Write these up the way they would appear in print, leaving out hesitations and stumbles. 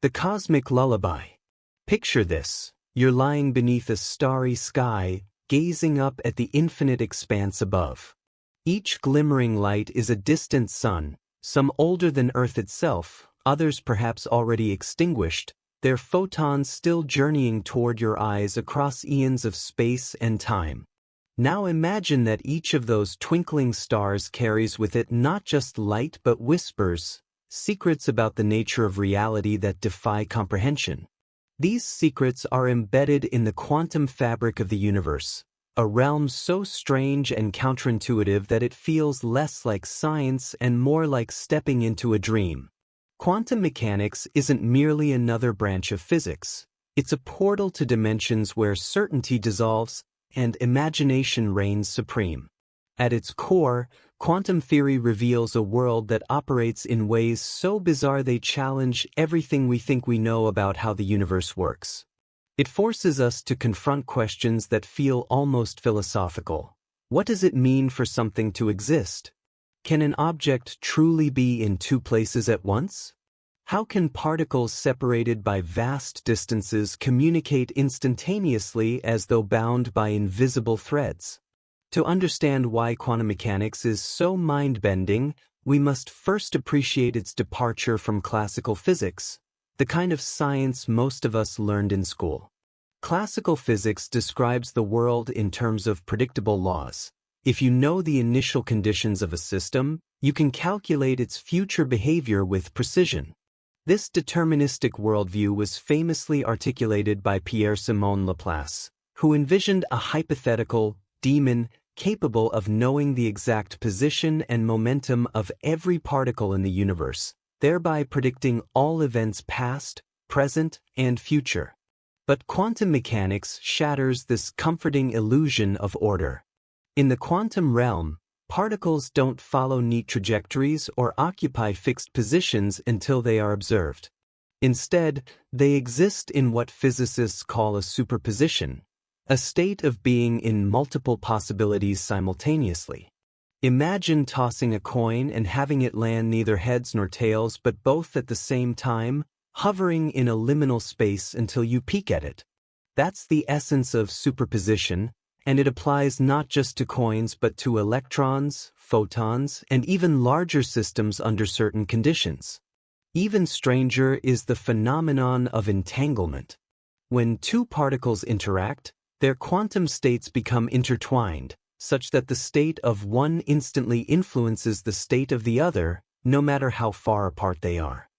The Cosmic Lullaby. Picture this. You're lying beneath a starry sky, gazing up at the infinite expanse above. Each glimmering light is a distant sun, some older than Earth itself, others perhaps already extinguished, their photons still journeying toward your eyes across eons of space and time. Now imagine that each of those twinkling stars carries with it not just light but whispers, secrets about the nature of reality that defy comprehension. These secrets are embedded in the quantum fabric of the universe, a realm so strange and counterintuitive that it feels less like science and more like stepping into a dream. Quantum mechanics isn't merely another branch of physics. It's a portal to dimensions where certainty dissolves and imagination reigns supreme. At its core, quantum theory reveals a world that operates in ways so bizarre they challenge everything we think we know about how the universe works. It forces us to confront questions that feel almost philosophical. What does it mean for something to exist? Can an object truly be in two places at once? How can particles separated by vast distances communicate instantaneously as though bound by invisible threads? To understand why quantum mechanics is so mind-bending, we must first appreciate its departure from classical physics, the kind of science most of us learned in school. Classical physics describes the world in terms of predictable laws. If you know the initial conditions of a system, you can calculate its future behavior with precision. This deterministic worldview was famously articulated by Pierre-Simon Laplace, who envisioned a hypothetical daemon capable of knowing the exact position and momentum of every particle in the universe, thereby predicting all events past, present, and future. But quantum mechanics shatters this comforting illusion of order. In the quantum realm, particles don't follow neat trajectories or occupy fixed positions until they are observed. Instead, they exist in what physicists call a superposition, a state of being in multiple possibilities simultaneously. Imagine tossing a coin and having it land neither heads nor tails but both at the same time, hovering in a liminal space until you peek at it. That's the essence of superposition, and it applies not just to coins but to electrons, photons, and even larger systems under certain conditions. Even stranger is the phenomenon of entanglement. When two particles interact, their quantum states become intertwined, such that the state of one instantly influences the state of the other, no matter how far apart they are.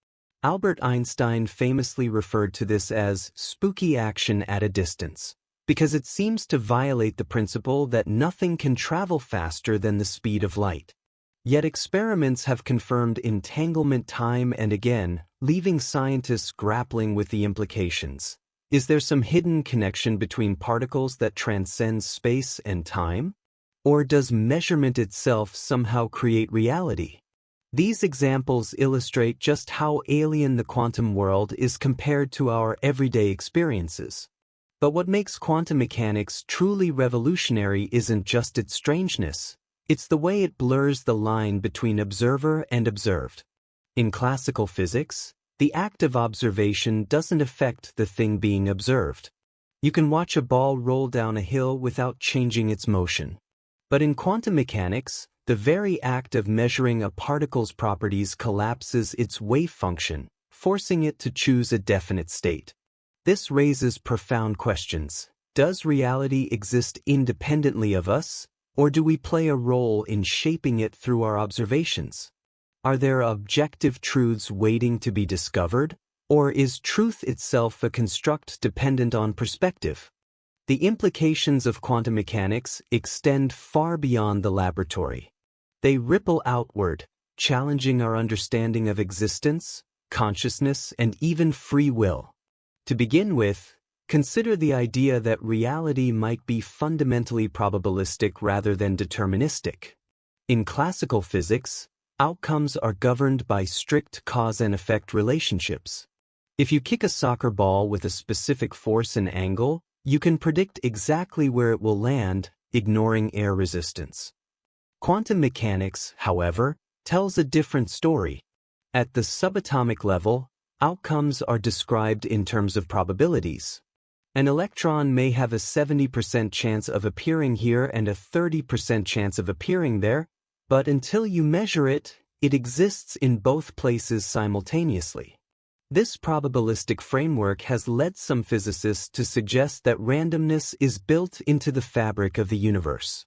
Albert Einstein famously referred to this as spooky action at a distance, because it seems to violate the principle that nothing can travel faster than the speed of light. Yet experiments have confirmed entanglement time and again, leaving scientists grappling with the implications. Is there some hidden connection between particles that transcends space and time? Or does measurement itself somehow create reality? These examples illustrate just how alien the quantum world is compared to our everyday experiences. But what makes quantum mechanics truly revolutionary isn't just its strangeness, it's the way it blurs the line between observer and observed. In classical physics, the act of observation doesn't affect the thing being observed. You can watch a ball roll down a hill without changing its motion. But in quantum mechanics, the very act of measuring a particle's properties collapses its wave function, forcing it to choose a definite state. This raises profound questions. Does reality exist independently of us, or do we play a role in shaping it through our observations? Are there objective truths waiting to be discovered, or is truth itself a construct dependent on perspective? The implications of quantum mechanics extend far beyond the laboratory. They ripple outward, challenging our understanding of existence, consciousness, and even free will. To begin with, consider the idea that reality might be fundamentally probabilistic rather than deterministic. In classical physics, outcomes are governed by strict cause and effect relationships. If you kick a soccer ball with a specific force and angle, you can predict exactly where it will land, ignoring air resistance. Quantum mechanics, however, tells a different story. At the subatomic level, Outcomes are described in terms of probabilities. An electron may have a 70% chance of appearing here and a 30% chance of appearing there, but until you measure it, it exists in both places simultaneously. This probabilistic framework has led some physicists to suggest that randomness is built into the fabric of the universe.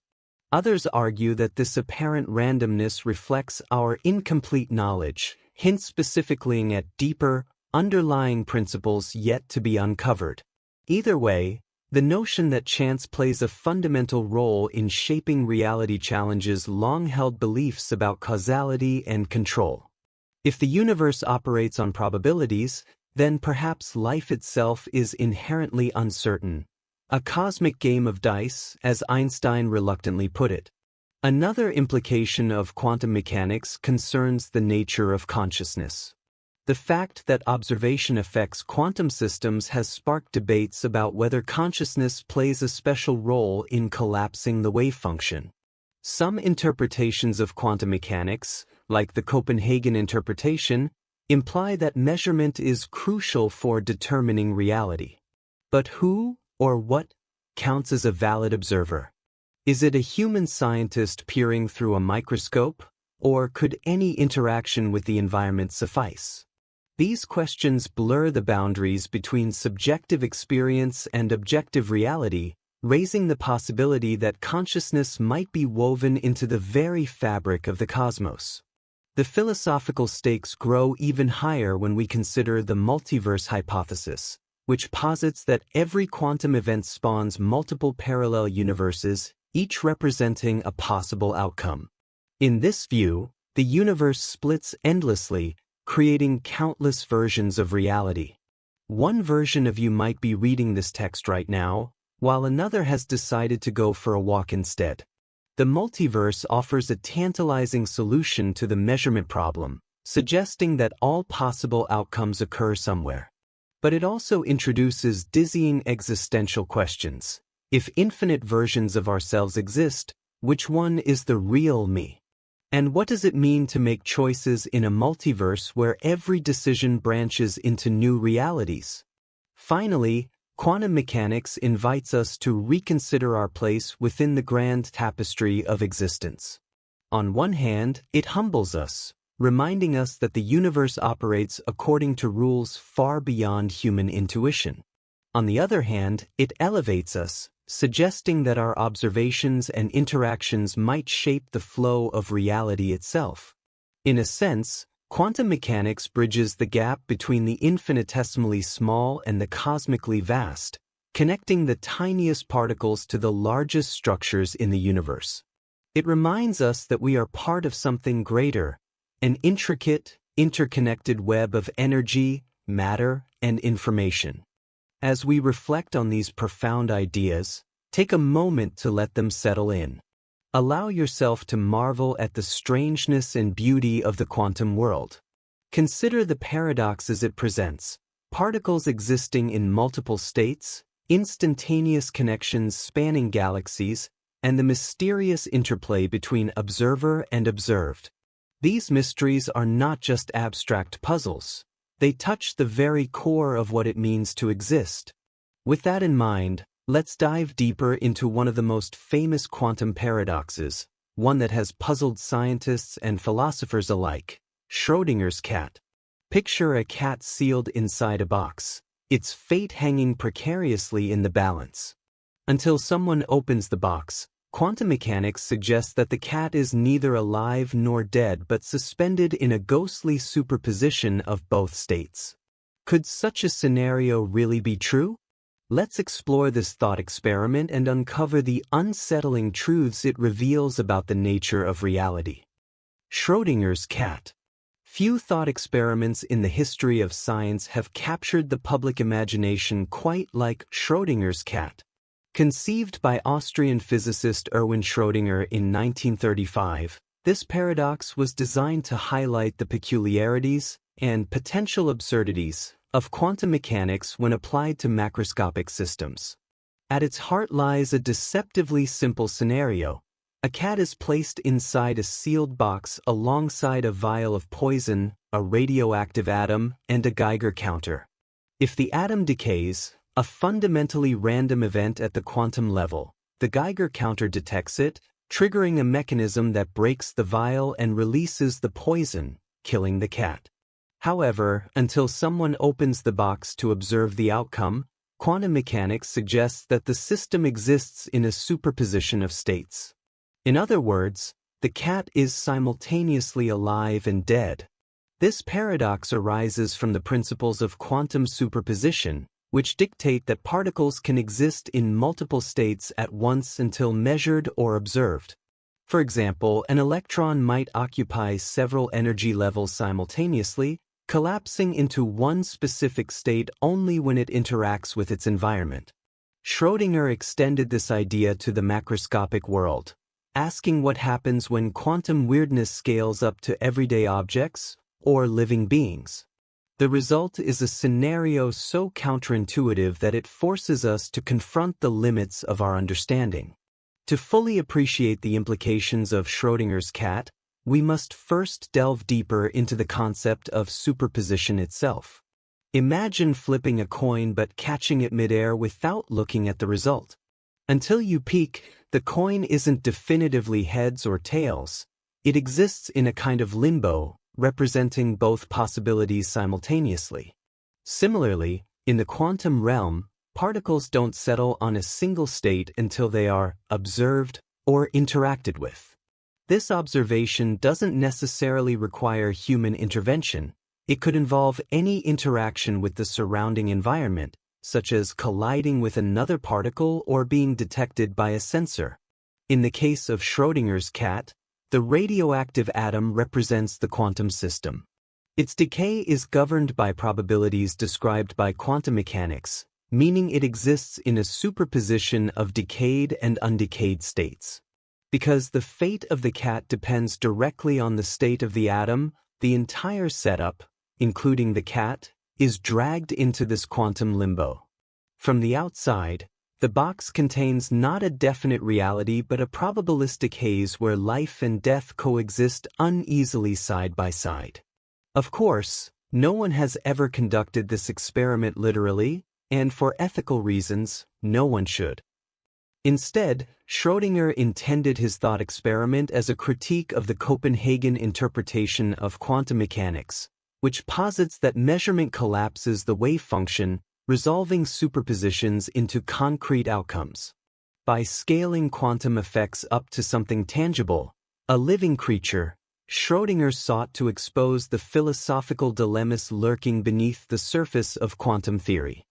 Others argue that this apparent randomness reflects our incomplete knowledge, hints specifically at deeper, underlying principles yet to be uncovered. Either way, the notion that chance plays a fundamental role in shaping reality challenges long-held beliefs about causality and control. If the universe operates on probabilities, then perhaps life itself is inherently uncertain, a cosmic game of dice, as Einstein reluctantly put it. Another implication of quantum mechanics concerns the nature of consciousness. The fact that observation affects quantum systems has sparked debates about whether consciousness plays a special role in collapsing the wave function. Some interpretations of quantum mechanics, like the Copenhagen interpretation, imply that measurement is crucial for determining reality. But who, or what, counts as a valid observer? Is it a human scientist peering through a microscope, or could any interaction with the environment suffice? These questions blur the boundaries between subjective experience and objective reality, raising the possibility that consciousness might be woven into the very fabric of the cosmos. The philosophical stakes grow even higher when we consider the multiverse hypothesis, which posits that every quantum event spawns multiple parallel universes, each representing a possible outcome. In this view, the universe splits endlessly, creating countless versions of reality. One version of you might be reading this text right now, while another has decided to go for a walk instead. The multiverse offers a tantalizing solution to the measurement problem, suggesting that all possible outcomes occur somewhere. But it also introduces dizzying existential questions. If infinite versions of ourselves exist, which one is the real me? And what does it mean to make choices in a multiverse where every decision branches into new realities? Finally, quantum mechanics invites us to reconsider our place within the grand tapestry of existence. On one hand, it humbles us, reminding us that the universe operates according to rules far beyond human intuition. On the other hand, it elevates us, suggesting that our observations and interactions might shape the flow of reality itself. In a sense, quantum mechanics bridges the gap between the infinitesimally small and the cosmically vast, connecting the tiniest particles to the largest structures in the universe. It reminds us that we are part of something greater, an intricate, interconnected web of energy, matter, and information. As we reflect on these profound ideas, take a moment to let them settle in. Allow yourself to marvel at the strangeness and beauty of the quantum world. Consider the paradoxes it presents: particles existing in multiple states, instantaneous connections spanning galaxies, and the mysterious interplay between observer and observed. These mysteries are not just abstract puzzles. They touch the very core of what it means to exist. With that in mind, let's dive deeper into one of the most famous quantum paradoxes, one that has puzzled scientists and philosophers alike: Schrödinger's cat. Picture a cat sealed inside a box, its fate hanging precariously in the balance. Until someone opens the box, quantum mechanics suggests that the cat is neither alive nor dead but suspended in a ghostly superposition of both states. Could such a scenario really be true? Let's explore this thought experiment and uncover the unsettling truths it reveals about the nature of reality. Schrödinger's cat. Few thought experiments in the history of science have captured the public imagination quite like Schrödinger's cat. Conceived by Austrian physicist Erwin Schrödinger in 1935, this paradox was designed to highlight the peculiarities and potential absurdities of quantum mechanics when applied to macroscopic systems. At its heart lies a deceptively simple scenario: A cat is placed inside a sealed box alongside a vial of poison, a radioactive atom, and a Geiger counter. If the atom decays, a fundamentally random event at the quantum level, the Geiger counter detects it, triggering a mechanism that breaks the vial and releases the poison, killing the cat. However, until someone opens the box to observe the outcome, quantum mechanics suggests that the system exists in a superposition of states. In other words, the cat is simultaneously alive and dead. This paradox arises from the principles of quantum superposition, which dictate that particles can exist in multiple states at once until measured or observed. For example, an electron might occupy several energy levels simultaneously, collapsing into one specific state only when it interacts with its environment. Schrödinger extended this idea to the macroscopic world, asking what happens when quantum weirdness scales up to everyday objects or living beings. The result is a scenario so counterintuitive that it forces us to confront the limits of our understanding. To fully appreciate the implications of Schrödinger's cat, we must first delve deeper into the concept of superposition itself. Imagine flipping a coin but catching it midair without looking at the result. Until you peek, the coin isn't definitively heads or tails. It exists in a kind of limbo, representing both possibilities simultaneously. Similarly, in the quantum realm, particles don't settle on a single state until they are observed or interacted with. This observation doesn't necessarily require human intervention. It could involve any interaction with the surrounding environment, such as colliding with another particle or being detected by a sensor. In the case of Schrödinger's cat, the radioactive atom represents the quantum system. Its decay is governed by probabilities described by quantum mechanics, meaning it exists in a superposition of decayed and undecayed states. Because the fate of the cat depends directly on the state of the atom, the entire setup, including the cat, is dragged into this quantum limbo. From the outside, the box contains not a definite reality but a probabilistic haze where life and death coexist uneasily side by side. Of course, no one has ever conducted this experiment literally, and for ethical reasons, no one should. Instead, Schrödinger intended his thought experiment as a critique of the Copenhagen interpretation of quantum mechanics, which posits that measurement collapses the wave function, resolving superpositions into concrete outcomes. By scaling quantum effects up to something tangible, a living creature, Schrödinger sought to expose the philosophical dilemmas lurking beneath the surface of quantum theory.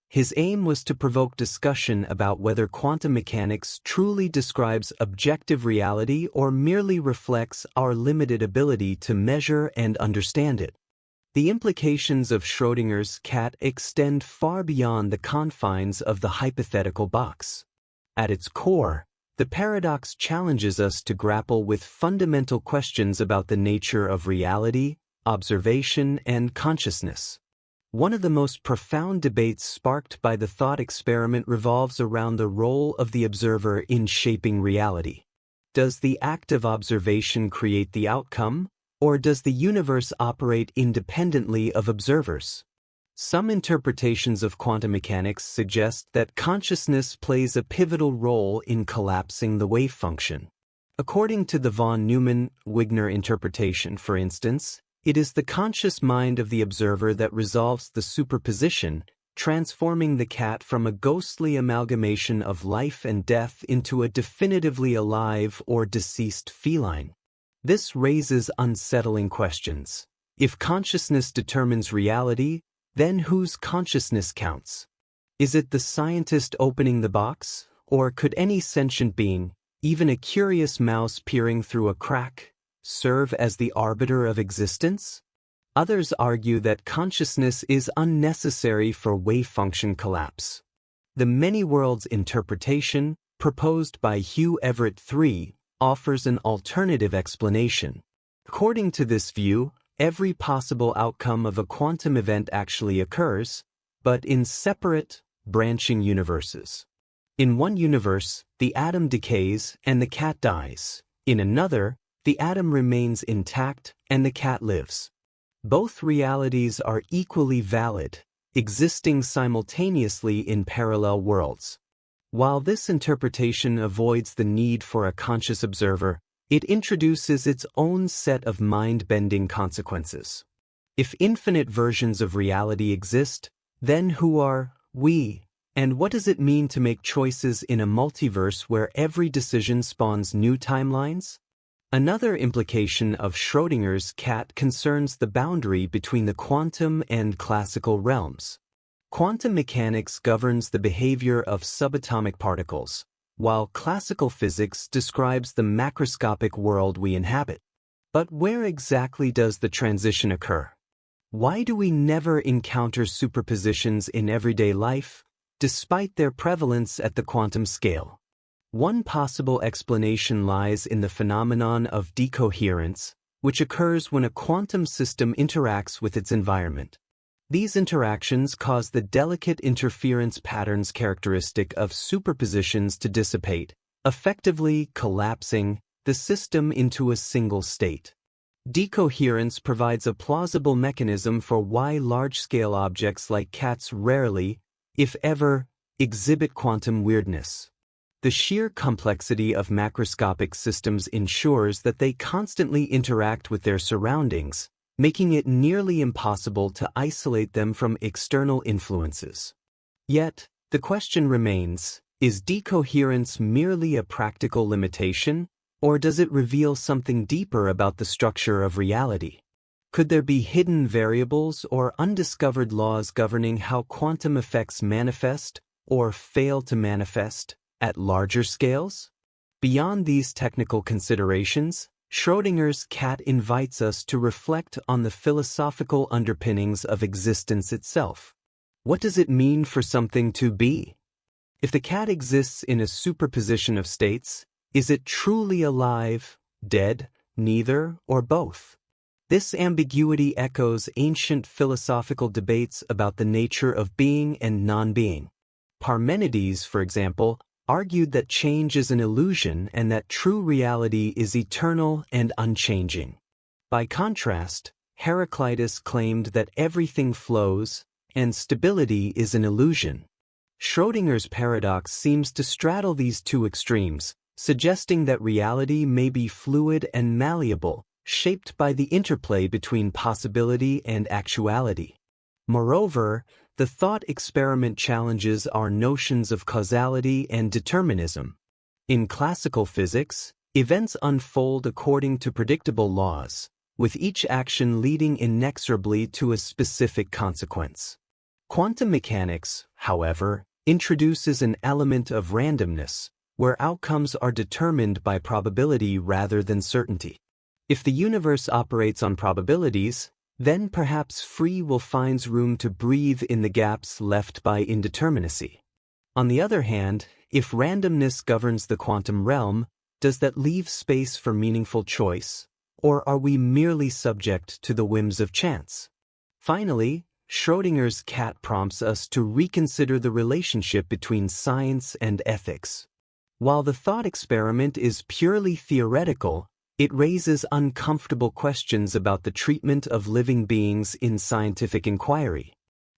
His aim was to provoke discussion about whether quantum mechanics truly describes objective reality or merely reflects our limited ability to measure and understand it. The implications of Schrödinger's cat extend far beyond the confines of the hypothetical box. At its core, the paradox challenges us to grapple with fundamental questions about the nature of reality, observation, and consciousness. One of the most profound debates sparked by the thought experiment revolves around the role of the observer in shaping reality. Does the act of observation create the outcome, or does the universe operate independently of observers? Some interpretations of quantum mechanics suggest that consciousness plays a pivotal role in collapsing the wave function. According to the von Neumann-Wigner interpretation, for instance, it is the conscious mind of the observer that resolves the superposition, transforming the cat from a ghostly amalgamation of life and death into a definitively alive or deceased feline. This raises unsettling questions. If consciousness determines reality, then whose consciousness counts? Is it the scientist opening the box, or could any sentient being, even a curious mouse peering through a crack, serve as the arbiter of existence? Others argue that consciousness is unnecessary for wave function collapse. The many worlds interpretation, proposed by Hugh Everett III, offers an alternative explanation. According to this view, every possible outcome of a quantum event actually occurs, but in separate, branching universes. In one universe, the atom decays and the cat dies. In another, the atom remains intact and the cat lives. Both realities are equally valid, existing simultaneously in parallel worlds. While this interpretation avoids the need for a conscious observer, it introduces its own set of mind-bending consequences. If infinite versions of reality exist, then who are we? And what does it mean to make choices in a multiverse where every decision spawns new timelines? Another implication of Schrödinger's cat concerns the boundary between the quantum and classical realms. Quantum mechanics governs the behavior of subatomic particles, while classical physics describes the macroscopic world we inhabit. But where exactly does the transition occur? Why do we never encounter superpositions in everyday life, despite their prevalence at the quantum scale? One possible explanation lies in the phenomenon of decoherence, which occurs when a quantum system interacts with its environment. These interactions cause the delicate interference patterns characteristic of superpositions to dissipate, effectively collapsing the system into a single state. Decoherence provides a plausible mechanism for why large-scale objects like cats rarely, if ever, exhibit quantum weirdness. The sheer complexity of macroscopic systems ensures that they constantly interact with their surroundings, making it nearly impossible to isolate them from external influences. Yet, the question remains, is decoherence merely a practical limitation, or does it reveal something deeper about the structure of reality? Could there be hidden variables or undiscovered laws governing how quantum effects manifest, or fail to manifest, at larger scales? Beyond these technical considerations, Schrödinger's cat invites us to reflect on the philosophical underpinnings of existence itself. What does it mean for something to be? If the cat exists in a superposition of states, is it truly alive, dead, neither, or both? This ambiguity echoes ancient philosophical debates about the nature of being and non-being. Parmenides, for example, argued that change is an illusion and that true reality is eternal and unchanging. By contrast, Heraclitus claimed that everything flows, and stability is an illusion. Schrödinger's paradox seems to straddle these two extremes, suggesting that reality may be fluid and malleable, shaped by the interplay between possibility and actuality. Moreover, the thought experiment challenges our notions of causality and determinism. In classical physics, events unfold according to predictable laws, with each action leading inexorably to a specific consequence. Quantum mechanics, however, introduces an element of randomness, where outcomes are determined by probability rather than certainty. If the universe operates on probabilities, then perhaps free will finds room to breathe in the gaps left by indeterminacy. On the other hand, if randomness governs the quantum realm, does that leave space for meaningful choice, or are we merely subject to the whims of chance? Finally, Schrödinger's cat prompts us to reconsider the relationship between science and ethics. While the thought experiment is purely theoretical, it raises uncomfortable questions about the treatment of living beings in scientific inquiry.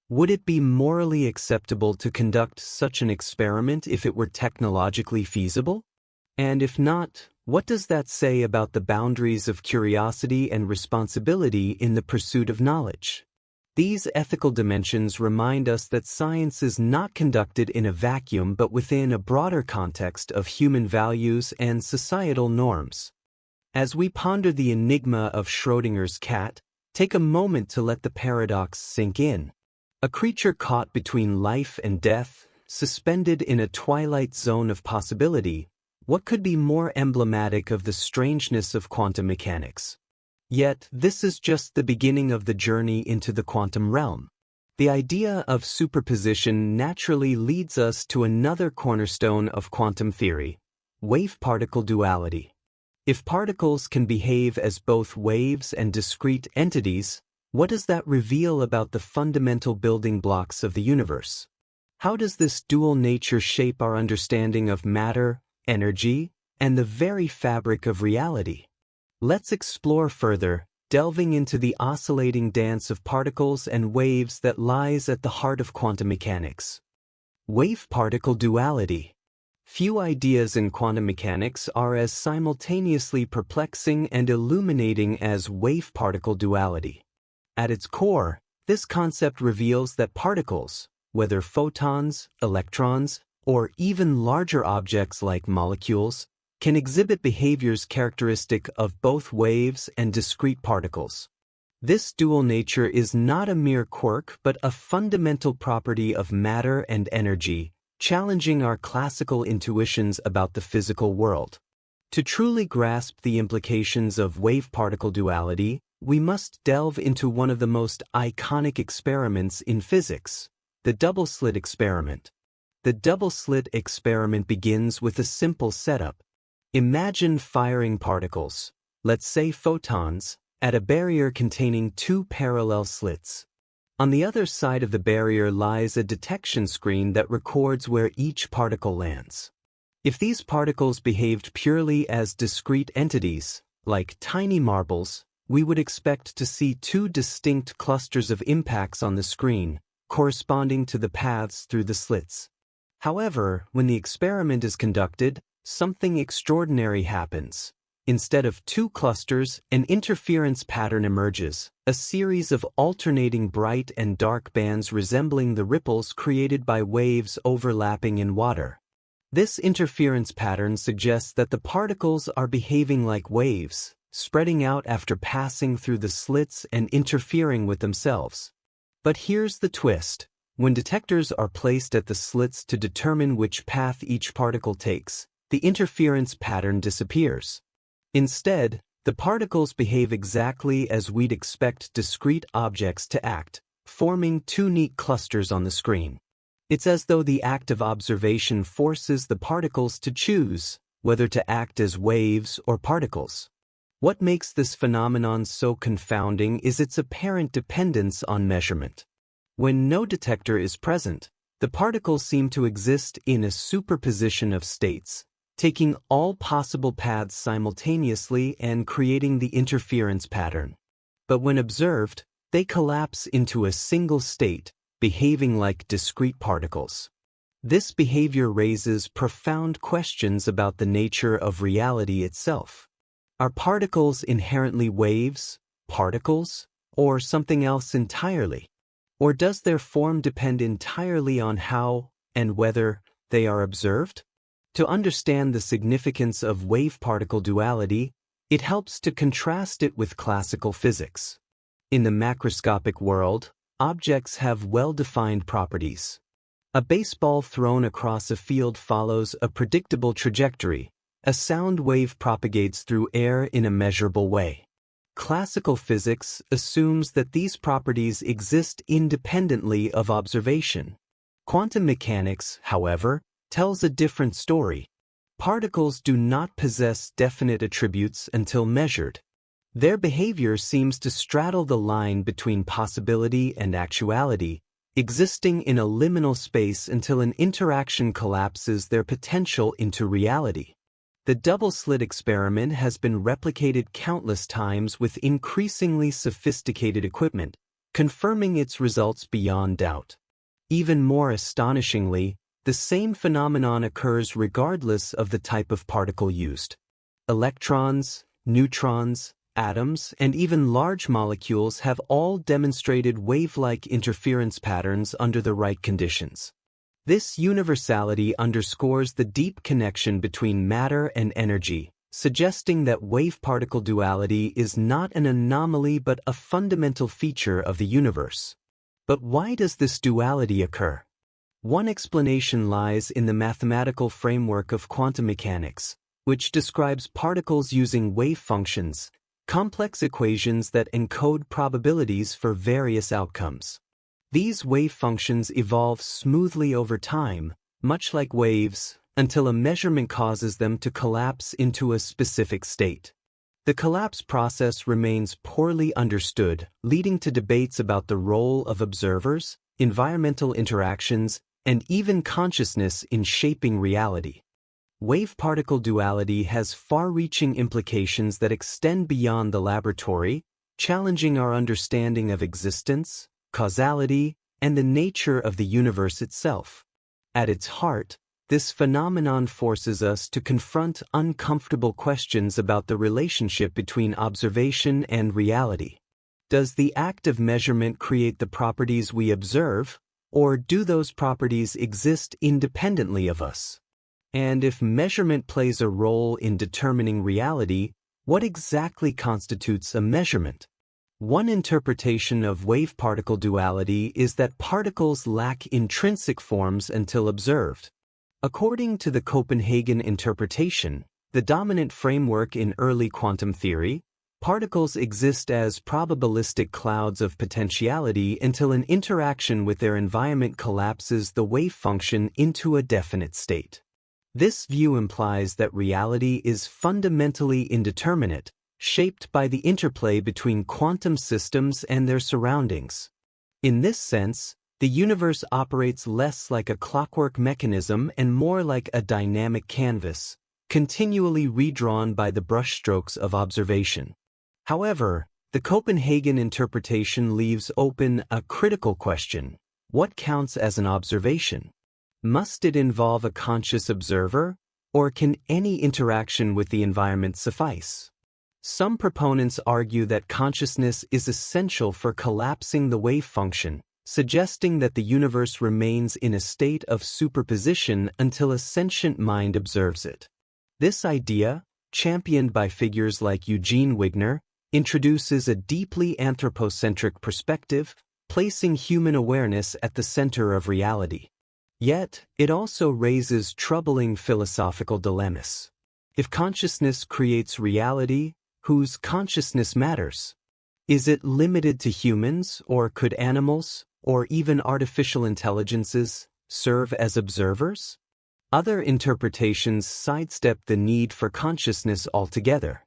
Would it be morally acceptable to conduct such an experiment if it were technologically feasible? And if not, what does that say about the boundaries of curiosity and responsibility in the pursuit of knowledge? These ethical dimensions remind us that science is not conducted in a vacuum but within a broader context of human values and societal norms. As we ponder the enigma of Schrödinger's cat, take a moment to let the paradox sink in. A creature caught between life and death, suspended in a twilight zone of possibility, what could be more emblematic of the strangeness of quantum mechanics? Yet, this is just the beginning of the journey into the quantum realm. The idea of superposition naturally leads us to another cornerstone of quantum theory, wave-particle duality. If particles can behave as both waves and discrete entities, what does that reveal about the fundamental building blocks of the universe? How does this dual nature shape our understanding of matter, energy, and the very fabric of reality? Let's explore further, delving into the oscillating dance of particles and waves that lies at the heart of quantum mechanics. Wave-particle duality. Few ideas in quantum mechanics are as simultaneously perplexing and illuminating as wave-particle duality. At its core, this concept reveals that particles, whether photons, electrons, or even larger objects like molecules, can exhibit behaviors characteristic of both waves and discrete particles. This dual nature is not a mere quirk but a fundamental property of matter and energy, challenging our classical intuitions about the physical world. To truly grasp the implications of wave-particle duality, we must delve into one of the most iconic experiments in physics, the double-slit experiment. The double-slit experiment begins with a simple setup. Imagine firing particles, let's say photons, at a barrier containing two parallel slits. On the other side of the barrier lies a detection screen that records where each particle lands. If these particles behaved purely as discrete entities, like tiny marbles, we would expect to see two distinct clusters of impacts on the screen, corresponding to the paths through the slits. However, when the experiment is conducted, something extraordinary happens. Instead of two clusters, an interference pattern emerges, a series of alternating bright and dark bands resembling the ripples created by waves overlapping in water. This interference pattern suggests that the particles are behaving like waves, spreading out after passing through the slits and interfering with themselves. But here's the twist. When detectors are placed at the slits to determine which path each particle takes, the interference pattern disappears. Instead, the particles behave exactly as we'd expect discrete objects to act, forming two neat clusters on the screen. It's as though the act of observation forces the particles to choose whether to act as waves or particles. What makes this phenomenon so confounding is its apparent dependence on measurement. When no detector is present, the particles seem to exist in a superposition of states, taking all possible paths simultaneously and creating the interference pattern. But when observed, they collapse into a single state, behaving like discrete particles. This behavior raises profound questions about the nature of reality itself. Are particles inherently waves, particles, or something else entirely? Or does their form depend entirely on how and whether they are observed? To understand the significance of wave-particle duality, it helps to contrast it with classical physics. In the macroscopic world, objects have well-defined properties. A baseball thrown across a field follows a predictable trajectory. A sound wave propagates through air in a measurable way. Classical physics assumes that these properties exist independently of observation. Quantum mechanics, however, tells a different story. Particles do not possess definite attributes until measured. Their behavior seems to straddle the line between possibility and actuality, existing in a liminal space until an interaction collapses their potential into reality. The double-slit experiment has been replicated countless times with increasingly sophisticated equipment, confirming its results beyond doubt. Even more astonishingly, the same phenomenon occurs regardless of the type of particle used. Electrons, neutrons, atoms, and even large molecules have all demonstrated wave-like interference patterns under the right conditions. This universality underscores the deep connection between matter and energy, suggesting that wave-particle duality is not an anomaly but a fundamental feature of the universe. But why does this duality occur? One explanation lies in the mathematical framework of quantum mechanics, which describes particles using wave functions, complex equations that encode probabilities for various outcomes. These wave functions evolve smoothly over time, much like waves, until a measurement causes them to collapse into a specific state. The collapse process remains poorly understood, leading to debates about the role of observers, environmental interactions, and even consciousness in shaping reality. Wave-particle duality has far-reaching implications that extend beyond the laboratory, challenging our understanding of existence, causality, and the nature of the universe itself. At its heart, this phenomenon forces us to confront uncomfortable questions about the relationship between observation and reality. Does the act of measurement create the properties we observe, or do those properties exist independently of us? And if measurement plays a role in determining reality, what exactly constitutes a measurement? One interpretation of wave-particle duality is that particles lack intrinsic forms until observed. According to the Copenhagen interpretation, the dominant framework in early quantum theory, particles exist as probabilistic clouds of potentiality until an interaction with their environment collapses the wave function into a definite state. This view implies that reality is fundamentally indeterminate, shaped by the interplay between quantum systems and their surroundings. In this sense, the universe operates less like a clockwork mechanism and more like a dynamic canvas, continually redrawn by the brushstrokes of observation. However, the Copenhagen interpretation leaves open a critical question: what counts as an observation? Must it involve a conscious observer, or can any interaction with the environment suffice? Some proponents argue that consciousness is essential for collapsing the wave function, suggesting that the universe remains in a state of superposition until a sentient mind observes it. This idea, championed by figures like Eugene Wigner, introduces a deeply anthropocentric perspective, placing human awareness at the center of reality. Yet, it also raises troubling philosophical dilemmas. If consciousness creates reality, whose consciousness matters? Is it limited to humans, or could animals, or even artificial intelligences, serve as observers? Other interpretations sidestep the need for consciousness altogether.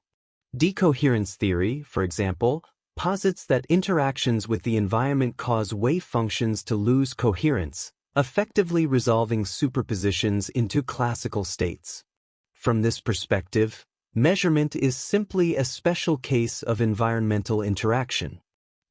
Decoherence theory, for example, posits that interactions with the environment cause wave functions to lose coherence, effectively resolving superpositions into classical states. From this perspective, measurement is simply a special case of environmental interaction.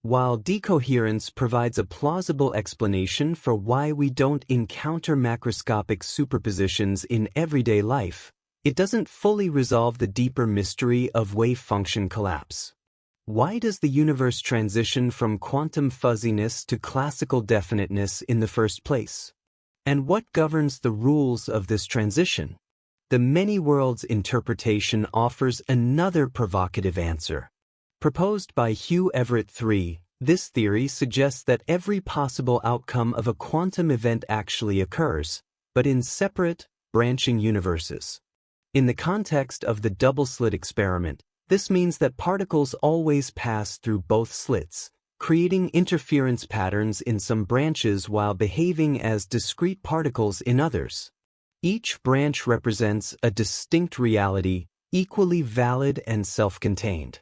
While decoherence provides a plausible explanation for why we don't encounter macroscopic superpositions in everyday life, it doesn't fully resolve the deeper mystery of wave function collapse. Why does the universe transition from quantum fuzziness to classical definiteness in the first place? And what governs the rules of this transition? The many worlds interpretation offers another provocative answer. Proposed by Hugh Everett III, this theory suggests that every possible outcome of a quantum event actually occurs, but in separate, branching universes. In the context of the double-slit experiment, this means that particles always pass through both slits, creating interference patterns in some branches while behaving as discrete particles in others. Each branch represents a distinct reality, equally valid and self-contained.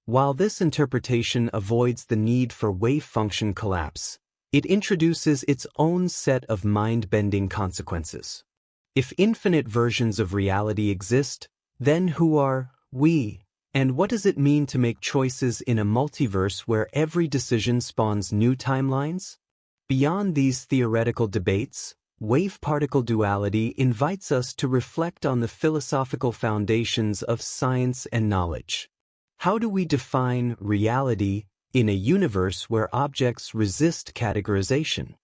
While this interpretation avoids the need for wave function collapse, it introduces its own set of mind-bending consequences. If infinite versions of reality exist, then who are we? And what does it mean to make choices in a multiverse where every decision spawns new timelines? Beyond these theoretical debates, wave-particle duality invites us to reflect on the philosophical foundations of science and knowledge. How do we define reality in a universe where objects resist categorization?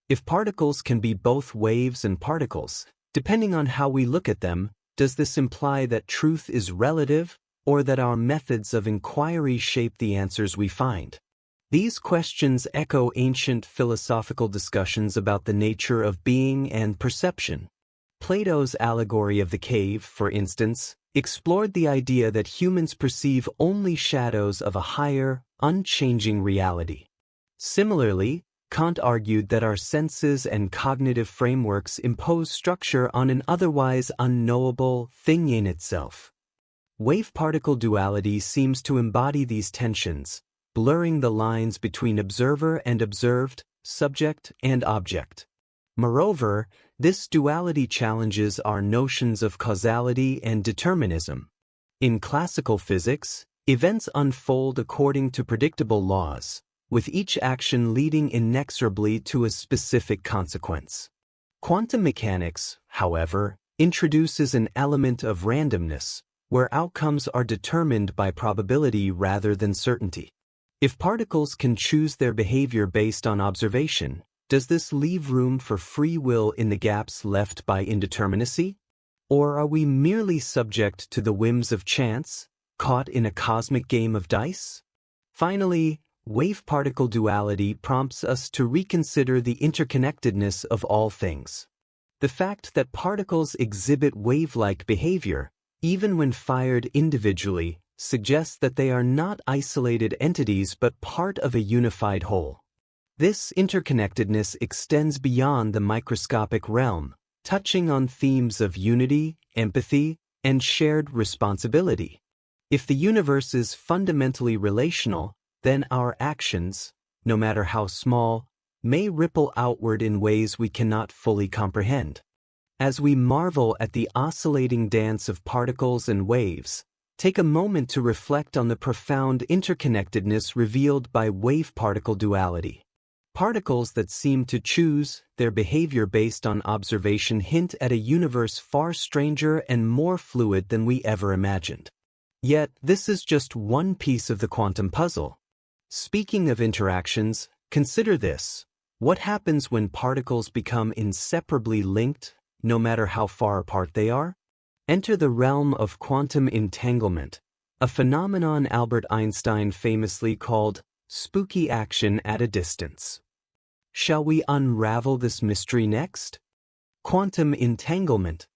If particles can be both waves and particles, depending on how we look at them, does this imply that truth is relative, or that our methods of inquiry shape the answers we find? These questions echo ancient philosophical discussions about the nature of being and perception. Plato's allegory of the cave, for instance, explored the idea that humans perceive only shadows of a higher, unchanging reality. Similarly, Kant argued that our senses and cognitive frameworks impose structure on an otherwise unknowable thing in itself. Wave-particle duality seems to embody these tensions, blurring the lines between observer and observed, subject and object. Moreover, this duality challenges our notions of causality and determinism. In classical physics, events unfold according to predictable laws, with each action leading inexorably to a specific consequence. Quantum mechanics, however, introduces an element of randomness, where outcomes are determined by probability rather than certainty. If particles can choose their behavior based on observation, does this leave room for free will in the gaps left by indeterminacy? Or are we merely subject to the whims of chance, caught in a cosmic game of dice? Finally, wave-particle duality prompts us to reconsider the interconnectedness of all things. The fact that particles exhibit wave-like behavior, even when fired individually, suggests that they are not isolated entities but part of a unified whole. This interconnectedness extends beyond the microscopic realm, touching on themes of unity, empathy, and shared responsibility. If the universe is fundamentally relational, then our actions, no matter how small, may ripple outward in ways we cannot fully comprehend. As we marvel at the oscillating dance of particles and waves, take a moment to reflect on the profound interconnectedness revealed by wave-particle duality. Particles that seem to choose their behavior based on observation hint at a universe far stranger and more fluid than we ever imagined. Yet, this is just one piece of the quantum puzzle. Speaking of interactions, consider this. What happens when particles become inseparably linked, no matter how far apart they are? Enter the realm of quantum entanglement, a phenomenon Albert Einstein famously called spooky action at a distance. Shall we unravel this mystery next? Quantum entanglement.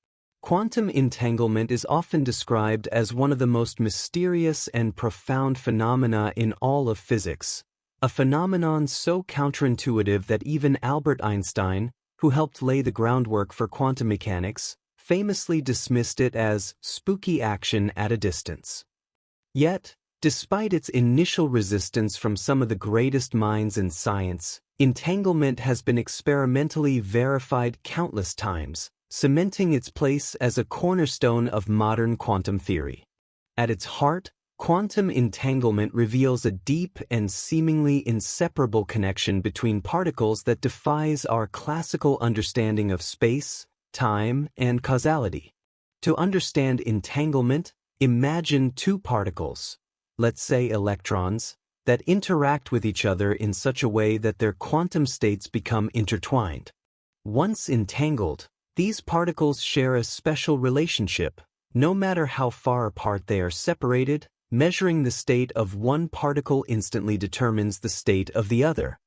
Quantum entanglement is often described as one of the most mysterious and profound phenomena in all of physics, a phenomenon so counterintuitive that even Albert Einstein, who helped lay the groundwork for quantum mechanics, famously dismissed it as spooky action at a distance. Yet, despite its initial resistance from some of the greatest minds in science, entanglement has been experimentally verified countless times, cementing its place as a cornerstone of modern quantum theory. At its heart, quantum entanglement reveals a deep and seemingly inseparable connection between particles that defies our classical understanding of space, time, and causality. To understand entanglement, imagine two particles, let's say electrons, that interact with each other in such a way that their quantum states become intertwined. Once entangled, these particles share a special relationship, no matter how far apart they are separated. Measuring the state of one particle instantly determines the state of the other.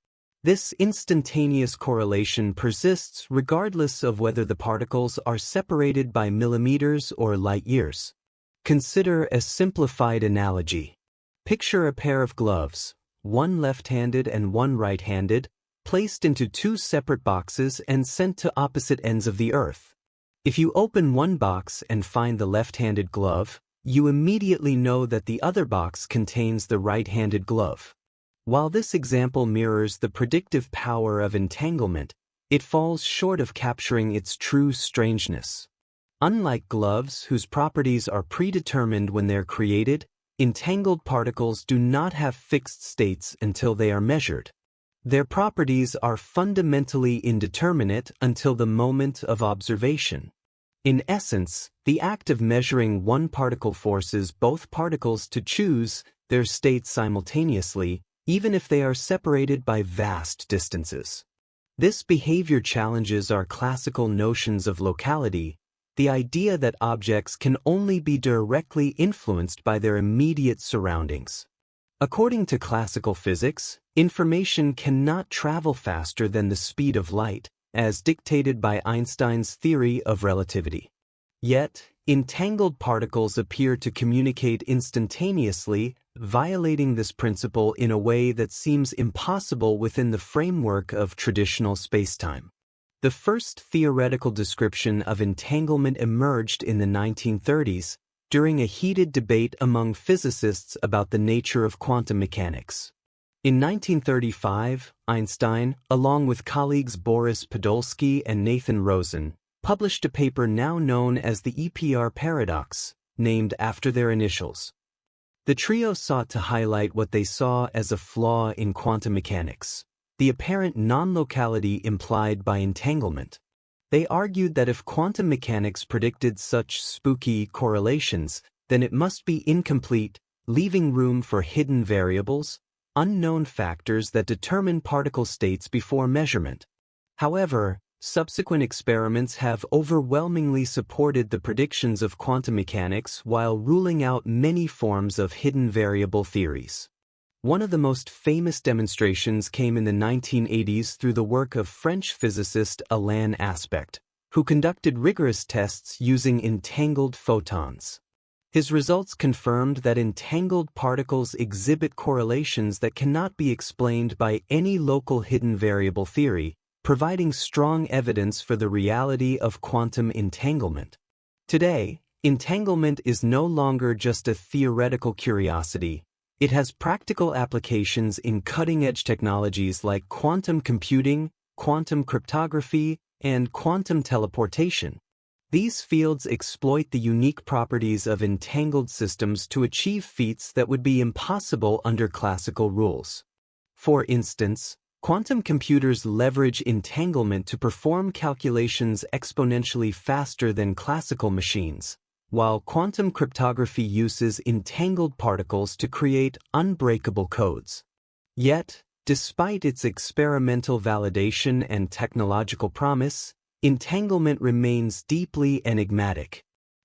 This instantaneous correlation persists regardless of whether the particles are separated by millimeters or light years. Consider a simplified analogy. Picture a pair of gloves, one left-handed and one right-handed, placed into two separate boxes and sent to opposite ends of the earth. If you open one box and find the left-handed glove, you immediately know that the other box contains the right-handed glove. While this example mirrors the predictive power of entanglement, it falls short of capturing its true strangeness. Unlike gloves whose properties are predetermined when they're created, entangled particles do not have fixed states until they are measured. Their properties are fundamentally indeterminate until the moment of observation. In essence, the act of measuring one particle forces both particles to choose their state simultaneously, even if they are separated by vast distances. This behavior challenges our classical notions of locality, the idea that objects can only be directly influenced by their immediate surroundings. According to classical physics, information cannot travel faster than the speed of light, as dictated by Einstein's theory of relativity. Yet, entangled particles appear to communicate instantaneously, violating this principle in a way that seems impossible within the framework of traditional spacetime. The first theoretical description of entanglement emerged in the 1930s during a heated debate among physicists about the nature of quantum mechanics. In 1935, Einstein, along with colleagues Boris Podolsky and Nathan Rosen, published a paper now known as the Fermi Paradox, named after their initials. The trio sought to highlight what they saw as a flaw in quantum mechanics, the apparent non-locality implied by entanglement. They argued that if quantum mechanics predicted such spooky correlations, then it must be incomplete, leaving room for hidden variables, unknown factors that determine particle states before measurement. However, subsequent experiments have overwhelmingly supported the predictions of quantum mechanics while ruling out many forms of hidden variable theories. One of the most famous demonstrations came in the 1980s through the work of French physicist Alain Aspect, who conducted rigorous tests using entangled photons. His results confirmed that entangled particles exhibit correlations that cannot be explained by any local hidden variable theory, providing strong evidence for the reality of quantum entanglement. Today, entanglement is no longer just a theoretical curiosity. It has practical applications in cutting-edge technologies like quantum computing, quantum cryptography, and quantum teleportation. These fields exploit the unique properties of entangled systems to achieve feats that would be impossible under classical rules. For instance, quantum computers leverage entanglement to perform calculations exponentially faster than classical machines, while quantum cryptography uses entangled particles to create unbreakable codes. Yet, despite its experimental validation and technological promise, entanglement remains deeply enigmatic.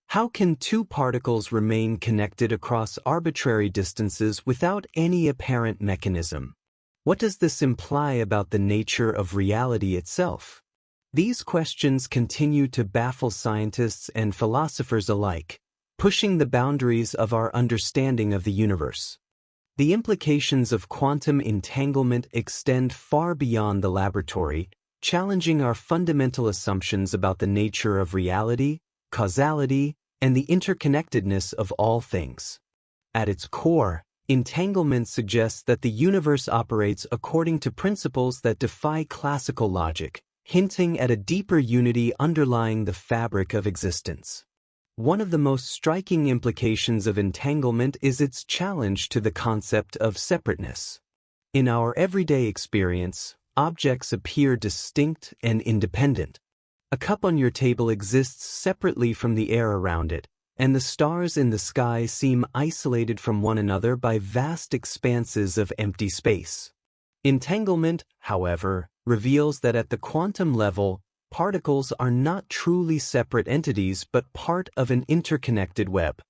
How can two particles remain connected across arbitrary distances without any apparent mechanism? What does this imply about the nature of reality itself? These questions continue to baffle scientists and philosophers alike, pushing the boundaries of our understanding of the universe. The implications of quantum entanglement extend far beyond the laboratory, challenging our fundamental assumptions about the nature of reality, causality, and the interconnectedness of all things. At its core, entanglement suggests that the universe operates according to principles that defy classical logic, hinting at a deeper unity underlying the fabric of existence. One of the most striking implications of entanglement is its challenge to the concept of separateness. In our everyday experience, objects appear distinct and independent. A cup on your table exists separately from the air around it, and the stars in the sky seem isolated from one another by vast expanses of empty space. Entanglement, however, reveals that at the quantum level, particles are not truly separate entities but part of an interconnected web.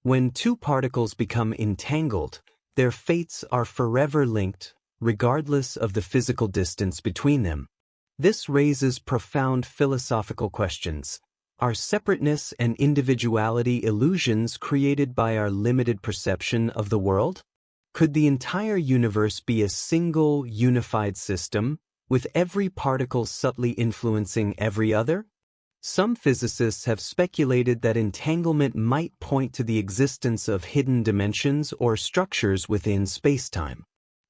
When two particles become entangled, their fates are forever linked, regardless of the physical distance between them. This raises profound philosophical questions. Are separateness and individuality illusions created by our limited perception of the world? Could the entire universe be a single, unified system, with every particle subtly influencing every other? Some physicists have speculated that entanglement might point to the existence of hidden dimensions or structures within spacetime.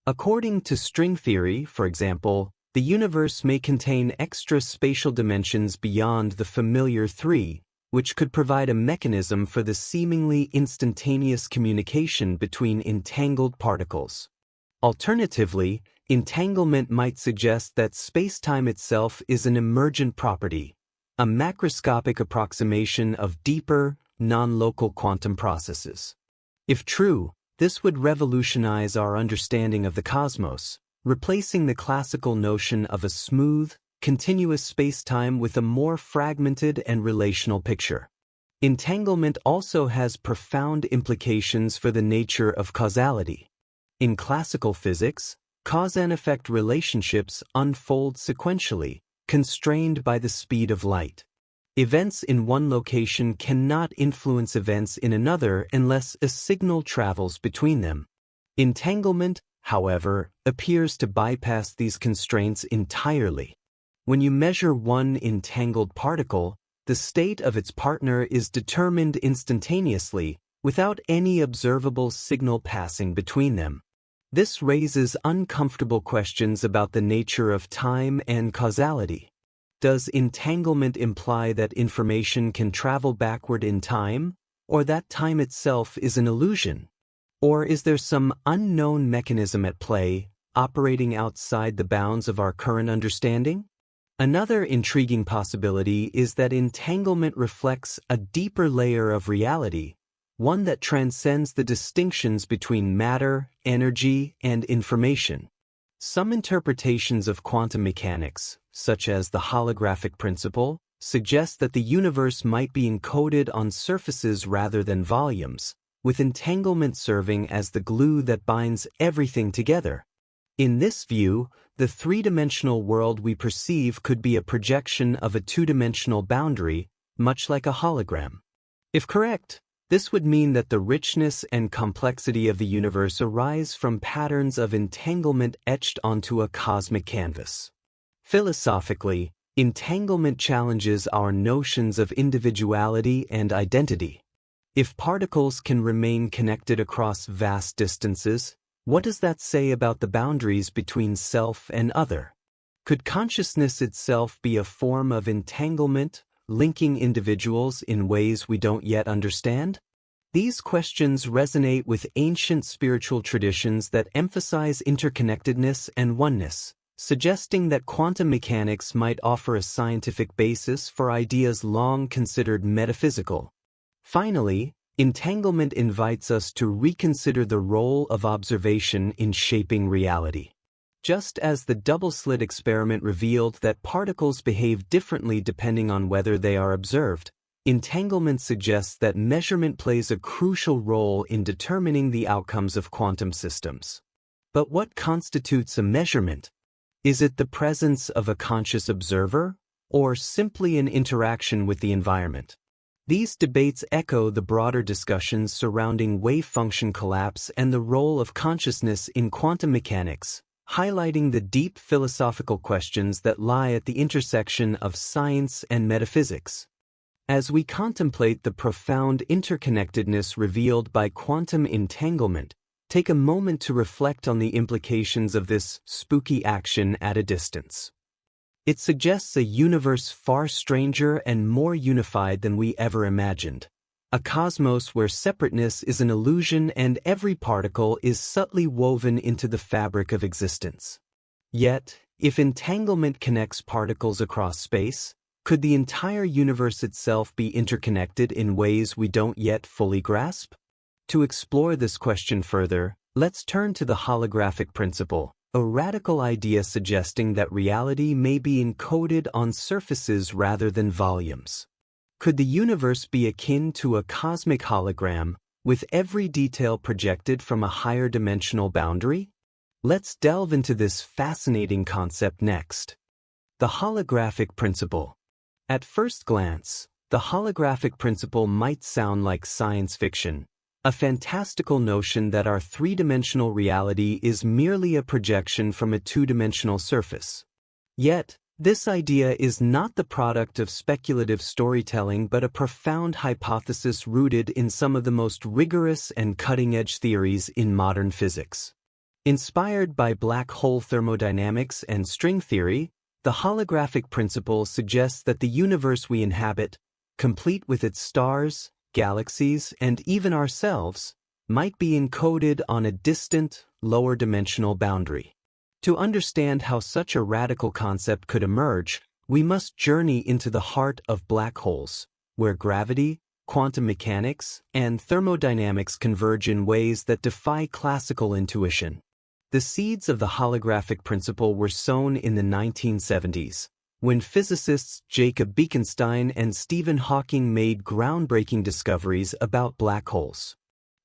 According to string theory, for example, the universe may contain extra spatial dimensions beyond the familiar three, which could provide a mechanism for the seemingly instantaneous communication between entangled particles. Alternatively, entanglement might suggest that spacetime itself is an emergent property, a macroscopic approximation of deeper, non-local quantum processes. If true, this would revolutionize our understanding of the cosmos, replacing the classical notion of a smooth, continuous spacetime with a more fragmented and relational picture. Entanglement also has profound implications for the nature of causality. In classical physics, cause and effect relationships unfold sequentially, constrained by the speed of light. Events in one location cannot influence events in another unless a signal travels between them. Entanglement, however, appears to bypass these constraints entirely. When you measure one entangled particle, the state of its partner is determined instantaneously, without any observable signal passing between them. This raises uncomfortable questions about the nature of time and causality. Does entanglement imply that information can travel backward in time, or that time itself is an illusion? Or is there some unknown mechanism at play, operating outside the bounds of our current understanding? Another intriguing possibility is that entanglement reflects a deeper layer of reality, one that transcends the distinctions between matter, energy, and information. Some interpretations of quantum mechanics, such as the holographic principle, suggest that the universe might be encoded on surfaces rather than volumes, with entanglement serving as the glue that binds everything together. In this view, the three-dimensional world we perceive could be a projection of a two-dimensional boundary, much like a hologram. If correct, this would mean that the richness and complexity of the universe arise from patterns of entanglement etched onto a cosmic canvas. Philosophically, entanglement challenges our notions of individuality and identity. If particles can remain connected across vast distances, what does that say about the boundaries between self and other? Could consciousness itself be a form of entanglement, linking individuals in ways we don't yet understand? These questions resonate with ancient spiritual traditions that emphasize interconnectedness and oneness, suggesting that quantum mechanics might offer a scientific basis for ideas long considered metaphysical. Finally, entanglement invites us to reconsider the role of observation in shaping reality. Just as the double-slit experiment revealed that particles behave differently depending on whether they are observed, entanglement suggests that measurement plays a crucial role in determining the outcomes of quantum systems. But what constitutes a measurement? Is it the presence of a conscious observer, or simply an interaction with the environment? These debates echo the broader discussions surrounding wave function collapse and the role of consciousness in quantum mechanics, highlighting the deep philosophical questions that lie at the intersection of science and metaphysics. As we contemplate the profound interconnectedness revealed by quantum entanglement, take a moment to reflect on the implications of this spooky action at a distance. It suggests a universe far stranger and more unified than we ever imagined. A cosmos where separateness is an illusion and every particle is subtly woven into the fabric of existence. Yet, if entanglement connects particles across space, could the entire universe itself be interconnected in ways we don't yet fully grasp? To explore this question further, let's turn to the holographic principle, a radical idea suggesting that reality may be encoded on surfaces rather than volumes. Could the universe be akin to a cosmic hologram, with every detail projected from a higher dimensional boundary? Let's delve into this fascinating concept next. The holographic principle. At first glance, the holographic principle might sound like science fiction, a fantastical notion that our three-dimensional reality is merely a projection from a two-dimensional surface. Yet, this idea is not the product of speculative storytelling but a profound hypothesis rooted in some of the most rigorous and cutting-edge theories in modern physics. Inspired by black hole thermodynamics and string theory, the holographic principle suggests that the universe we inhabit, complete with its stars, galaxies, and even ourselves, might be encoded on a distant, lower-dimensional boundary. To understand how such a radical concept could emerge, we must journey into the heart of black holes, where gravity, quantum mechanics, and thermodynamics converge in ways that defy classical intuition. The seeds of the holographic principle were sown in the 1970s, when physicists Jacob Bekenstein and Stephen Hawking made groundbreaking discoveries about black holes.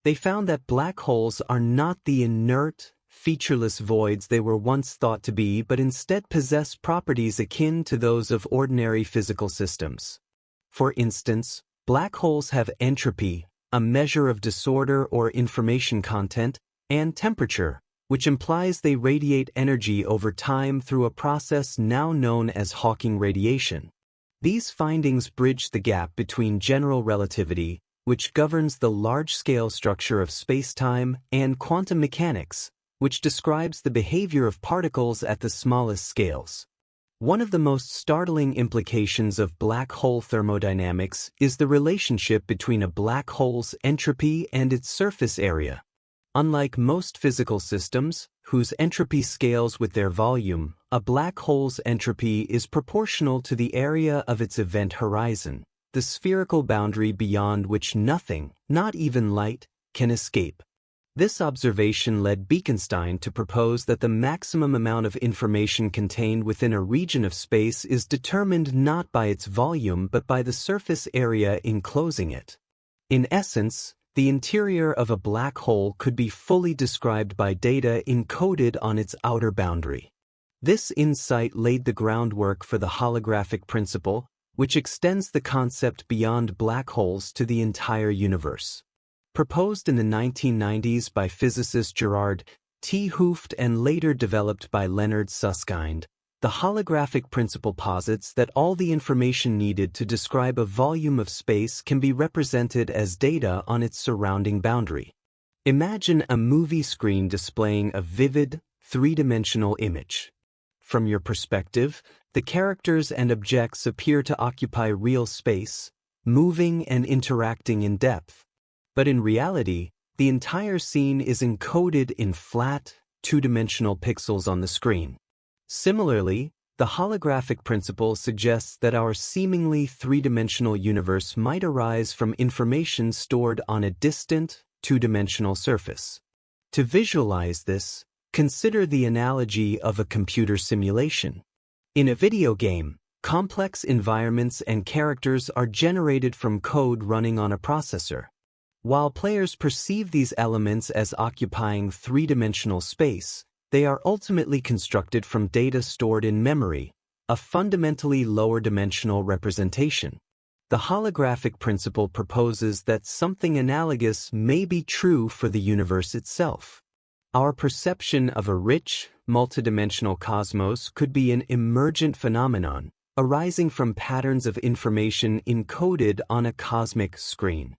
They found that black holes are not the inert, featureless voids they were once thought to be, but instead possess properties akin to those of ordinary physical systems. For instance, black holes have entropy, a measure of disorder or information content, and temperature, which implies they radiate energy over time through a process now known as Hawking radiation. These findings bridge the gap between general relativity, which governs the large-scale structure of space-time, and quantum mechanics, which describes the behavior of particles at the smallest scales. One of the most startling implications of black hole thermodynamics is the relationship between a black hole's entropy and its surface area. Unlike most physical systems, whose entropy scales with their volume, a black hole's entropy is proportional to the area of its event horizon, the spherical boundary beyond which nothing, not even light, can escape. This observation led Bekenstein to propose that the maximum amount of information contained within a region of space is determined not by its volume but by the surface area enclosing it. In essence, the interior of a black hole could be fully described by data encoded on its outer boundary. This insight laid the groundwork for the holographic principle, which extends the concept beyond black holes to the entire universe. Proposed in the 1990s by physicist Gerard T. Hooft and later developed by Leonard Susskind, the holographic principle posits that all the information needed to describe a volume of space can be represented as data on its surrounding boundary. Imagine a movie screen displaying a vivid, three-dimensional image. From your perspective, the characters and objects appear to occupy real space, moving and interacting in depth. But in reality, the entire scene is encoded in flat, two-dimensional pixels on the screen. Similarly, the holographic principle suggests that our seemingly three-dimensional universe might arise from information stored on a distant, two-dimensional surface. To visualize this, consider the analogy of a computer simulation. In a video game, complex environments and characters are generated from code running on a processor. While players perceive these elements as occupying three-dimensional space, they are ultimately constructed from data stored in memory, a fundamentally lower-dimensional representation. The holographic principle proposes that something analogous may be true for the universe itself. Our perception of a rich, multidimensional cosmos could be an emergent phenomenon, arising from patterns of information encoded on a cosmic screen.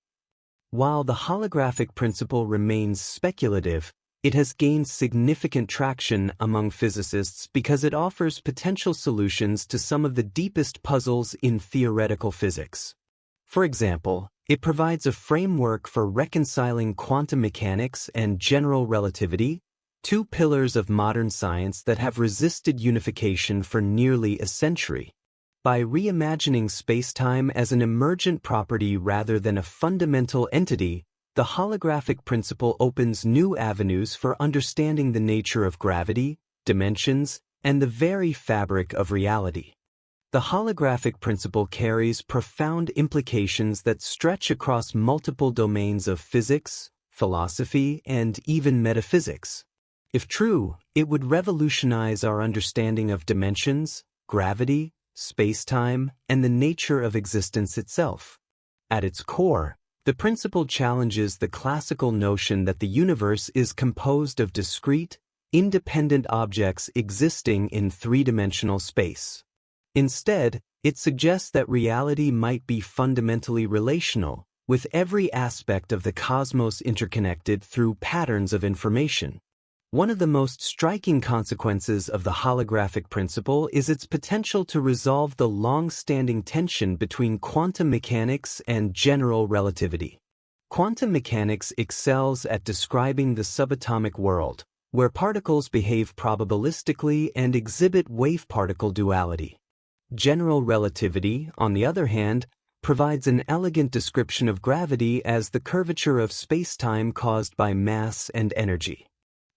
While the holographic principle remains speculative, it has gained significant traction among physicists because it offers potential solutions to some of the deepest puzzles in theoretical physics. For example, it provides a framework for reconciling quantum mechanics and general relativity, two pillars of modern science that have resisted unification for nearly a century. By reimagining spacetime as an emergent property rather than a fundamental entity, the holographic principle opens new avenues for understanding the nature of gravity, dimensions, and the very fabric of reality. The holographic principle carries profound implications that stretch across multiple domains of physics, philosophy, and even metaphysics. If true, it would revolutionize our understanding of dimensions, gravity, space-time, and the nature of existence itself. At its core, the principle challenges the classical notion that the universe is composed of discrete, independent objects existing in three-dimensional space. Instead, it suggests that reality might be fundamentally relational, with every aspect of the cosmos interconnected through patterns of information. One of the most striking consequences of the holographic principle is its potential to resolve the long-standing tension between quantum mechanics and general relativity. Quantum mechanics excels at describing the subatomic world, where particles behave probabilistically and exhibit wave-particle duality. General relativity, on the other hand, provides an elegant description of gravity as the curvature of spacetime caused by mass and energy.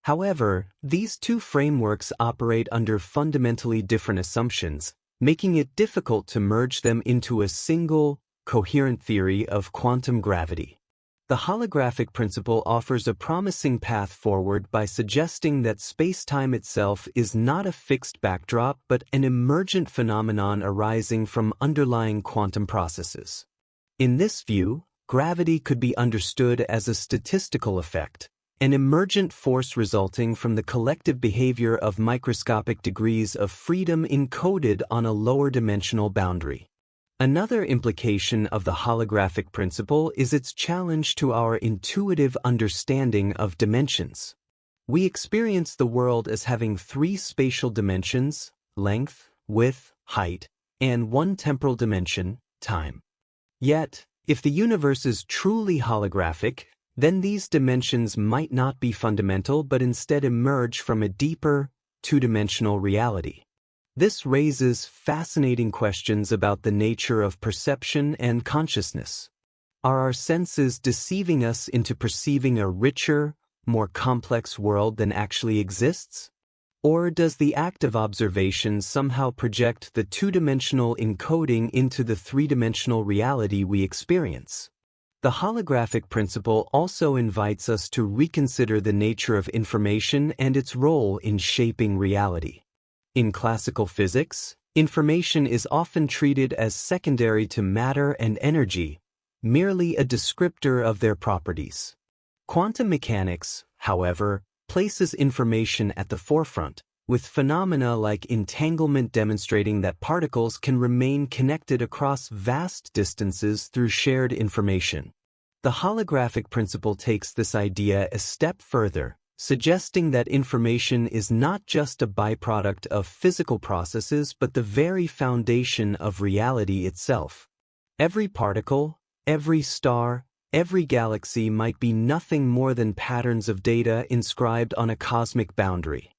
However, these two frameworks operate under fundamentally different assumptions, making it difficult to merge them into a single, coherent theory of quantum gravity. The holographic principle offers a promising path forward by suggesting that spacetime itself is not a fixed backdrop but an emergent phenomenon arising from underlying quantum processes. In this view, gravity could be understood as a statistical effect, an emergent force resulting from the collective behavior of microscopic degrees of freedom encoded on a lower dimensional boundary. Another implication of the holographic principle is its challenge to our intuitive understanding of dimensions. We experience the world as having three spatial dimensions: length, width, height, and one temporal dimension, time. Yet, if the universe is truly holographic, then these dimensions might not be fundamental but instead emerge from a deeper, two-dimensional reality. This raises fascinating questions about the nature of perception and consciousness. Are our senses deceiving us into perceiving a richer, more complex world than actually exists? Or does the act of observation somehow project the two-dimensional encoding into the three-dimensional reality we experience? The holographic principle also invites us to reconsider the nature of information and its role in shaping reality. In classical physics, information is often treated as secondary to matter and energy, merely a descriptor of their properties. Quantum mechanics, however, places information at the forefront, with phenomena like entanglement demonstrating that particles can remain connected across vast distances through shared information. The holographic principle takes this idea a step further, suggesting that information is not just a byproduct of physical processes but the very foundation of reality itself. Every particle, every star, every galaxy might be nothing more than patterns of data inscribed on a cosmic boundary.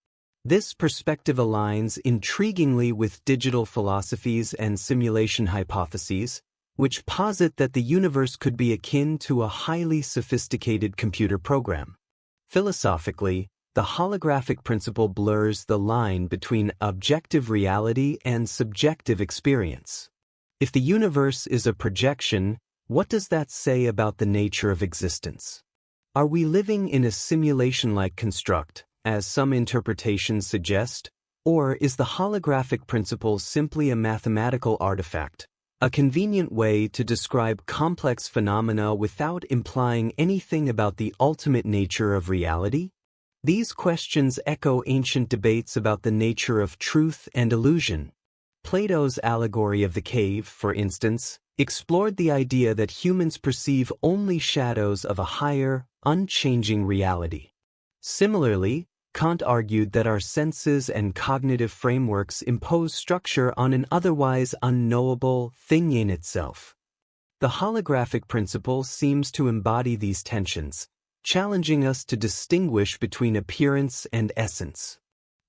This perspective aligns intriguingly with digital philosophies and simulation hypotheses, which posit that the universe could be akin to a highly sophisticated computer program. Philosophically, the holographic principle blurs the line between objective reality and subjective experience. If the universe is a projection, what does that say about the nature of existence? Are we living in a simulation-like construct, as some interpretations suggest, or is the holographic principle simply a mathematical artifact, a convenient way to describe complex phenomena without implying anything about the ultimate nature of reality? These questions echo ancient debates about the nature of truth and illusion. Plato's allegory of the cave, for instance, explored the idea that humans perceive only shadows of a higher, unchanging reality. Similarly, Kant argued that our senses and cognitive frameworks impose structure on an otherwise unknowable thing in itself. The holographic principle seems to embody these tensions, challenging us to distinguish between appearance and essence.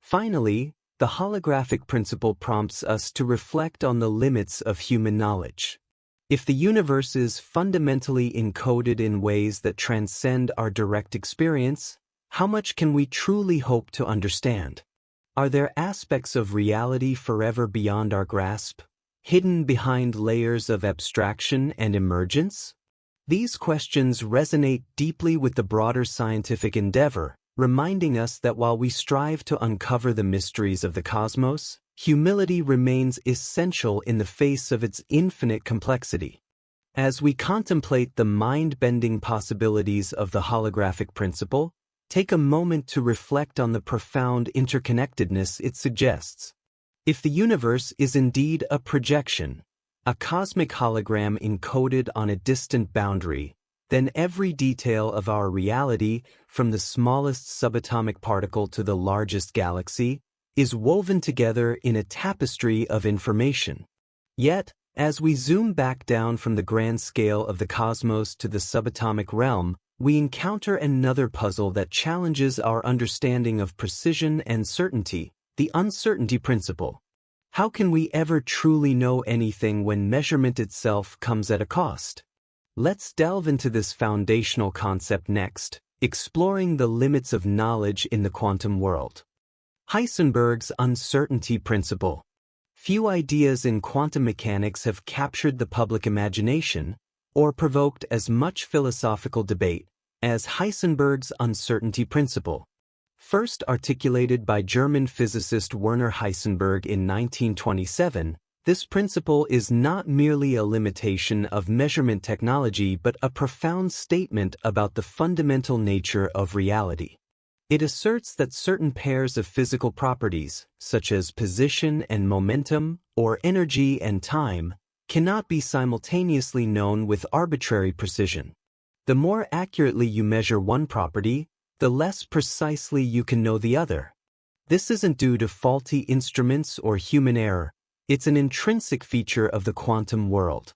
Finally, the holographic principle prompts us to reflect on the limits of human knowledge. If the universe is fundamentally encoded in ways that transcend our direct experience, how much can we truly hope to understand? Are there aspects of reality forever beyond our grasp, hidden behind layers of abstraction and emergence? These questions resonate deeply with the broader scientific endeavor, reminding us that while we strive to uncover the mysteries of the cosmos, humility remains essential in the face of its infinite complexity. As we contemplate the mind-bending possibilities of the holographic principle, take a moment to reflect on the profound interconnectedness it suggests. If the universe is indeed a projection, a cosmic hologram encoded on a distant boundary, then every detail of our reality, from the smallest subatomic particle to the largest galaxy, is woven together in a tapestry of information. Yet, as we zoom back down from the grand scale of the cosmos to the subatomic realm, we encounter another puzzle that challenges our understanding of precision and certainty, the uncertainty principle. How can we ever truly know anything when measurement itself comes at a cost? Let's delve into this foundational concept next, exploring the limits of knowledge in the quantum world. Heisenberg's uncertainty principle. Few ideas in quantum mechanics have captured the public imagination or provoked as much philosophical debate as Heisenberg's uncertainty principle. First articulated by German physicist Werner Heisenberg in 1927, this principle is not merely a limitation of measurement technology but a profound statement about the fundamental nature of reality. It asserts that certain pairs of physical properties, such as position and momentum, or energy and time, cannot be simultaneously known with arbitrary precision. The more accurately you measure one property, the less precisely you can know the other. This isn't due to faulty instruments or human error. It's an intrinsic feature of the quantum world.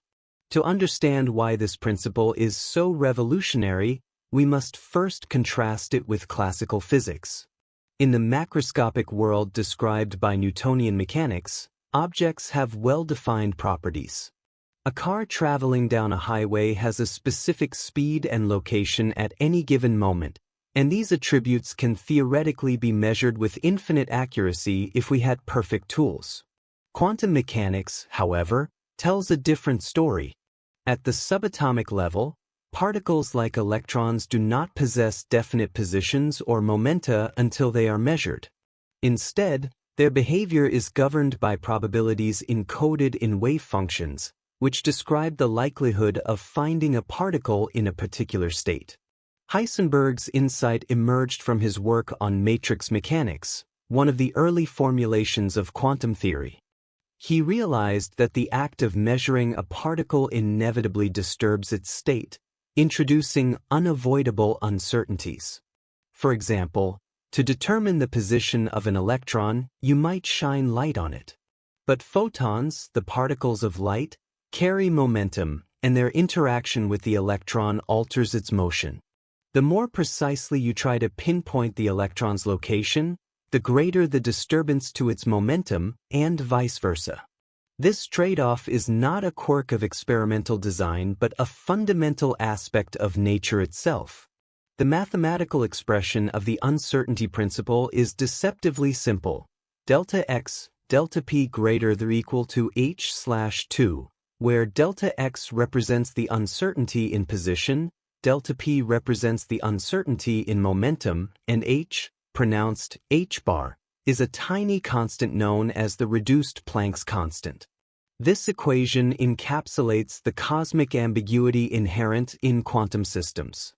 To understand why this principle is so revolutionary, we must first contrast it with classical physics. In the macroscopic world described by Newtonian mechanics, objects have well-defined properties. A car traveling down a highway has a specific speed and location at any given moment, and these attributes can theoretically be measured with infinite accuracy if we had perfect tools. Quantum mechanics, however, tells a different story. At the subatomic level, particles like electrons do not possess definite positions or momenta until they are measured. Instead, their behavior is governed by probabilities encoded in wave functions, which describe the likelihood of finding a particle in a particular state. Heisenberg's insight emerged from his work on matrix mechanics, one of the early formulations of quantum theory. He realized that the act of measuring a particle inevitably disturbs its state, introducing unavoidable uncertainties. For example, to determine the position of an electron, you might shine light on it. But photons, the particles of light, carry momentum, and their interaction with the electron alters its motion. The more precisely you try to pinpoint the electron's location, the greater the disturbance to its momentum, and vice versa. This trade-off is not a quirk of experimental design but a fundamental aspect of nature itself. The mathematical expression of the uncertainty principle is deceptively simple: delta x, delta p greater than or equal to h/2, where delta x represents the uncertainty in position, delta p represents the uncertainty in momentum, and h, pronounced h-bar, is a tiny constant known as the reduced Planck's constant. This equation encapsulates the cosmic ambiguity inherent in quantum systems.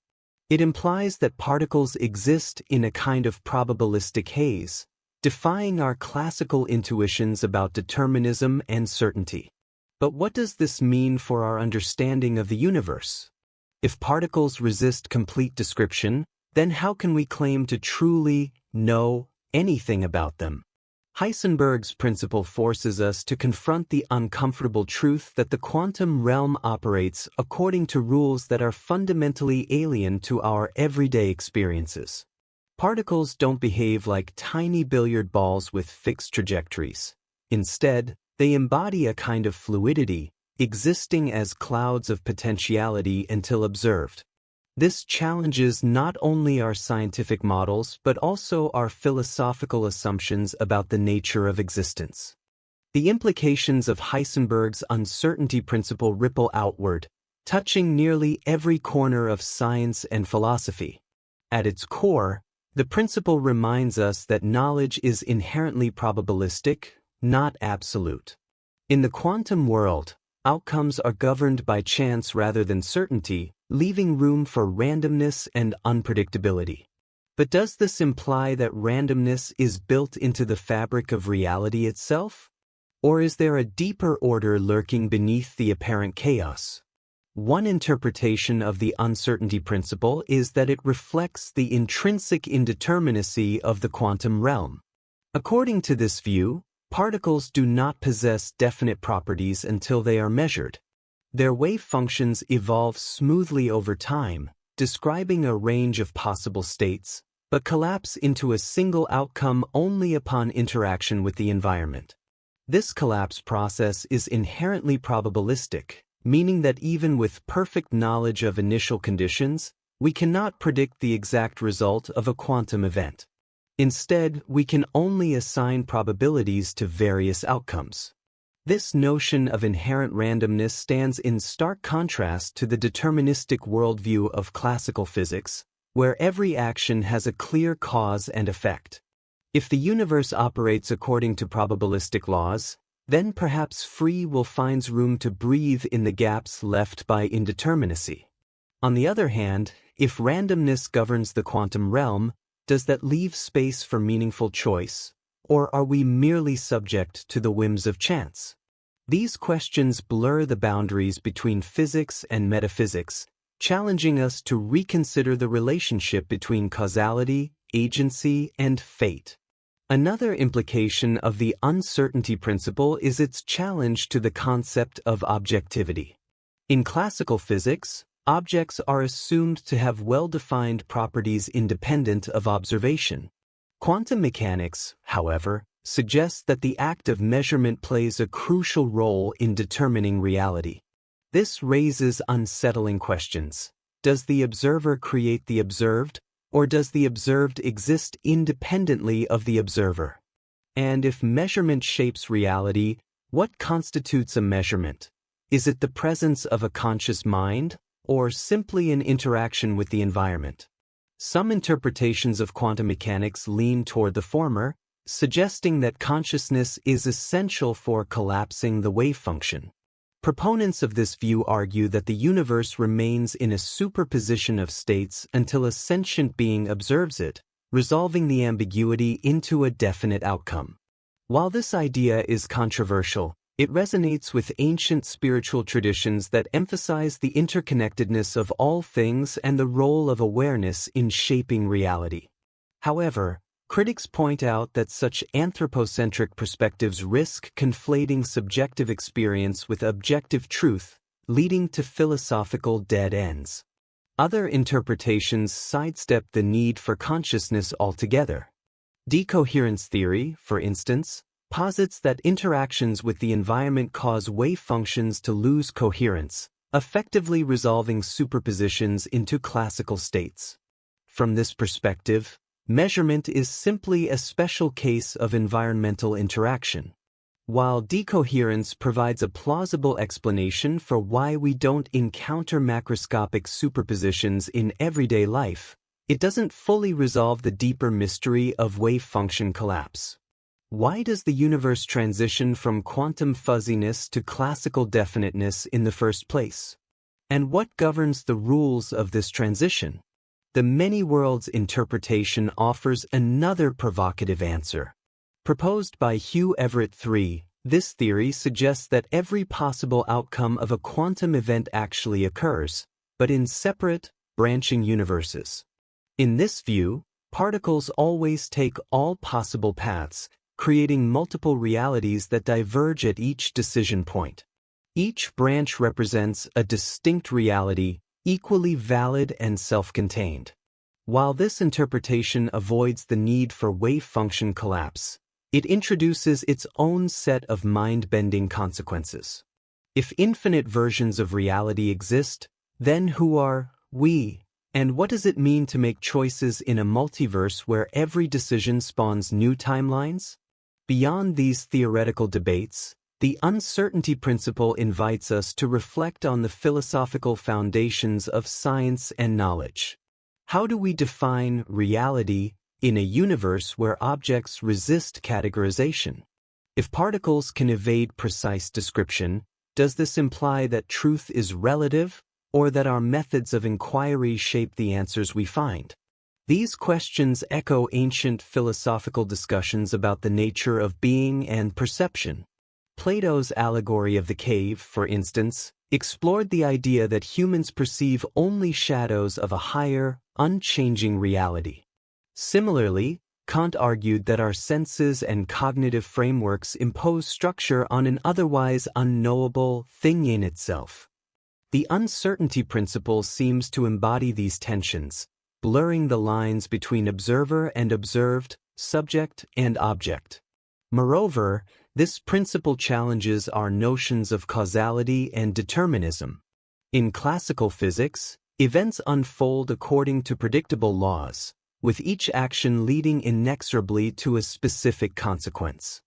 It implies that particles exist in a kind of probabilistic haze, defying our classical intuitions about determinism and certainty. But what does this mean for our understanding of the universe? If particles resist complete description, then how can we claim to truly know anything about them? Heisenberg's principle forces us to confront the uncomfortable truth that the quantum realm operates according to rules that are fundamentally alien to our everyday experiences. Particles don't behave like tiny billiard balls with fixed trajectories. Instead, they embody a kind of fluidity, existing as clouds of potentiality until observed. This challenges not only our scientific models but also our philosophical assumptions about the nature of existence. The implications of Heisenberg's uncertainty principle ripple outward, touching nearly every corner of science and philosophy. At its core, the principle reminds us that knowledge is inherently probabilistic, not absolute. In the quantum world, outcomes are governed by chance rather than certainty, leaving room for randomness and unpredictability. But does this imply that randomness is built into the fabric of reality itself? Or is there a deeper order lurking beneath the apparent chaos? One interpretation of the uncertainty principle is that it reflects the intrinsic indeterminacy of the quantum realm. According to this view, particles do not possess definite properties until they are measured. Their wave functions evolve smoothly over time, describing a range of possible states, but collapse into a single outcome only upon interaction with the environment. This collapse process is inherently probabilistic, meaning that even with perfect knowledge of initial conditions, we cannot predict the exact result of a quantum event. Instead, we can only assign probabilities to various outcomes. This notion of inherent randomness stands in stark contrast to the deterministic worldview of classical physics, where every action has a clear cause and effect. If the universe operates according to probabilistic laws, then perhaps free will finds room to breathe in the gaps left by indeterminacy. On the other hand, if randomness governs the quantum realm, does that leave space for meaningful choice, or are we merely subject to the whims of chance? These questions blur the boundaries between physics and metaphysics, challenging us to reconsider the relationship between causality, agency, and fate. Another implication of the uncertainty principle is its challenge to the concept of objectivity. In classical physics, objects are assumed to have well-defined properties independent of observation. Quantum mechanics, however, suggests that the act of measurement plays a crucial role in determining reality. This raises unsettling questions. Does the observer create the observed, or does the observed exist independently of the observer? And if measurement shapes reality, what constitutes a measurement? Is it the presence of a conscious mind, or simply an interaction with the environment? Some interpretations of quantum mechanics lean toward the former, suggesting that consciousness is essential for collapsing the wave function. Proponents of this view argue that the universe remains in a superposition of states until a sentient being observes it, resolving the ambiguity into a definite outcome. While this idea is controversial, it resonates with ancient spiritual traditions that emphasize the interconnectedness of all things and the role of awareness in shaping reality. However, critics point out that such anthropocentric perspectives risk conflating subjective experience with objective truth, leading to philosophical dead ends. Other interpretations sidestep the need for consciousness altogether. Decoherence theory, for instance, posits that interactions with the environment cause wave functions to lose coherence, effectively resolving superpositions into classical states. From this perspective, measurement is simply a special case of environmental interaction. While decoherence provides a plausible explanation for why we don't encounter macroscopic superpositions in everyday life, it doesn't fully resolve the deeper mystery of wave function collapse. Why does the universe transition from quantum fuzziness to classical definiteness in the first place? And what governs the rules of this transition? The many worlds interpretation offers another provocative answer. Proposed by Hugh Everett III, this theory suggests that every possible outcome of a quantum event actually occurs, but in separate, branching universes. In this view, particles always take all possible paths, creating multiple realities that diverge at each decision point. Each branch represents a distinct reality, equally valid and self-contained. While this interpretation avoids the need for wave function collapse, it introduces its own set of mind-bending consequences. If infinite versions of reality exist, then who are we? And what does it mean to make choices in a multiverse where every decision spawns new timelines? Beyond these theoretical debates, the uncertainty principle invites us to reflect on the philosophical foundations of science and knowledge. How do we define reality in a universe where objects resist categorization? If particles can evade precise description, does this imply that truth is relative, or that our methods of inquiry shape the answers we find? These questions echo ancient philosophical discussions about the nature of being and perception. Plato's allegory of the cave, for instance, explored the idea that humans perceive only shadows of a higher, unchanging reality. Similarly, Kant argued that our senses and cognitive frameworks impose structure on an otherwise unknowable thing in itself. The uncertainty principle seems to embody these tensions, blurring the lines between observer and observed, subject and object. Moreover, this principle challenges our notions of causality and determinism. In classical physics, events unfold according to predictable laws, with each action leading inexorably to a specific consequence.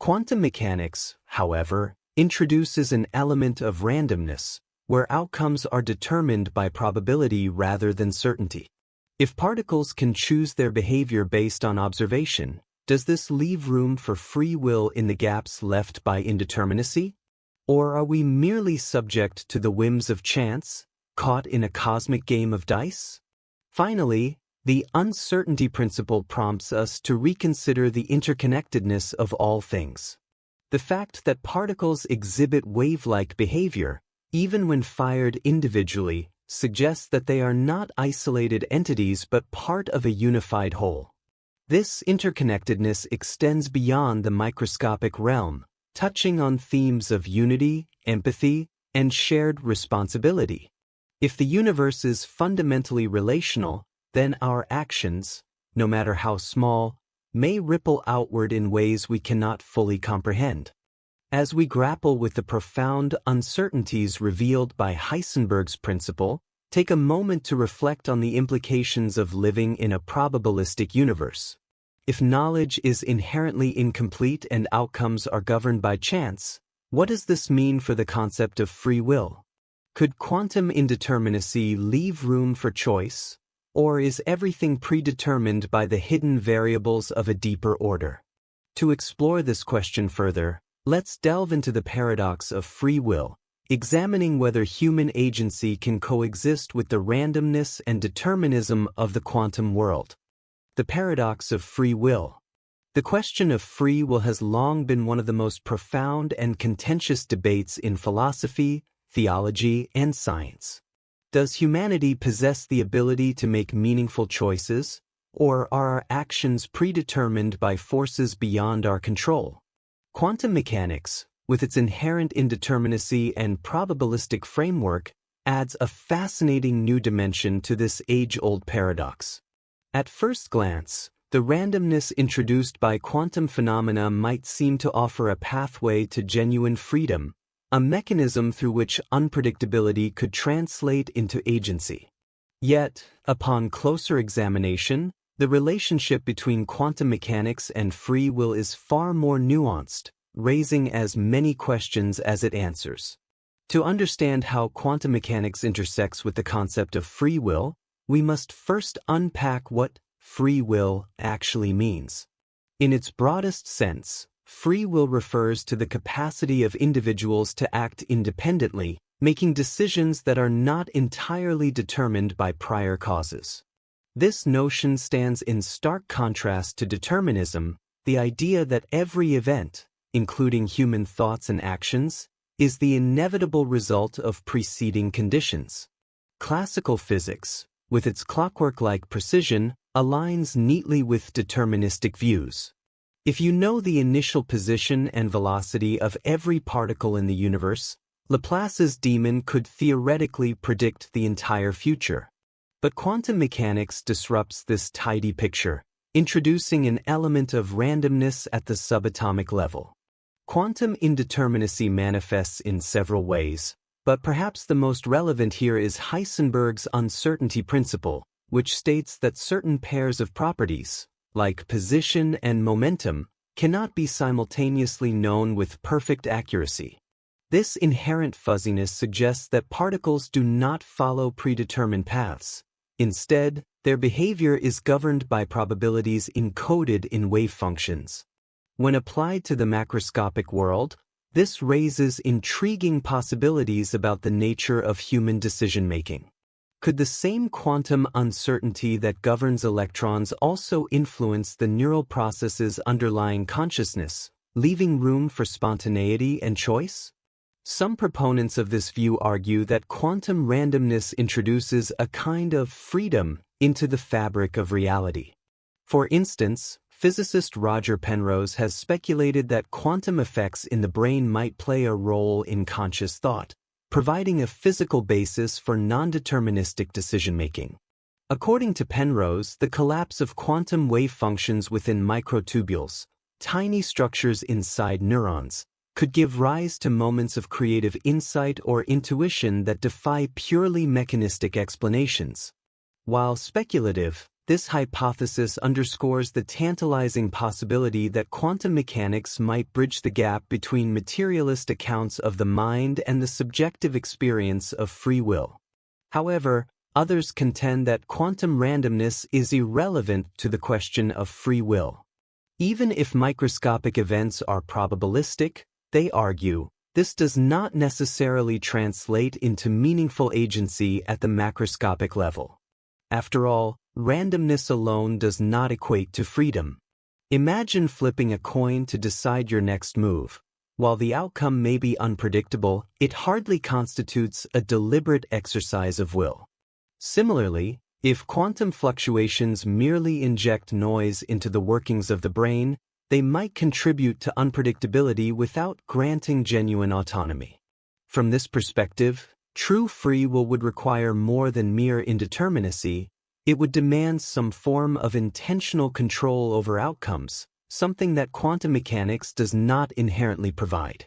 Quantum mechanics, however, introduces an element of randomness, where outcomes are determined by probability rather than certainty. If particles can choose their behavior based on observation, does this leave room for free will in the gaps left by indeterminacy? Or are we merely subject to the whims of chance, caught in a cosmic game of dice? Finally, the uncertainty principle prompts us to reconsider the interconnectedness of all things. The fact that particles exhibit wave-like behavior, even when fired individually, suggests that they are not isolated entities but part of a unified whole. This interconnectedness extends beyond the microscopic realm, touching on themes of unity, empathy, and shared responsibility. If the universe is fundamentally relational, then our actions, no matter how small, may ripple outward in ways we cannot fully comprehend. As we grapple with the profound uncertainties revealed by Heisenberg's principle, take a moment to reflect on the implications of living in a probabilistic universe. If knowledge is inherently incomplete and outcomes are governed by chance, what does this mean for the concept of free will? Could quantum indeterminacy leave room for choice, or is everything predetermined by the hidden variables of a deeper order? To explore this question further, let's delve into the paradox of free will, examining whether human agency can coexist with the randomness and determinism of the quantum world. The paradox of free will. The question of free will has long been one of the most profound and contentious debates in philosophy, theology, and science. Does humanity possess the ability to make meaningful choices, or are our actions predetermined by forces beyond our control? Quantum mechanics, with its inherent indeterminacy and probabilistic framework, adds a fascinating new dimension to this age-old paradox. At first glance, the randomness introduced by quantum phenomena might seem to offer a pathway to genuine freedom, a mechanism through which unpredictability could translate into agency. Yet, upon closer examination, the relationship between quantum mechanics and free will is far more nuanced, raising as many questions as it answers. To understand how quantum mechanics intersects with the concept of free will, we must first unpack what free will actually means. In its broadest sense, free will refers to the capacity of individuals to act independently, making decisions that are not entirely determined by prior causes. This notion stands in stark contrast to determinism, the idea that every event, including human thoughts and actions, is the inevitable result of preceding conditions. Classical physics, with its clockwork-like precision, aligns neatly with deterministic views. If you know the initial position and velocity of every particle in the universe, Laplace's demon could theoretically predict the entire future. But quantum mechanics disrupts this tidy picture, introducing an element of randomness at the subatomic level. Quantum indeterminacy manifests in several ways, but perhaps the most relevant here is Heisenberg's uncertainty principle, which states that certain pairs of properties, like position and momentum, cannot be simultaneously known with perfect accuracy. This inherent fuzziness suggests that particles do not follow predetermined paths. Instead, their behavior is governed by probabilities encoded in wave functions. When applied to the macroscopic world, this raises intriguing possibilities about the nature of human decision-making. Could the same quantum uncertainty that governs electrons also influence the neural processes underlying consciousness, leaving room for spontaneity and choice? Some proponents of this view argue that quantum randomness introduces a kind of freedom into the fabric of reality. For instance, physicist Roger Penrose has speculated that quantum effects in the brain might play a role in conscious thought, providing a physical basis for non-deterministic decision-making. According to Penrose, the collapse of quantum wave functions within microtubules, tiny structures inside neurons, could give rise to moments of creative insight or intuition that defy purely mechanistic explanations. While speculative, this hypothesis underscores the tantalizing possibility that quantum mechanics might bridge the gap between materialist accounts of the mind and the subjective experience of free will. However, others contend that quantum randomness is irrelevant to the question of free will. Even if microscopic events are probabilistic, they argue, this does not necessarily translate into meaningful agency at the macroscopic level. After all, randomness alone does not equate to freedom. Imagine flipping a coin to decide your next move. While the outcome may be unpredictable, it hardly constitutes a deliberate exercise of will. Similarly, if quantum fluctuations merely inject noise into the workings of the brain, they might contribute to unpredictability without granting genuine autonomy. From this perspective, true free will would require more than mere indeterminacy. It would demand some form of intentional control over outcomes, something that quantum mechanics does not inherently provide.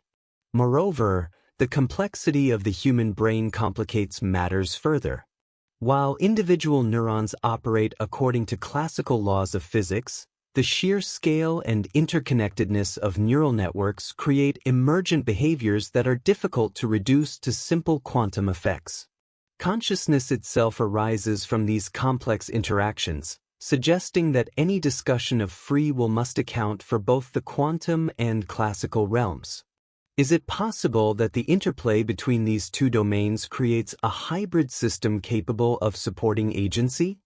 Moreover, the complexity of the human brain complicates matters further. While individual neurons operate according to classical laws of physics, the sheer scale and interconnectedness of neural networks create emergent behaviors that are difficult to reduce to simple quantum effects. Consciousness itself arises from these complex interactions, suggesting that any discussion of free will must account for both the quantum and classical realms. Is it possible that the interplay between these two domains creates a hybrid system capable of supporting agency?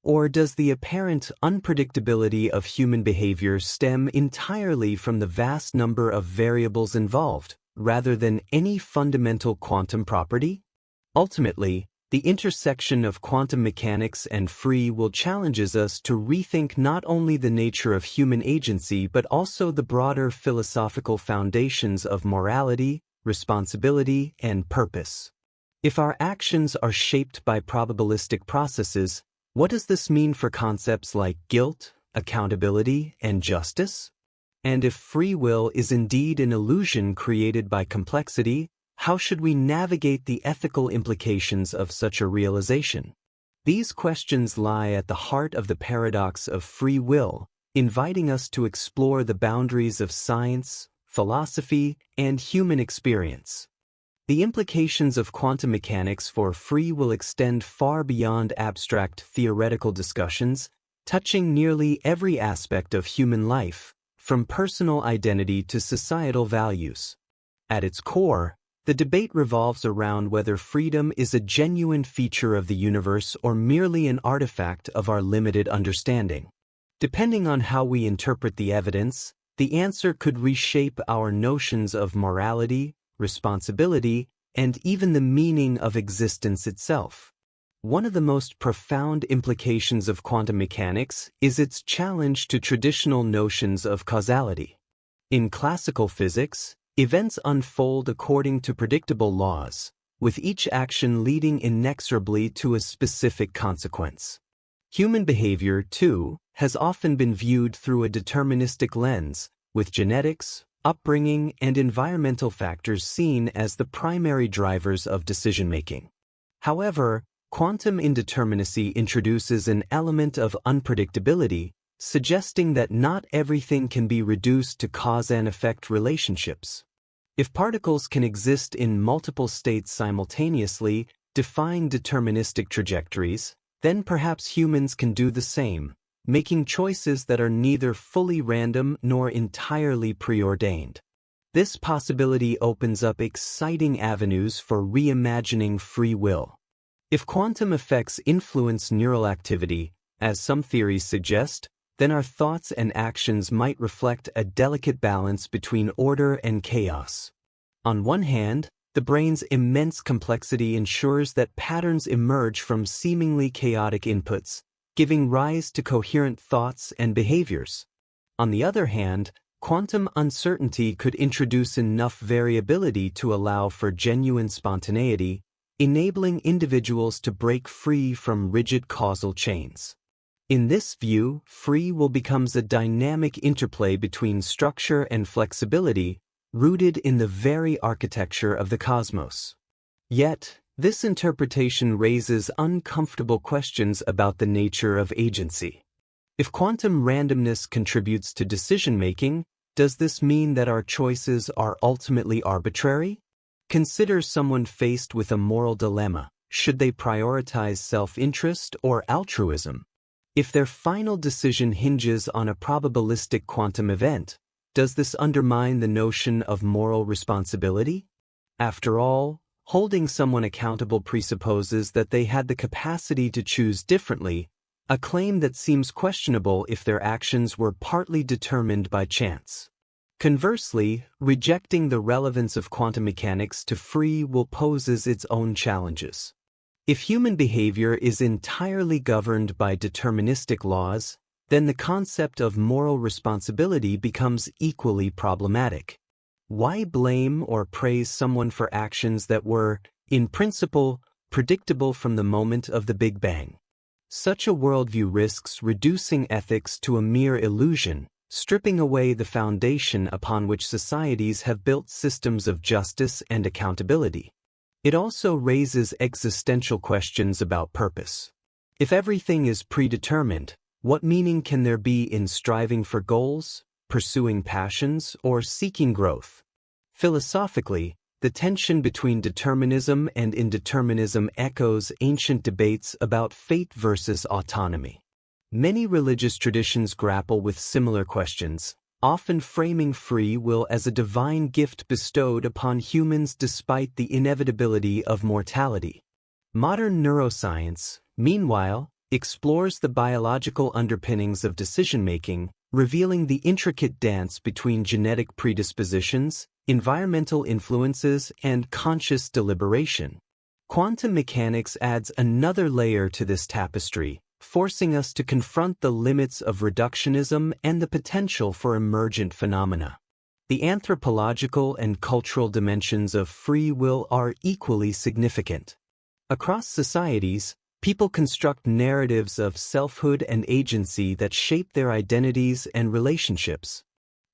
Or does the apparent unpredictability of human behavior stem entirely from the vast number of variables involved, rather than any fundamental quantum property? Ultimately, the intersection of quantum mechanics and free will challenges us to rethink not only the nature of human agency but also the broader philosophical foundations of morality, responsibility, and purpose. If our actions are shaped by probabilistic processes, what does this mean for concepts like guilt, accountability, and justice? And if free will is indeed an illusion created by complexity, how should we navigate the ethical implications of such a realization? These questions lie at the heart of the paradox of free will, inviting us to explore the boundaries of science, philosophy, and human experience. The implications of quantum mechanics for free will extend far beyond abstract theoretical discussions, touching nearly every aspect of human life, from personal identity to societal values. At its core, the debate revolves around whether freedom is a genuine feature of the universe or merely an artifact of our limited understanding. Depending on how we interpret the evidence, the answer could reshape our notions of morality, responsibility, and even the meaning of existence itself. One of the most profound implications of quantum mechanics is its challenge to traditional notions of causality. In classical physics, events unfold according to predictable laws, with each action leading inexorably to a specific consequence. Human behavior, too, has often been viewed through a deterministic lens, with genetics, upbringing, and environmental factors seen as the primary drivers of decision-making. However, quantum indeterminacy introduces an element of unpredictability, suggesting that not everything can be reduced to cause and effect relationships. If particles can exist in multiple states simultaneously, define deterministic trajectories, then perhaps humans can do the same, making choices that are neither fully random nor entirely preordained. This possibility opens up exciting avenues for reimagining free will. If quantum effects influence neural activity, as some theories suggest, then our thoughts and actions might reflect a delicate balance between order and chaos. On one hand, the brain's immense complexity ensures that patterns emerge from seemingly chaotic inputs, giving rise to coherent thoughts and behaviors. On the other hand, quantum uncertainty could introduce enough variability to allow for genuine spontaneity, enabling individuals to break free from rigid causal chains. In this view, free will becomes a dynamic interplay between structure and flexibility, rooted in the very architecture of the cosmos. Yet, this interpretation raises uncomfortable questions about the nature of agency. If quantum randomness contributes to decision-making, does this mean that our choices are ultimately arbitrary? Consider someone faced with a moral dilemma. Should they prioritize self-interest or altruism? If their final decision hinges on a probabilistic quantum event, does this undermine the notion of moral responsibility? After all, holding someone accountable presupposes that they had the capacity to choose differently, a claim that seems questionable if their actions were partly determined by chance. Conversely, rejecting the relevance of quantum mechanics to free will poses its own challenges. If human behavior is entirely governed by deterministic laws, then the concept of moral responsibility becomes equally problematic. Why blame or praise someone for actions that were, in principle, predictable from the moment of the Big Bang? Such a worldview risks reducing ethics to a mere illusion, stripping away the foundation upon which societies have built systems of justice and accountability. It also raises existential questions about purpose. If everything is predetermined, what meaning can there be in striving for goals, pursuing passions, or seeking growth? Philosophically, the tension between determinism and indeterminism echoes ancient debates about fate versus autonomy. Many religious traditions grapple with similar questions, often framing free will as a divine gift bestowed upon humans despite the inevitability of mortality. Modern neuroscience, meanwhile, explores the biological underpinnings of decision-making, revealing the intricate dance between genetic predispositions, environmental influences, and conscious deliberation. Quantum mechanics adds another layer to this tapestry, forcing us to confront the limits of reductionism and the potential for emergent phenomena. The anthropological and cultural dimensions of free will are equally significant. Across societies, people construct narratives of selfhood and agency that shape their identities and relationships.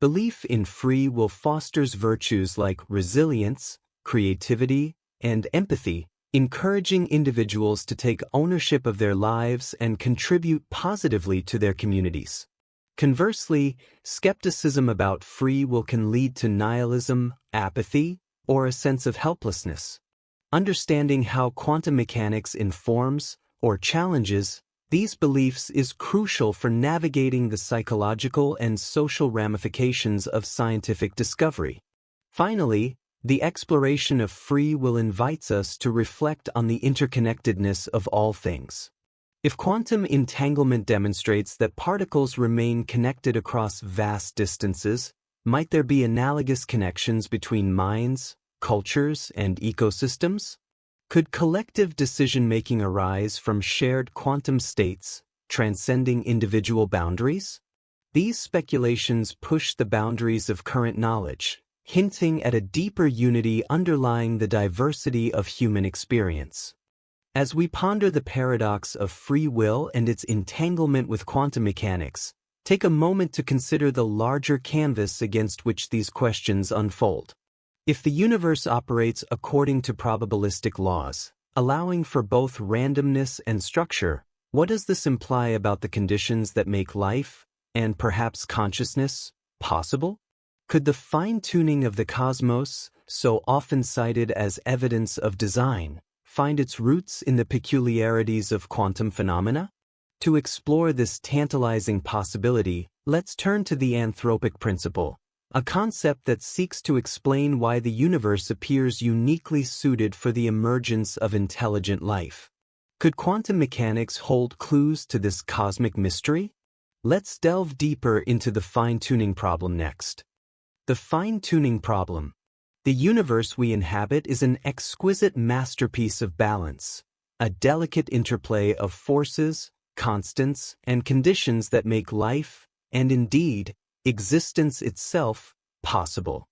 Belief in free will fosters virtues like resilience, creativity, and empathy, encouraging individuals to take ownership of their lives and contribute positively to their communities. Conversely, skepticism about free will can lead to nihilism, apathy, or a sense of helplessness. Understanding how quantum mechanics informs or challenges these beliefs is crucial for navigating the psychological and social ramifications of scientific discovery. Finally, the exploration of free will invites us to reflect on the interconnectedness of all things. If quantum entanglement demonstrates that particles remain connected across vast distances, might there be analogous connections between minds, cultures, and ecosystems? Could collective decision-making arise from shared quantum states, transcending individual boundaries? These speculations push the boundaries of current knowledge, hinting at a deeper unity underlying the diversity of human experience. As we ponder the paradox of free will and its entanglement with quantum mechanics, take a moment to consider the larger canvas against which these questions unfold. If the universe operates according to probabilistic laws, allowing for both randomness and structure, what does this imply about the conditions that make life, and perhaps consciousness, possible? Could the fine-tuning of the cosmos, so often cited as evidence of design, find its roots in the peculiarities of quantum phenomena? To explore this tantalizing possibility, let's turn to the anthropic principle, a concept that seeks to explain why the universe appears uniquely suited for the emergence of intelligent life. Could quantum mechanics hold clues to this cosmic mystery? Let's delve deeper into the fine-tuning problem next. The fine-tuning problem. The universe we inhabit is an exquisite masterpiece of balance, a delicate interplay of forces, constants, and conditions that make life, and indeed, existence itself, possible.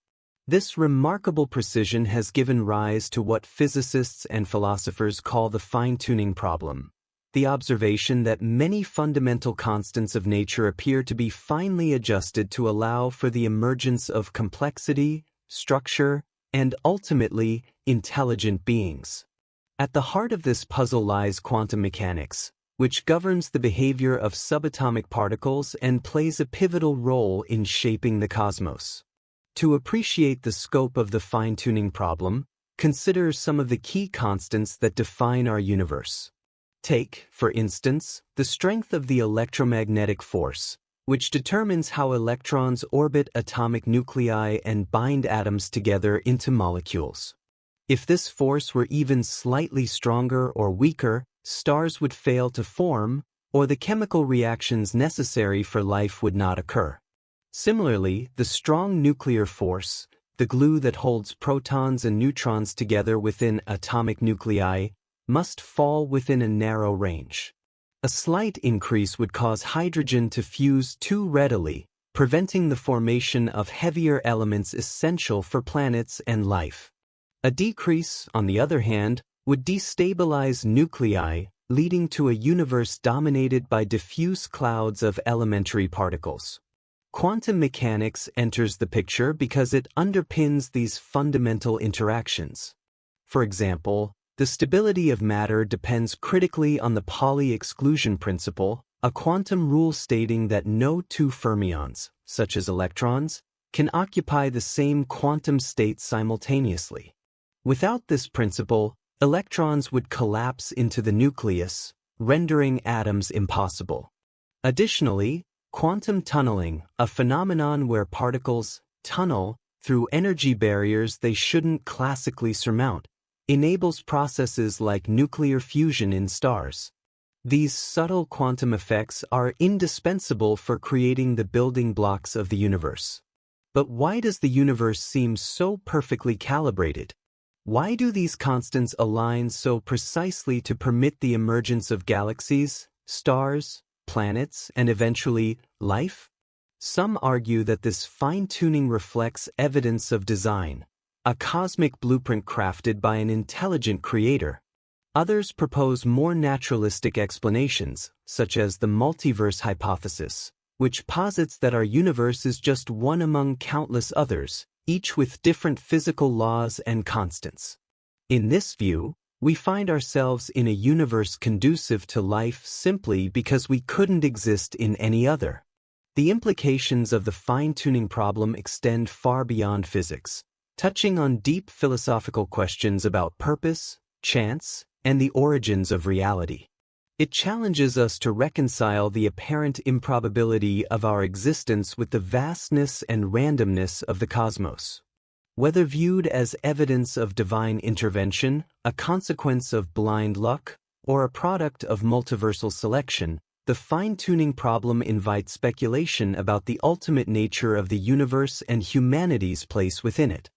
This remarkable precision has given rise to what physicists and philosophers call the fine-tuning problem, the observation that many fundamental constants of nature appear to be finely adjusted to allow for the emergence of complexity, structure, and ultimately, intelligent beings. At the heart of this puzzle lies quantum mechanics, which governs the behavior of subatomic particles and plays a pivotal role in shaping the cosmos. To appreciate the scope of the fine-tuning problem, consider some of the key constants that define our universe. Take, for instance, the strength of the electromagnetic force, which determines how electrons orbit atomic nuclei and bind atoms together into molecules. If this force were even slightly stronger or weaker, stars would fail to form, or the chemical reactions necessary for life would not occur. Similarly, the strong nuclear force, the glue that holds protons and neutrons together within atomic nuclei, must fall within a narrow range. A slight increase would cause hydrogen to fuse too readily, preventing the formation of heavier elements essential for planets and life. A decrease, on the other hand, would destabilize nuclei, leading to a universe dominated by diffuse clouds of elementary particles. Quantum mechanics enters the picture because it underpins these fundamental interactions. For example, the stability of matter depends critically on the Pauli exclusion principle, a quantum rule stating that no two fermions, such as electrons, can occupy the same quantum state simultaneously. Without this principle, electrons would collapse into the nucleus, rendering atoms impossible. Additionally, quantum tunneling, a phenomenon where particles tunnel through energy barriers they shouldn't classically surmount, enables processes like nuclear fusion in stars. These subtle quantum effects are indispensable for creating the building blocks of the universe. But why does the universe seem so perfectly calibrated? Why do these constants align so precisely to permit the emergence of galaxies, stars, planets, and eventually, life? Some argue that this fine-tuning reflects evidence of design, a cosmic blueprint crafted by an intelligent creator. Others propose more naturalistic explanations, such as the multiverse hypothesis, which posits that our universe is just one among countless others, each with different physical laws and constants. In this view, we find ourselves in a universe conducive to life simply because we couldn't exist in any other. The implications of the fine-tuning problem extend far beyond physics, touching on deep philosophical questions about purpose, chance, and the origins of reality. It challenges us to reconcile the apparent improbability of our existence with the vastness and randomness of the cosmos. Whether viewed as evidence of divine intervention, a consequence of blind luck, or a product of multiversal selection, the fine-tuning problem invites speculation about the ultimate nature of the universe and humanity's place within it.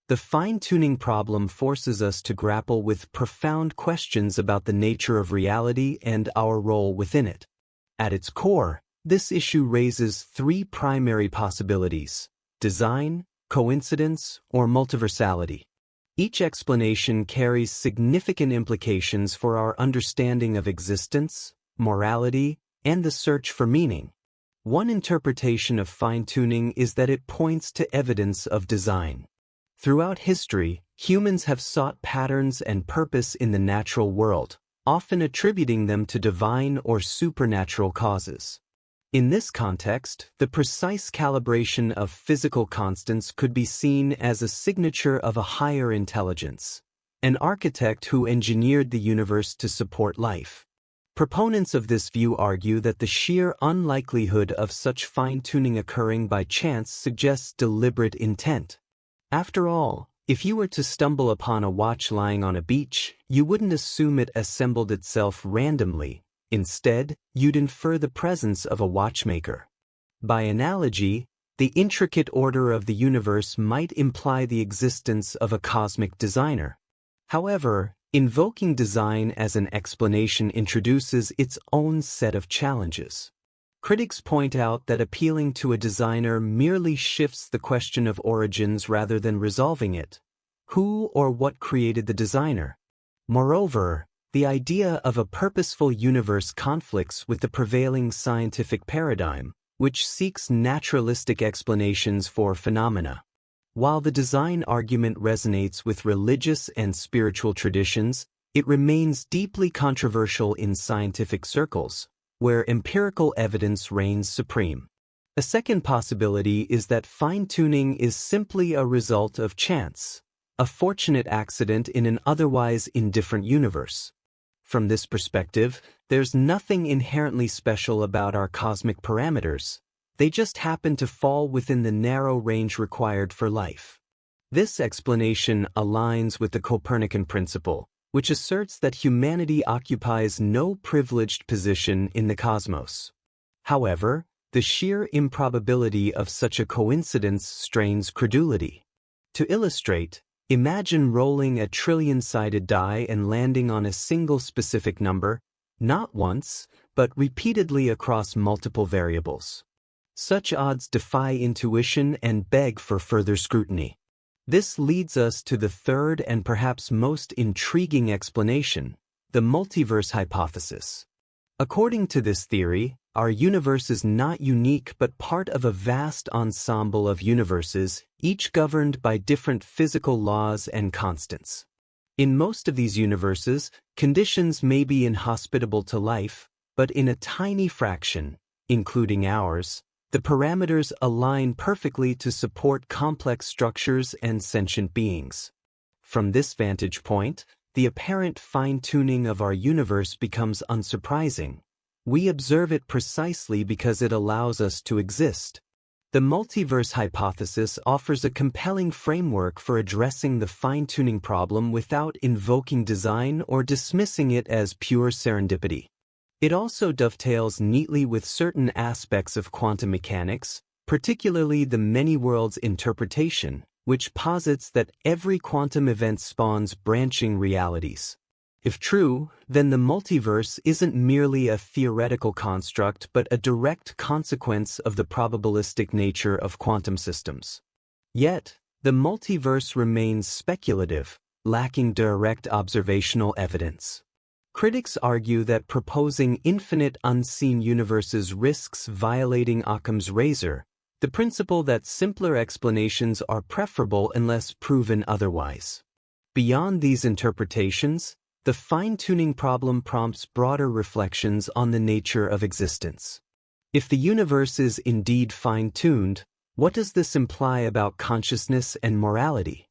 The fine-tuning problem forces us to grapple with profound questions about the nature of reality and our role within it. At its core, this issue raises three primary possibilities: design, coincidence, or multiversality. Each explanation carries significant implications for our understanding of existence, morality, and the search for meaning. One interpretation of fine-tuning is that it points to evidence of design. Throughout history, humans have sought patterns and purpose in the natural world, often attributing them to divine or supernatural causes. In this context, the precise calibration of physical constants could be seen as a signature of a higher intelligence, an architect who engineered the universe to support life. Proponents of this view argue that the sheer unlikelihood of such fine-tuning occurring by chance suggests deliberate intent. After all, if you were to stumble upon a watch lying on a beach, you wouldn't assume it assembled itself randomly. Instead, you'd infer the presence of a watchmaker. By analogy, the intricate order of the universe might imply the existence of a cosmic designer. However, invoking design as an explanation introduces its own set of challenges. Critics point out that appealing to a designer merely shifts the question of origins rather than resolving it. Who or what created the designer? Moreover, the idea of a purposeful universe conflicts with the prevailing scientific paradigm, which seeks naturalistic explanations for phenomena. While the design argument resonates with religious and spiritual traditions, it remains deeply controversial in scientific circles, where empirical evidence reigns supreme. A second possibility is that fine-tuning is simply a result of chance, a fortunate accident in an otherwise indifferent universe. From this perspective, there's nothing inherently special about our cosmic parameters. They just happen to fall within the narrow range required for life. This explanation aligns with the Copernican principle, which asserts that humanity occupies no privileged position in the cosmos. However, the sheer improbability of such a coincidence strains credulity. To illustrate, Imagine rolling a trillion-sided die and landing on a single specific number, not once, but repeatedly across multiple variables. Such odds defy intuition and beg for further scrutiny. This leads us to the third and perhaps most intriguing explanation, the multiverse hypothesis. According to this theory, our universe is not unique but part of a vast ensemble of universes, each governed by different physical laws and constants. In most of these universes, conditions may be inhospitable to life, but in a tiny fraction, including ours, the parameters align perfectly to support complex structures and sentient beings. From this vantage point, the apparent fine-tuning of our universe becomes unsurprising. We observe it precisely because it allows us to exist. The multiverse hypothesis offers a compelling framework for addressing the fine-tuning problem without invoking design or dismissing it as pure serendipity. It also dovetails neatly with certain aspects of quantum mechanics, particularly the many-worlds interpretation, which posits that every quantum event spawns branching realities. If true, then the multiverse isn't merely a theoretical construct but a direct consequence of the probabilistic nature of quantum systems. Yet, the multiverse remains speculative, lacking direct observational evidence. Critics argue that proposing infinite unseen universes risks violating Occam's razor, the principle that simpler explanations are preferable unless proven otherwise. Beyond these interpretations, the fine-tuning problem prompts broader reflections on the nature of existence. If the universe is indeed fine-tuned, what does this imply about consciousness and morality?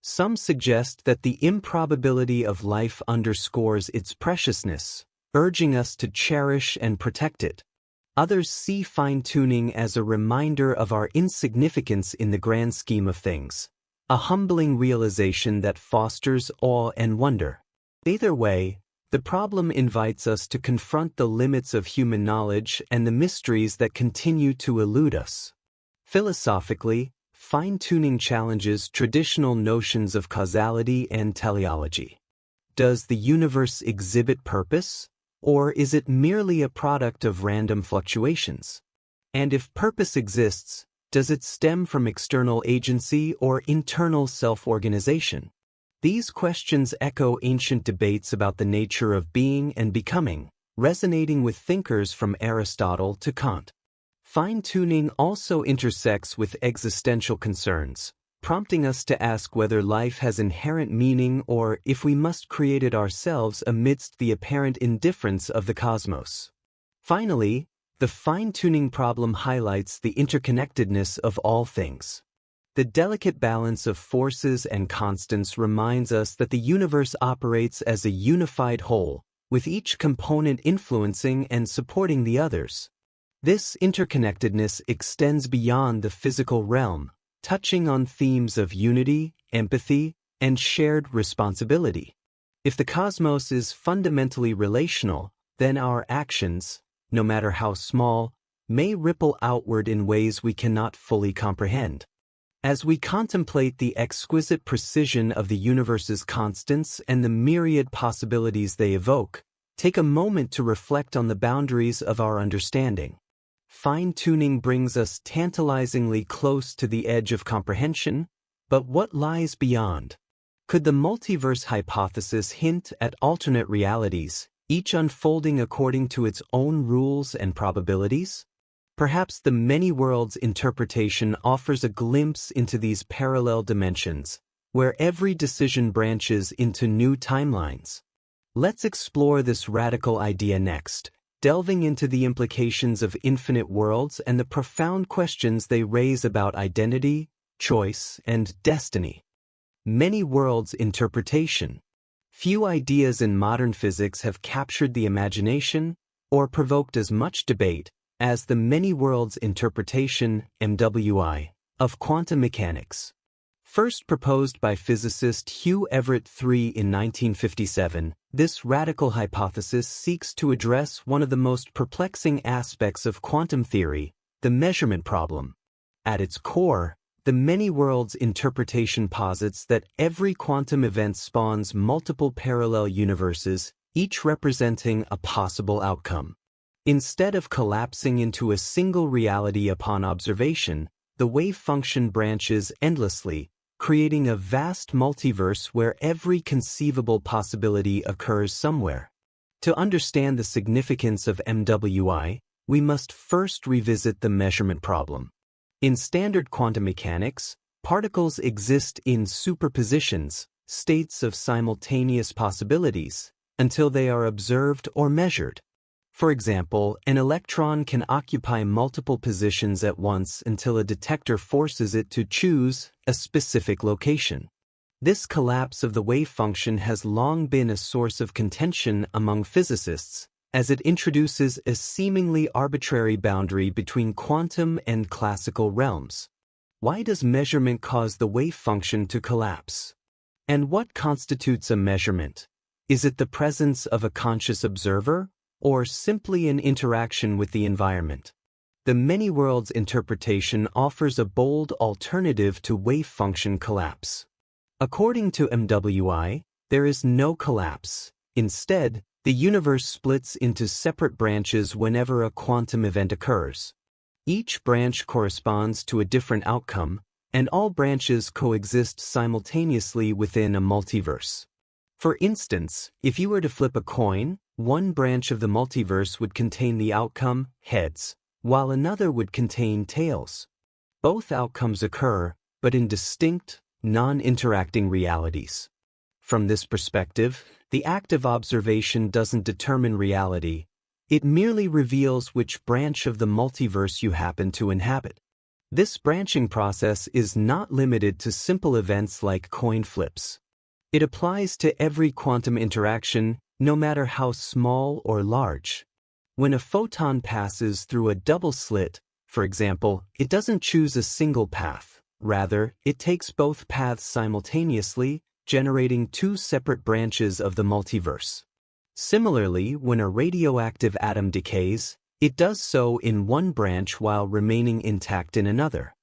Some suggest that the improbability of life underscores its preciousness, urging us to cherish and protect it. Others see fine-tuning as a reminder of our insignificance in the grand scheme of things, a humbling realization that fosters awe and wonder. Either way, the problem invites us to confront the limits of human knowledge and the mysteries that continue to elude us. Philosophically, fine-tuning challenges traditional notions of causality and teleology. Does the universe exhibit purpose, or is it merely a product of random fluctuations? And if purpose exists, does it stem from external agency or internal self-organization? These questions echo ancient debates about the nature of being and becoming, resonating with thinkers from Aristotle to Kant. Fine-tuning also intersects with existential concerns, prompting us to ask whether life has inherent meaning or if we must create it ourselves amidst the apparent indifference of the cosmos. Finally, the fine-tuning problem highlights the interconnectedness of all things. The delicate balance of forces and constants reminds us that the universe operates as a unified whole, with each component influencing and supporting the others. This interconnectedness extends beyond the physical realm, touching on themes of unity, empathy, and shared responsibility. If the cosmos is fundamentally relational, then our actions, no matter how small, may ripple outward in ways we cannot fully comprehend. As we contemplate the exquisite precision of the universe's constants and the myriad possibilities they evoke, take a moment to reflect on the boundaries of our understanding. Fine-tuning brings us tantalizingly close to the edge of comprehension, but what lies beyond? Could the multiverse hypothesis hint at alternate realities, each unfolding according to its own rules and probabilities? Perhaps the many worlds interpretation offers a glimpse into these parallel dimensions, where every decision branches into new timelines. Let's explore this radical idea next, delving into the implications of infinite worlds and the profound questions they raise about identity, choice, and destiny. Many worlds interpretation. Few ideas in modern physics have captured the imagination or provoked as much debate as the many worlds interpretation (MWI) of quantum mechanics. First proposed by physicist Hugh Everett III in 1957, this radical hypothesis seeks to address one of the most perplexing aspects of quantum theory, the measurement problem. At its core, the many worlds interpretation posits that every quantum event spawns multiple parallel universes, each representing a possible outcome. Instead of collapsing into a single reality upon observation, the wave function branches endlessly, creating a vast multiverse where every conceivable possibility occurs somewhere. To understand the significance of MWI, we must first revisit the measurement problem. In standard quantum mechanics, particles exist in superpositions, states of simultaneous possibilities, until they are observed or measured. For example, an electron can occupy multiple positions at once until a detector forces it to choose a specific location. This collapse of the wave function has long been a source of contention among physicists, as it introduces a seemingly arbitrary boundary between quantum and classical realms. Why does measurement cause the wave function to collapse? And what constitutes a measurement? Is it the presence of a conscious observer, or simply an interaction with the environment? The many worlds interpretation offers a bold alternative to wave function collapse. According to MWI, there is no collapse. Instead, the universe splits into separate branches whenever a quantum event occurs. Each branch corresponds to a different outcome, and all branches coexist simultaneously within a multiverse. For instance, if you were to flip a coin, one branch of the multiverse would contain the outcome, heads, while another would contain tails. Both outcomes occur, but in distinct, non-interacting realities. From this perspective, the act of observation doesn't determine reality, it merely reveals which branch of the multiverse you happen to inhabit. This branching process is not limited to simple events like coin flips. It applies to every quantum interaction, no matter how small or large. When a photon passes through a double slit, for example, it doesn't choose a single path. Rather, it takes both paths simultaneously, generating two separate branches of the multiverse. Similarly, when a radioactive atom decays, it does so in one branch while remaining intact in another.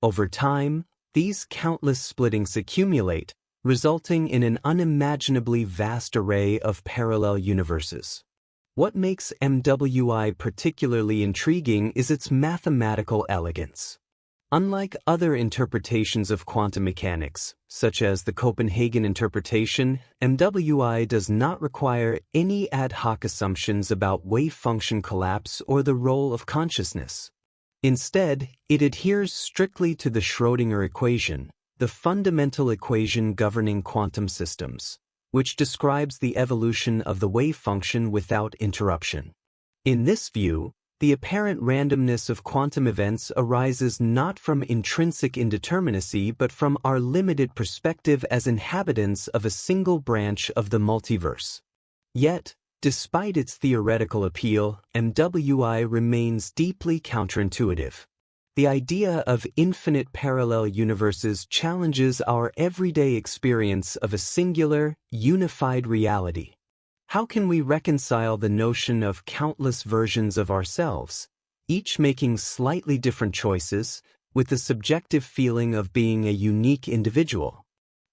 Over time, these countless splittings accumulate, resulting in an unimaginably vast array of parallel universes. What makes MWI particularly intriguing is its mathematical elegance. Unlike other interpretations of quantum mechanics, such as the Copenhagen interpretation, MWI does not require any ad hoc assumptions about wave function collapse or the role of consciousness. Instead, it adheres strictly to the Schrödinger equation, the fundamental equation governing quantum systems, which describes the evolution of the wave function without interruption. In this view, the apparent randomness of quantum events arises not from intrinsic indeterminacy but from our limited perspective as inhabitants of a single branch of the multiverse. Yet, despite its theoretical appeal, MWI remains deeply counterintuitive. The idea of infinite parallel universes challenges our everyday experience of a singular, unified reality. How can we reconcile the notion of countless versions of ourselves, each making slightly different choices, with the subjective feeling of being a unique individual?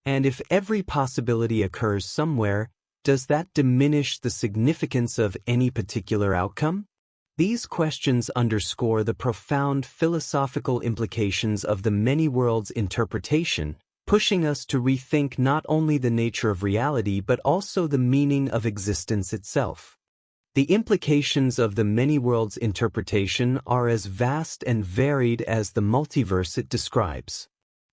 And if every possibility occurs somewhere, does that diminish the significance of any particular outcome? These questions underscore the profound philosophical implications of the many worlds interpretation, pushing us to rethink not only the nature of reality but also the meaning of existence itself. The implications of the many worlds interpretation are as vast and varied as the multiverse it describes.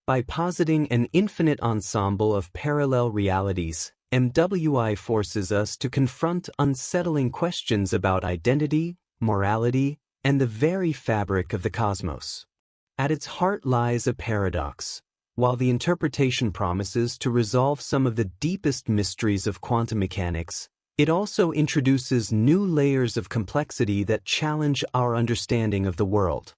By positing an infinite ensemble of parallel realities, MWI forces us to confront unsettling questions about identity, morality, and the very fabric of the cosmos. At its heart lies a paradox. While the interpretation promises to resolve some of the deepest mysteries of quantum mechanics, it also introduces new layers of complexity that challenge our understanding of the world.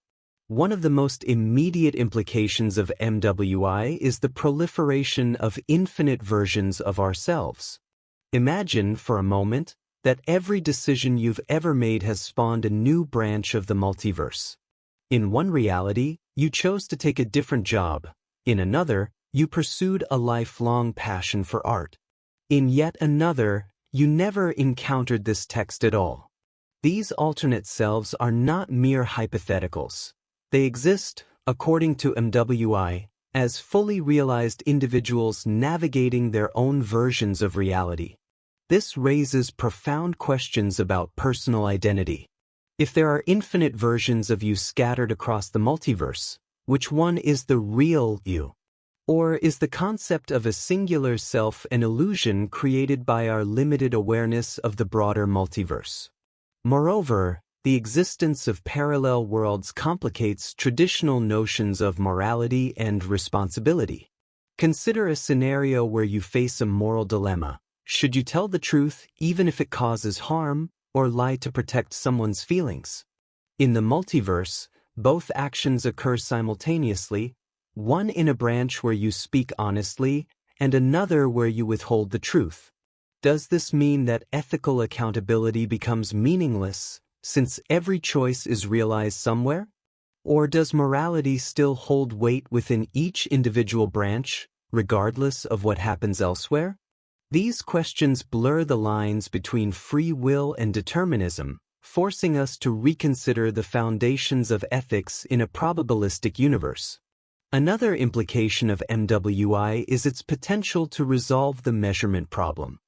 One of the most immediate implications of MWI is the proliferation of infinite versions of ourselves. Imagine, for a moment, that every decision you've ever made has spawned a new branch of the multiverse. In one reality, you chose to take a different job. In another, you pursued a lifelong passion for art. In yet another, you never encountered this text at all. These alternate selves are not mere hypotheticals. They exist, according to MWI, as fully realized individuals navigating their own versions of reality. This raises profound questions about personal identity. If there are infinite versions of you scattered across the multiverse, which one is the real you? Or is the concept of a singular self an illusion created by our limited awareness of the broader multiverse? Moreover, the existence of parallel worlds complicates traditional notions of morality and responsibility. Consider a scenario where you face a moral dilemma. Should you tell the truth even if it causes harm, or lie to protect someone's feelings? In the multiverse, both actions occur simultaneously, one in a branch where you speak honestly, and another where you withhold the truth. Does this mean that ethical accountability becomes meaningless, since every choice is realized somewhere? Or does morality still hold weight within each individual branch, regardless of what happens elsewhere? These questions blur the lines between free will and determinism, forcing us to reconsider the foundations of ethics in a probabilistic universe. Another implication of MWI is its potential to resolve the measurement problem.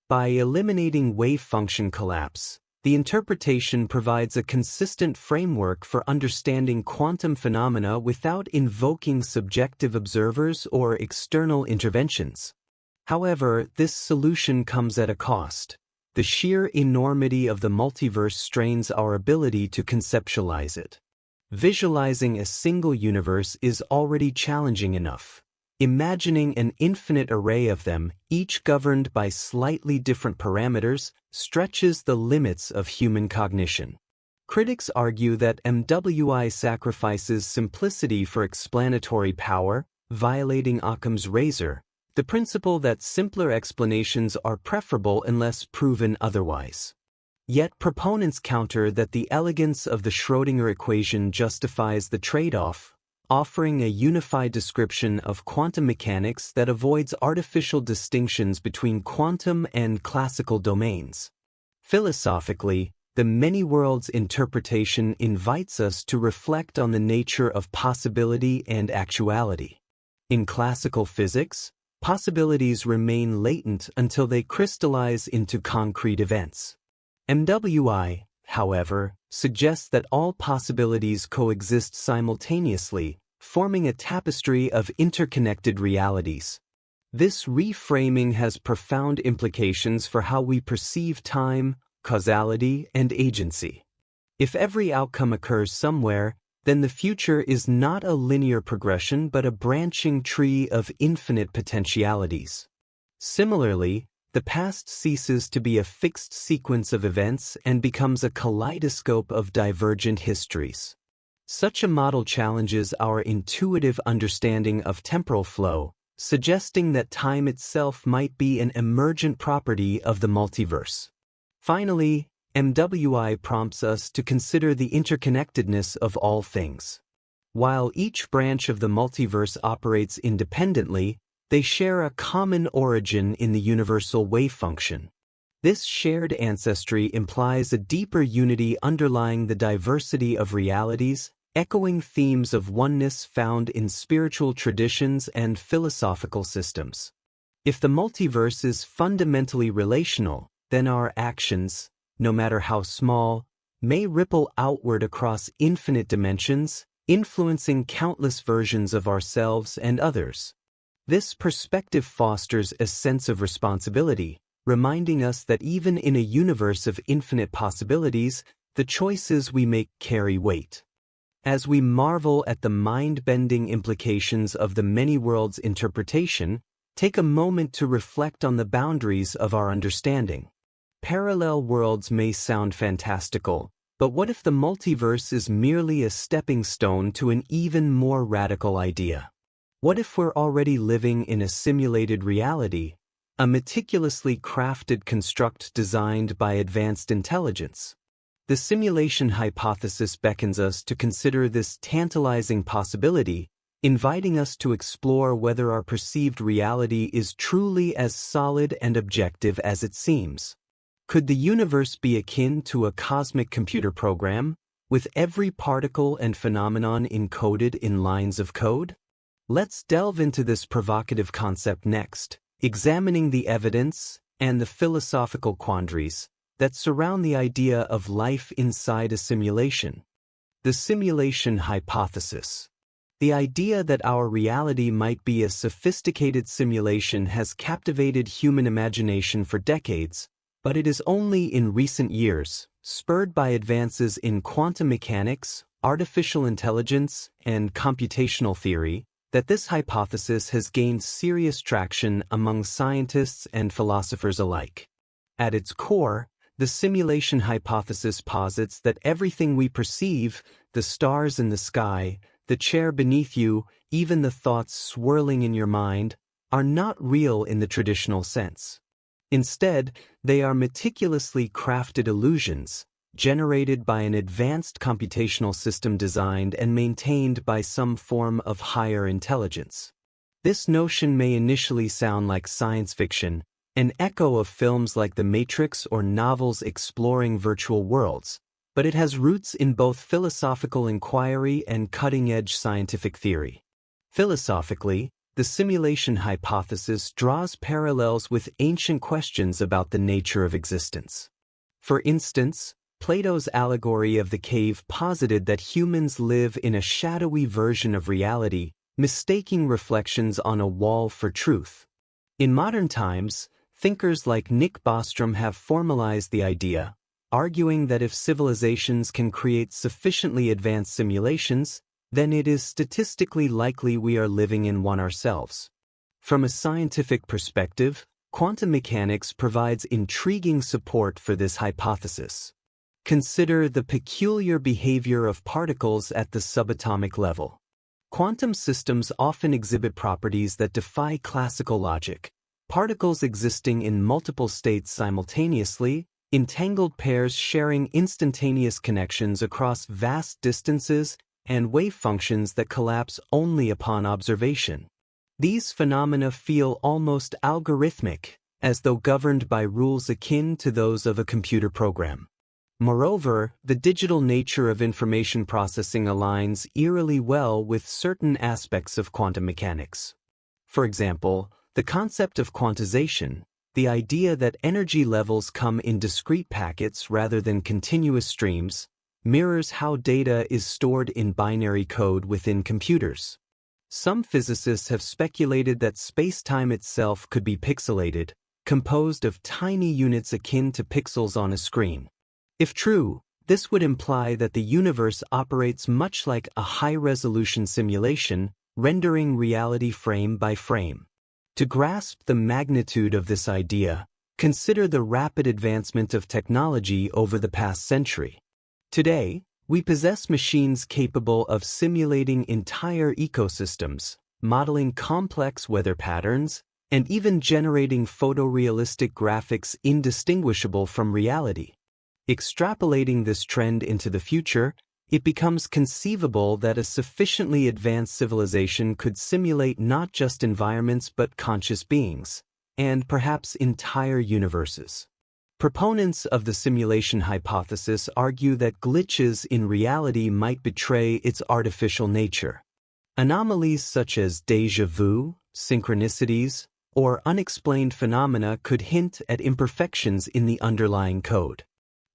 By eliminating wave function collapse, the interpretation provides a consistent framework for understanding quantum phenomena without invoking subjective observers or external interventions. However, this solution comes at a cost. The sheer enormity of the multiverse strains our ability to conceptualize it. Visualizing a single universe is already challenging enough. Imagining an infinite array of them, each governed by slightly different parameters, stretches the limits of human cognition. Critics argue that MWI sacrifices simplicity for explanatory power, violating Occam's razor, the principle that simpler explanations are preferable unless proven otherwise. Yet proponents counter that the elegance of the Schrödinger equation justifies the trade-off, offering a unified description of quantum mechanics that avoids artificial distinctions between quantum and classical domains. Philosophically, the many worlds interpretation invites us to reflect on the nature of possibility and actuality. In classical physics, possibilities remain latent until they crystallize into concrete events. MWI, however, suggests that all possibilities coexist simultaneously, forming a tapestry of interconnected realities. This reframing has profound implications for how we perceive time, causality, and agency. If every outcome occurs somewhere, then the future is not a linear progression but a branching tree of infinite potentialities. Similarly, the past ceases to be a fixed sequence of events and becomes a kaleidoscope of divergent histories. Such a model challenges our intuitive understanding of temporal flow, suggesting that time itself might be an emergent property of the multiverse. Finally, MWI prompts us to consider the interconnectedness of all things. While each branch of the multiverse operates independently, they share a common origin in the universal wave function. This shared ancestry implies a deeper unity underlying the diversity of realities, echoing themes of oneness found in spiritual traditions and philosophical systems. If the multiverse is fundamentally relational, then our actions, no matter how small, may ripple outward across infinite dimensions, influencing countless versions of ourselves and others. This perspective fosters a sense of responsibility, reminding us that even in a universe of infinite possibilities, the choices we make carry weight. As we marvel at the mind-bending implications of the many worlds interpretation, take a moment to reflect on the boundaries of our understanding. Parallel worlds may sound fantastical, but what if the multiverse is merely a stepping stone to an even more radical idea? What if we're already living in a simulated reality, a meticulously crafted construct designed by advanced intelligence? The simulation hypothesis beckons us to consider this tantalizing possibility, inviting us to explore whether our perceived reality is truly as solid and objective as it seems. Could the universe be akin to a cosmic computer program, with every particle and phenomenon encoded in lines of code? Let's delve into this provocative concept next, examining the evidence and the philosophical quandaries that surround the idea of life inside a simulation. The simulation hypothesis. The idea that our reality might be a sophisticated simulation has captivated human imagination for decades, but it is only in recent years, spurred by advances in quantum mechanics, artificial intelligence, and computational theory, that this hypothesis has gained serious traction among scientists and philosophers alike. At its core, the simulation hypothesis posits that everything we perceive, the stars in the sky, the chair beneath you, even the thoughts swirling in your mind, are not real in the traditional sense. Instead, they are meticulously crafted illusions, generated by an advanced computational system designed and maintained by some form of higher intelligence. This notion may initially sound like science fiction, an echo of films like The Matrix or novels exploring virtual worlds, but it has roots in both philosophical inquiry and cutting-edge scientific theory. Philosophically, the simulation hypothesis draws parallels with ancient questions about the nature of existence. For instance, Plato's allegory of the cave posited that humans live in a shadowy version of reality, mistaking reflections on a wall for truth. In modern times, thinkers like Nick Bostrom have formalized the idea, arguing that if civilizations can create sufficiently advanced simulations, then it is statistically likely we are living in one ourselves. From a scientific perspective, quantum mechanics provides intriguing support for this hypothesis. Consider the peculiar behavior of particles at the subatomic level. Quantum systems often exhibit properties that defy classical logic. Particles existing in multiple states simultaneously, entangled pairs sharing instantaneous connections across vast distances, and wave functions that collapse only upon observation. These phenomena feel almost algorithmic, as though governed by rules akin to those of a computer program. Moreover, the digital nature of information processing aligns eerily well with certain aspects of quantum mechanics. For example, the concept of quantization, the idea that energy levels come in discrete packets rather than continuous streams, mirrors how data is stored in binary code within computers. Some physicists have speculated that space-time itself could be pixelated, composed of tiny units akin to pixels on a screen. If true, this would imply that the universe operates much like a high-resolution simulation, rendering reality frame by frame. To grasp the magnitude of this idea, consider the rapid advancement of technology over the past century. Today, we possess machines capable of simulating entire ecosystems, modeling complex weather patterns, and even generating photorealistic graphics indistinguishable from reality. Extrapolating this trend into the future, it becomes conceivable that a sufficiently advanced civilization could simulate not just environments but conscious beings, and perhaps entire universes. Proponents of the simulation hypothesis argue that glitches in reality might betray its artificial nature. Anomalies such as déjà vu, synchronicities, or unexplained phenomena could hint at imperfections in the underlying code.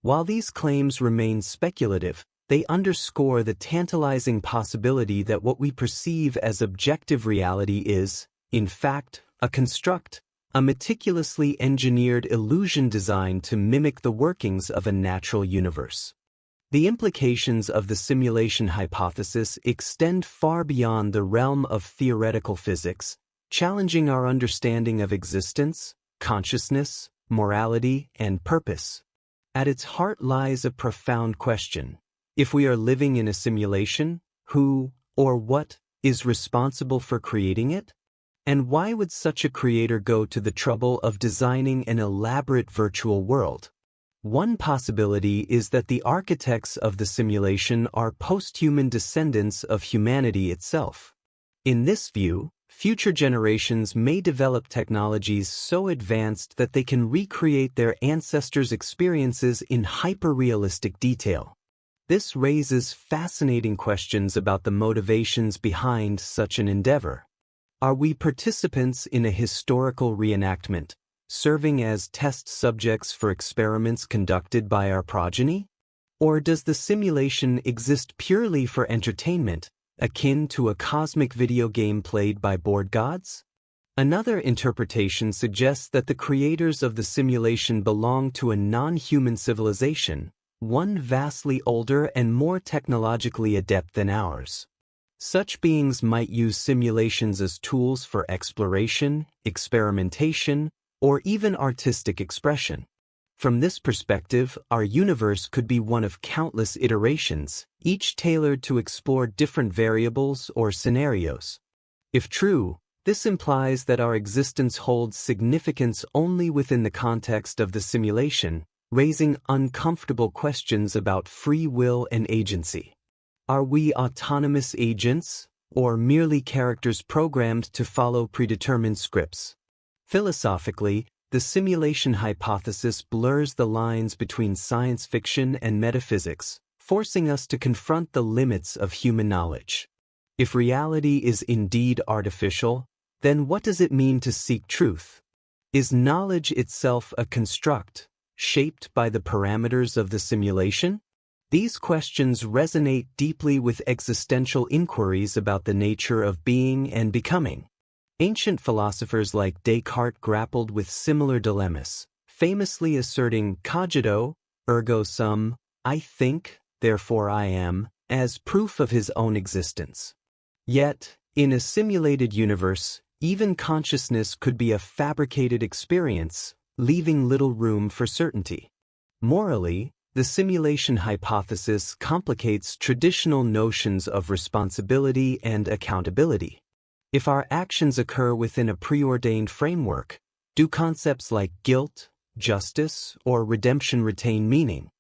While these claims remain speculative, they underscore the tantalizing possibility that what we perceive as objective reality is, in fact, a construct, a meticulously engineered illusion designed to mimic the workings of a natural universe. The implications of the simulation hypothesis extend far beyond the realm of theoretical physics, challenging our understanding of existence, consciousness, morality, and purpose. At its heart lies a profound question. If we are living in a simulation, who, or what, is responsible for creating it? And why would such a creator go to the trouble of designing an elaborate virtual world? One possibility is that the architects of the simulation are post-human descendants of humanity itself. In this view, future generations may develop technologies so advanced that they can recreate their ancestors' experiences in hyper-realistic detail. This raises fascinating questions about the motivations behind such an endeavor. Are we participants in a historical reenactment, serving as test subjects for experiments conducted by our progeny? Or does the simulation exist purely for entertainment, akin to a cosmic video game played by bored gods? Another interpretation suggests that the creators of the simulation belong to a non-human civilization, one vastly older and more technologically adept than ours. Such beings might use simulations as tools for exploration, experimentation, or even artistic expression. From this perspective, our universe could be one of countless iterations, each tailored to explore different variables or scenarios. If true, this implies that our existence holds significance only within the context of the simulation, raising uncomfortable questions about free will and agency. Are we autonomous agents, or merely characters programmed to follow predetermined scripts? Philosophically, the simulation hypothesis blurs the lines between science fiction and metaphysics, forcing us to confront the limits of human knowledge. If reality is indeed artificial, then what does it mean to seek truth? Is knowledge itself a construct, shaped by the parameters of the simulation? These questions resonate deeply with existential inquiries about the nature of being and becoming. Ancient philosophers like Descartes grappled with similar dilemmas, famously asserting cogito, ergo sum, I think, therefore I am, as proof of his own existence. Yet, in a simulated universe, even consciousness could be a fabricated experience, leaving little room for certainty. Morally, the simulation hypothesis complicates traditional notions of responsibility and accountability. If our actions occur within a preordained framework, do concepts like guilt, justice, or redemption retain meaning?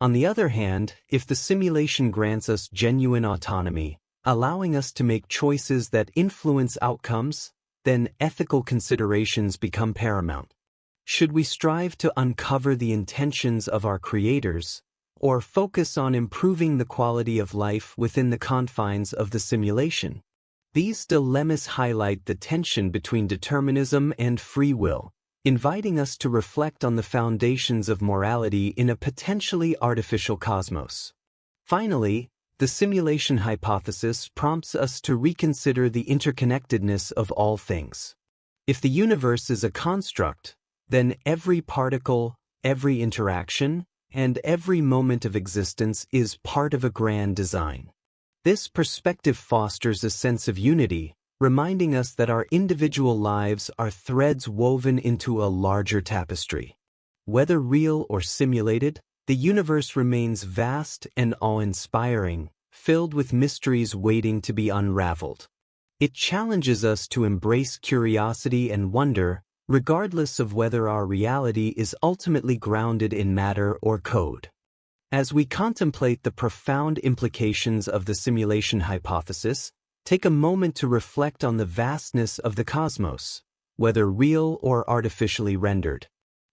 On the other hand, if the simulation grants us genuine autonomy, allowing us to make choices that influence outcomes, then ethical considerations become paramount. Should we strive to uncover the intentions of our creators, or focus on improving the quality of life within the confines of the simulation? These dilemmas highlight the tension between determinism and free will, inviting us to reflect on the foundations of morality in a potentially artificial cosmos. Finally, the simulation hypothesis prompts us to reconsider the interconnectedness of all things. If the universe is a construct, then every particle, every interaction, and every moment of existence is part of a grand design. This perspective fosters a sense of unity, reminding us that our individual lives are threads woven into a larger tapestry. Whether real or simulated, the universe remains vast and awe-inspiring, filled with mysteries waiting to be unraveled. It challenges us to embrace curiosity and wonder, regardless of whether our reality is ultimately grounded in matter or code. As we contemplate the profound implications of the simulation hypothesis, take a moment to reflect on the vastness of the cosmos, whether real or artificially rendered.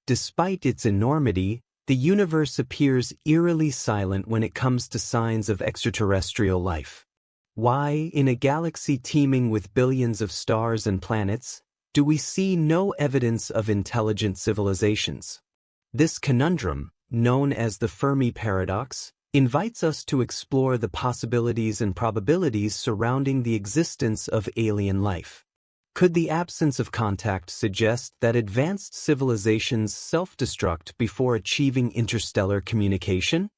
Despite its enormity, the universe appears eerily silent when it comes to signs of extraterrestrial life. Why, in a galaxy teeming with billions of stars and planets, do we see no evidence of intelligent civilizations? This conundrum, known as the Fermi Paradox, invites us to explore the possibilities and probabilities surrounding the existence of alien life. Could the absence of contact suggest that advanced civilizations self-destruct before achieving interstellar communication?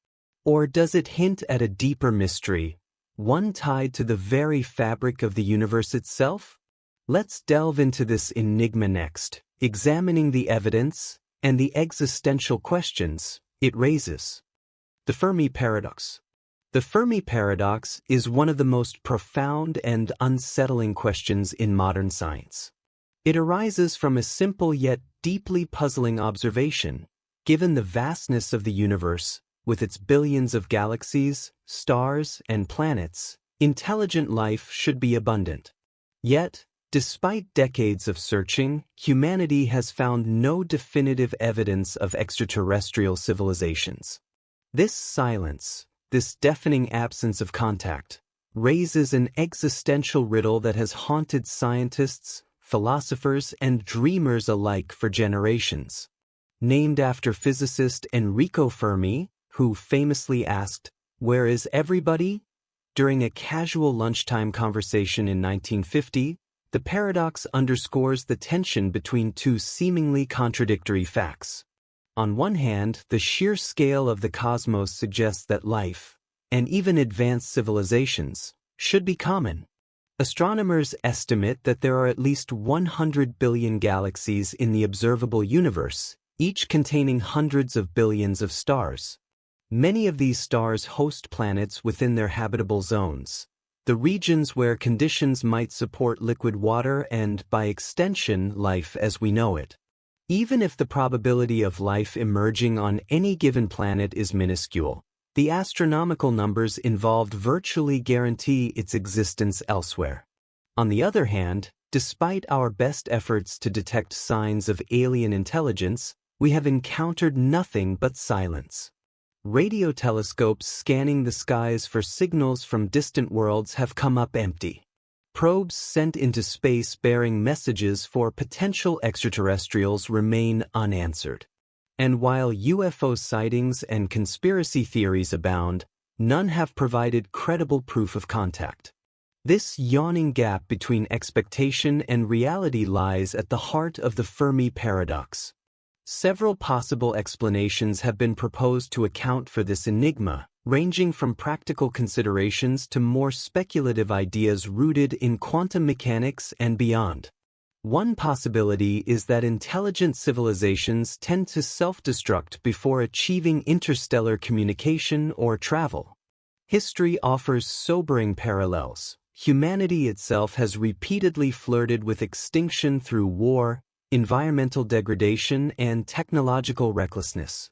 Or does it hint at a deeper mystery, one tied to the very fabric of the universe itself? Let's delve into this enigma next, examining the evidence and the existential questions it raises. The Fermi Paradox. The Fermi Paradox is one of the most profound and unsettling questions in modern science. It arises from a simple yet deeply puzzling observation. Given the vastness of the universe, with its billions of galaxies, stars, and planets, intelligent life should be abundant. Yet, despite decades of searching, humanity has found no definitive evidence of extraterrestrial civilizations. This silence, this deafening absence of contact, raises an existential riddle that has haunted scientists, philosophers, and dreamers alike for generations. Named after physicist Enrico Fermi, who famously asked, "Where is everybody?" during a casual lunchtime conversation in 1950, the paradox underscores the tension between two seemingly contradictory facts. On one hand, the sheer scale of the cosmos suggests that life, and even advanced civilizations, should be common. Astronomers estimate that there are at least 100 billion galaxies in the observable universe, each containing hundreds of billions of stars. Many of these stars host planets within their habitable zones, the regions where conditions might support liquid water and, by extension, life as we know it. Even if the probability of life emerging on any given planet is minuscule, the astronomical numbers involved virtually guarantee its existence elsewhere. On the other hand, despite our best efforts to detect signs of alien intelligence, we have encountered nothing but silence. Radio telescopes scanning the skies for signals from distant worlds have come up empty. Probes sent into space bearing messages for potential extraterrestrials remain unanswered. And while UFO sightings and conspiracy theories abound, none have provided credible proof of contact. This yawning gap between expectation and reality lies at the heart of the Fermi Paradox. Several possible explanations have been proposed to account for this enigma, ranging from practical considerations to more speculative ideas rooted in quantum mechanics and beyond. One possibility is that intelligent civilizations tend to self-destruct before achieving interstellar communication or travel. History offers sobering parallels. Humanity itself has repeatedly flirted with extinction through war, environmental degradation, and technological recklessness.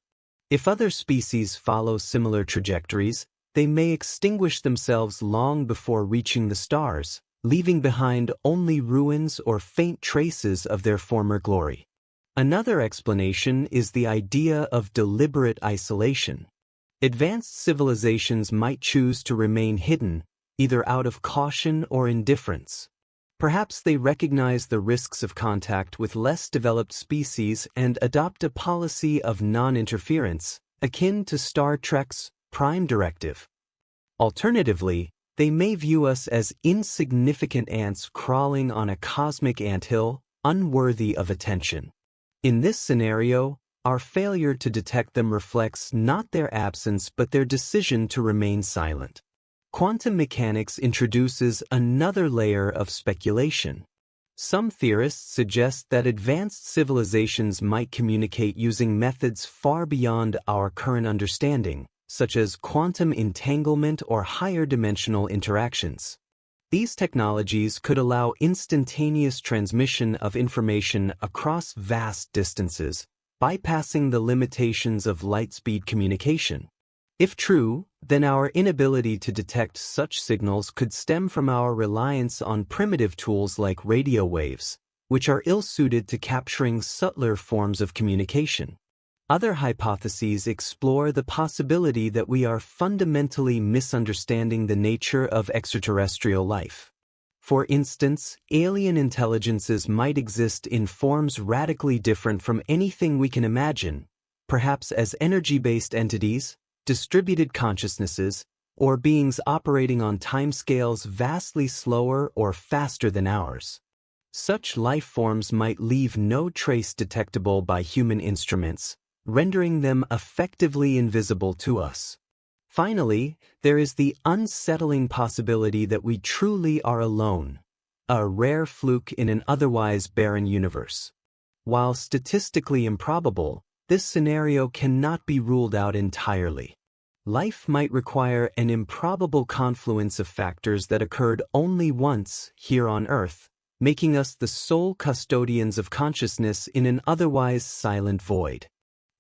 If other species follow similar trajectories, they may extinguish themselves long before reaching the stars, leaving behind only ruins or faint traces of their former glory. Another explanation is the idea of deliberate isolation. Advanced civilizations might choose to remain hidden, either out of caution or indifference. Perhaps they recognize the risks of contact with less developed species and adopt a policy of non-interference, akin to Star Trek's Prime Directive. Alternatively, they may view us as insignificant ants crawling on a cosmic anthill, unworthy of attention. In this scenario, our failure to detect them reflects not their absence but their decision to remain silent. Quantum mechanics introduces another layer of speculation. Some theorists suggest that advanced civilizations might communicate using methods far beyond our current understanding, such as quantum entanglement or higher dimensional interactions. These technologies could allow instantaneous transmission of information across vast distances, bypassing the limitations of light-speed communication. If true, then our inability to detect such signals could stem from our reliance on primitive tools like radio waves, which are ill-suited to capturing subtler forms of communication. Other hypotheses explore the possibility that we are fundamentally misunderstanding the nature of extraterrestrial life. For instance, alien intelligences might exist in forms radically different from anything we can imagine, perhaps as energy-based entities, distributed consciousnesses, or beings operating on timescales vastly slower or faster than ours. Such life forms might leave no trace detectable by human instruments, rendering them effectively invisible to us. Finally, there is the unsettling possibility that we truly are alone, a rare fluke in an otherwise barren universe. While statistically improbable, this scenario cannot be ruled out entirely. Life might require an improbable confluence of factors that occurred only once here on Earth, making us the sole custodians of consciousness in an otherwise silent void.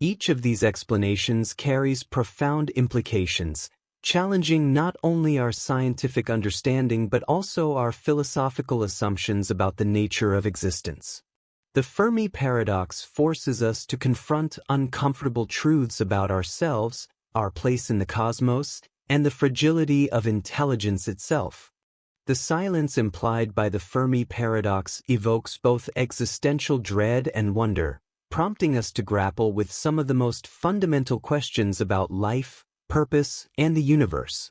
Each of these explanations carries profound implications, challenging not only our scientific understanding but also our philosophical assumptions about the nature of existence. The Fermi Paradox forces us to confront uncomfortable truths about ourselves, our place in the cosmos, and the fragility of intelligence itself. The silence implied by the Fermi Paradox evokes both existential dread and wonder, prompting us to grapple with some of the most fundamental questions about life, purpose, and the universe.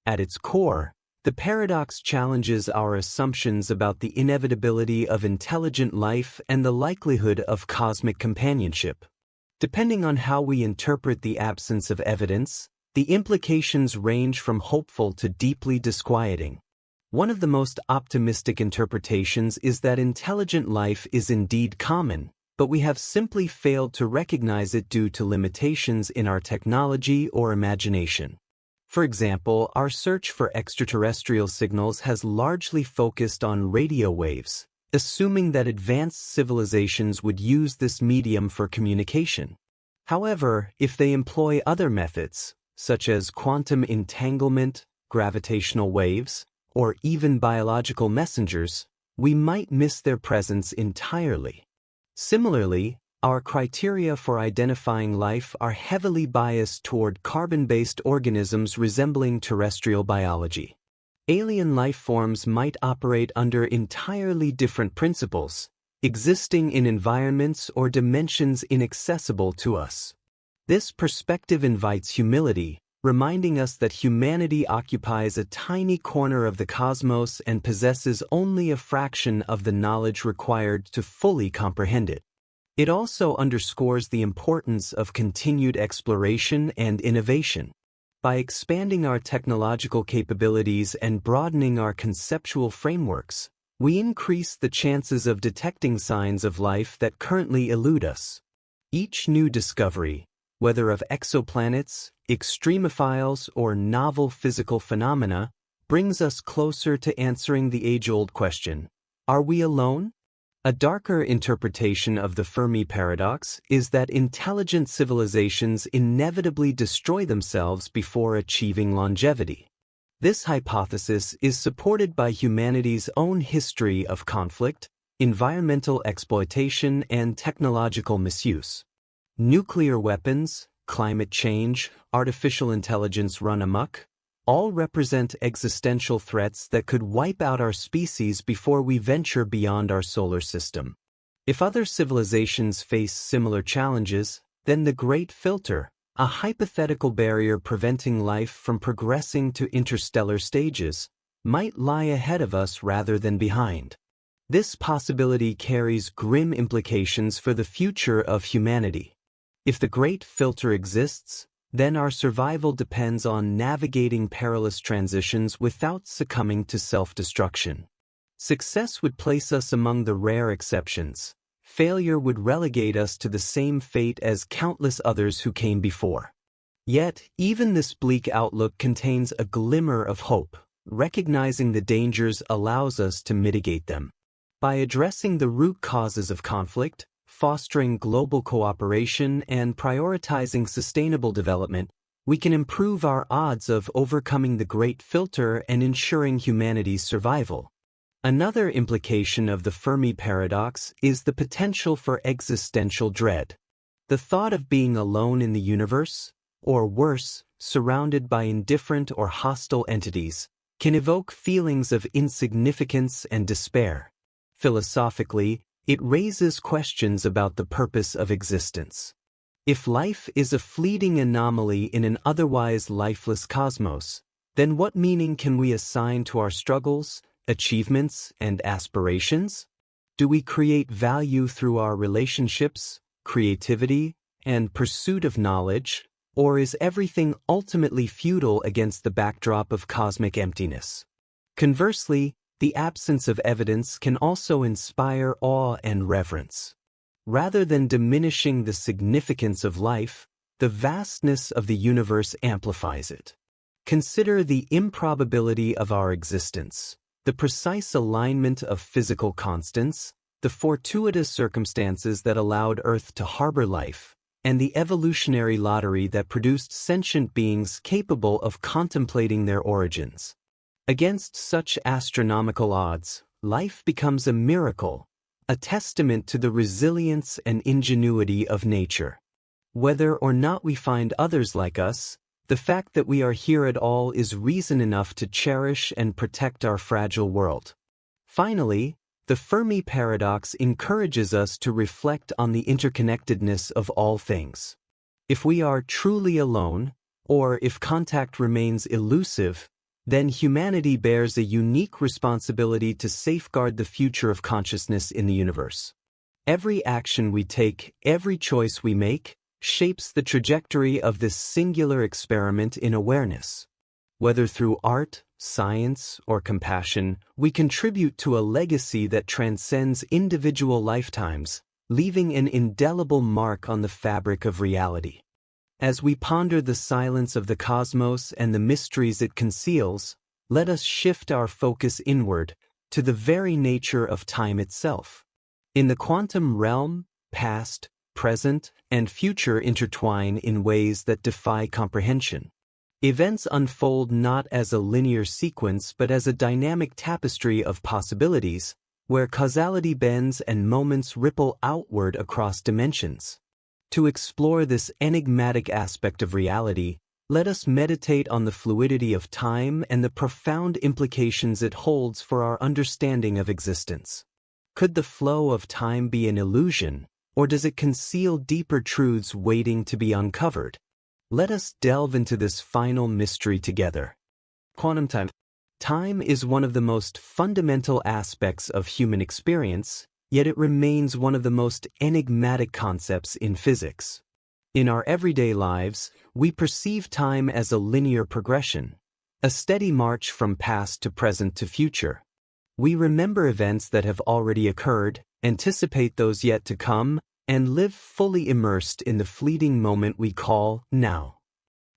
At its core, the paradox challenges our assumptions about the inevitability of intelligent life and the likelihood of cosmic companionship. Depending on how we interpret the absence of evidence, the implications range from hopeful to deeply disquieting. One of the most optimistic interpretations is that intelligent life is indeed common, but we have simply failed to recognize it due to limitations in our technology or imagination. For example, our search for extraterrestrial signals has largely focused on radio waves, assuming that advanced civilizations would use this medium for communication. However, if they employ other methods, such as quantum entanglement, gravitational waves, or even biological messengers, we might miss their presence entirely. Similarly, our criteria for identifying life are heavily biased toward carbon-based organisms resembling terrestrial biology. Alien life forms might operate under entirely different principles, existing in environments or dimensions inaccessible to us. This perspective invites humility, reminding us that humanity occupies a tiny corner of the cosmos and possesses only a fraction of the knowledge required to fully comprehend it. It also underscores the importance of continued exploration and innovation. By expanding our technological capabilities and broadening our conceptual frameworks, we increase the chances of detecting signs of life that currently elude us. Each new discovery, whether of exoplanets, extremophiles, or novel physical phenomena, brings us closer to answering the age-old question, are we alone? A darker interpretation of the Fermi Paradox is that intelligent civilizations inevitably destroy themselves before achieving longevity. This hypothesis is supported by humanity's own history of conflict, environmental exploitation, and technological misuse. Nuclear weapons, climate change, artificial intelligence run amok, all represent existential threats that could wipe out our species before we venture beyond our solar system. If other civilizations face similar challenges, then the Great Filter, a hypothetical barrier preventing life from progressing to interstellar stages, might lie ahead of us rather than behind. This possibility carries grim implications for the future of humanity. If the Great Filter exists, then our survival depends on navigating perilous transitions without succumbing to self-destruction. Success would place us among the rare exceptions. Failure would relegate us to the same fate as countless others who came before. Yet, even this bleak outlook contains a glimmer of hope. Recognizing the dangers allows us to mitigate them. By addressing the root causes of conflict, fostering global cooperation, and prioritizing sustainable development, we can improve our odds of overcoming the Great Filter and ensuring humanity's survival. Another implication of the Fermi Paradox is the potential for existential dread. The thought of being alone in the universe, or worse, surrounded by indifferent or hostile entities, can evoke feelings of insignificance and despair. Philosophically, it raises questions about the purpose of existence. If life is a fleeting anomaly in an otherwise lifeless cosmos, then what meaning can we assign to our struggles, achievements, and aspirations? Do we create value through our relationships, creativity, and pursuit of knowledge, or is everything ultimately futile against the backdrop of cosmic emptiness? Conversely, the absence of evidence can also inspire awe and reverence. Rather than diminishing the significance of life, the vastness of the universe amplifies it. Consider the improbability of our existence, the precise alignment of physical constants, the fortuitous circumstances that allowed Earth to harbor life, and the evolutionary lottery that produced sentient beings capable of contemplating their origins. Against such astronomical odds, life becomes a miracle, a testament to the resilience and ingenuity of nature. Whether or not we find others like us, the fact that we are here at all is reason enough to cherish and protect our fragile world. Finally, the Fermi Paradox encourages us to reflect on the interconnectedness of all things. If we are truly alone, or if contact remains elusive, then humanity bears a unique responsibility to safeguard the future of consciousness in the universe. Every action we take, every choice we make, shapes the trajectory of this singular experiment in awareness. Whether through art, science, or compassion, we contribute to a legacy that transcends individual lifetimes, leaving an indelible mark on the fabric of reality. As we ponder the silence of the cosmos and the mysteries it conceals, let us shift our focus inward, to the very nature of time itself. In the quantum realm, past, present, and future intertwine in ways that defy comprehension. Events unfold not as a linear sequence but as a dynamic tapestry of possibilities, where causality bends and moments ripple outward across dimensions. To explore this enigmatic aspect of reality, let us meditate on the fluidity of time and the profound implications it holds for our understanding of existence. Could the flow of time be an illusion, or does it conceal deeper truths waiting to be uncovered? Let us delve into this final mystery together. Quantum time. Time is one of the most fundamental aspects of human experience, yet it remains one of the most enigmatic concepts in physics. In our everyday lives, we perceive time as a linear progression, a steady march from past to present to future. We remember events that have already occurred, anticipate those yet to come, and live fully immersed in the fleeting moment we call now.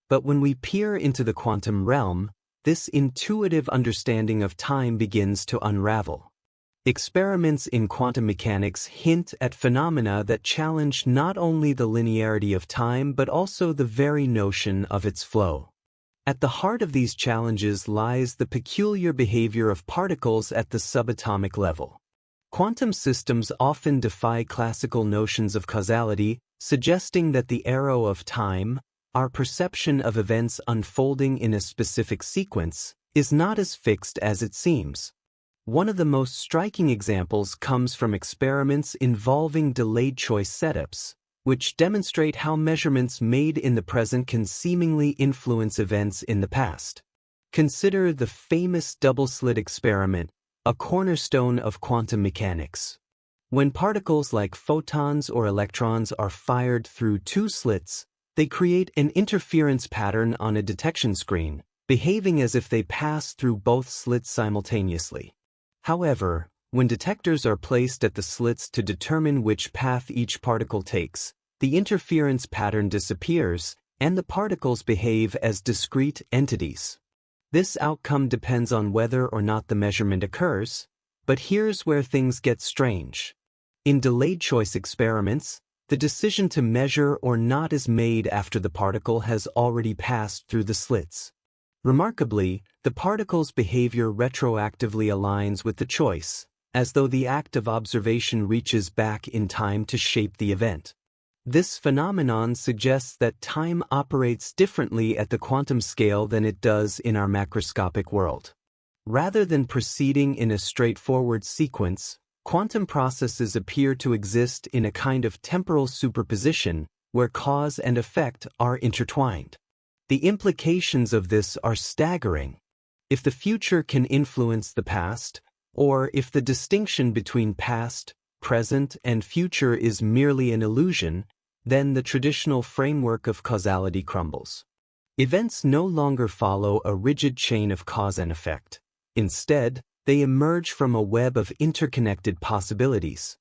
But when we peer into the quantum realm, this intuitive understanding of time begins to unravel. Experiments in quantum mechanics hint at phenomena that challenge not only the linearity of time but also the very notion of its flow. At the heart of these challenges lies the peculiar behavior of particles at the subatomic level. Quantum systems often defy classical notions of causality, suggesting that the arrow of time, our perception of events unfolding in a specific sequence, is not as fixed as it seems. One of the most striking examples comes from experiments involving delayed choice setups, which demonstrate how measurements made in the present can seemingly influence events in the past. Consider the famous double-slit experiment, a cornerstone of quantum mechanics. When particles like photons or electrons are fired through two slits, they create an interference pattern on a detection screen, behaving as if they pass through both slits simultaneously. However, when detectors are placed at the slits to determine which path each particle takes, the interference pattern disappears, and the particles behave as discrete entities. This outcome depends on whether or not the measurement occurs, but here's where things get strange. In delayed choice experiments, the decision to measure or not is made after the particle has already passed through the slits. Remarkably, the particle's behavior retroactively aligns with the choice, as though the act of observation reaches back in time to shape the event. This phenomenon suggests that time operates differently at the quantum scale than it does in our macroscopic world. Rather than proceeding in a straightforward sequence, quantum processes appear to exist in a kind of temporal superposition where cause and effect are intertwined. The implications of this are staggering. If the future can influence the past, or if the distinction between past, present, and future is merely an illusion, then the traditional framework of causality crumbles. Events no longer follow a rigid chain of cause and effect. Instead, they emerge from a web of interconnected possibilities.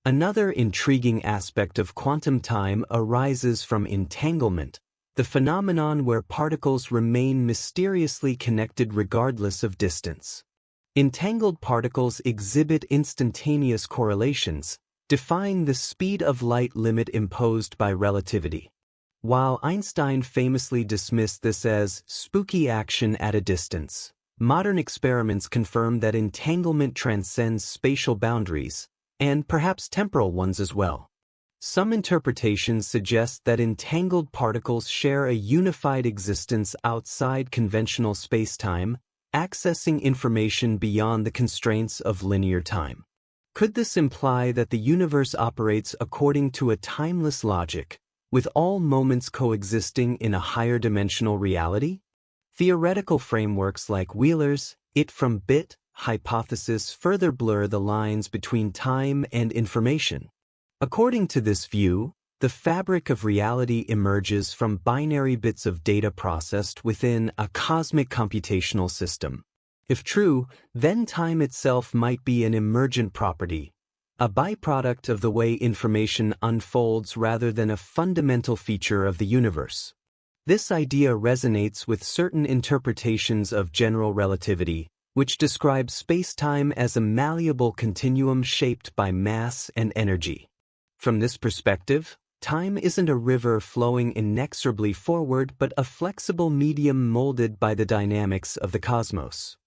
Another intriguing aspect of quantum time arises from entanglement, the phenomenon where particles remain mysteriously connected regardless of distance. Entangled particles exhibit instantaneous correlations, defying the speed of light limit imposed by relativity. While Einstein famously dismissed this as spooky action at a distance, modern experiments confirm that entanglement transcends spatial boundaries, and perhaps temporal ones as well. Some interpretations suggest that entangled particles share a unified existence outside conventional spacetime, accessing information beyond the constraints of linear time. Could this imply that the universe operates according to a timeless logic, with all moments coexisting in a higher dimensional reality? Theoretical frameworks like Wheeler's it from bit hypothesis further blur the lines between time and information. According to this view, the fabric of reality emerges from binary bits of data processed within a cosmic computational system. If true, then time itself might be an emergent property, a byproduct of the way information unfolds rather than a fundamental feature of the universe. This idea resonates with certain interpretations of general relativity, which describe spacetime as a malleable continuum shaped by mass and energy. From this perspective, time isn't a river flowing inexorably forward but a flexible medium molded by the dynamics of the cosmos.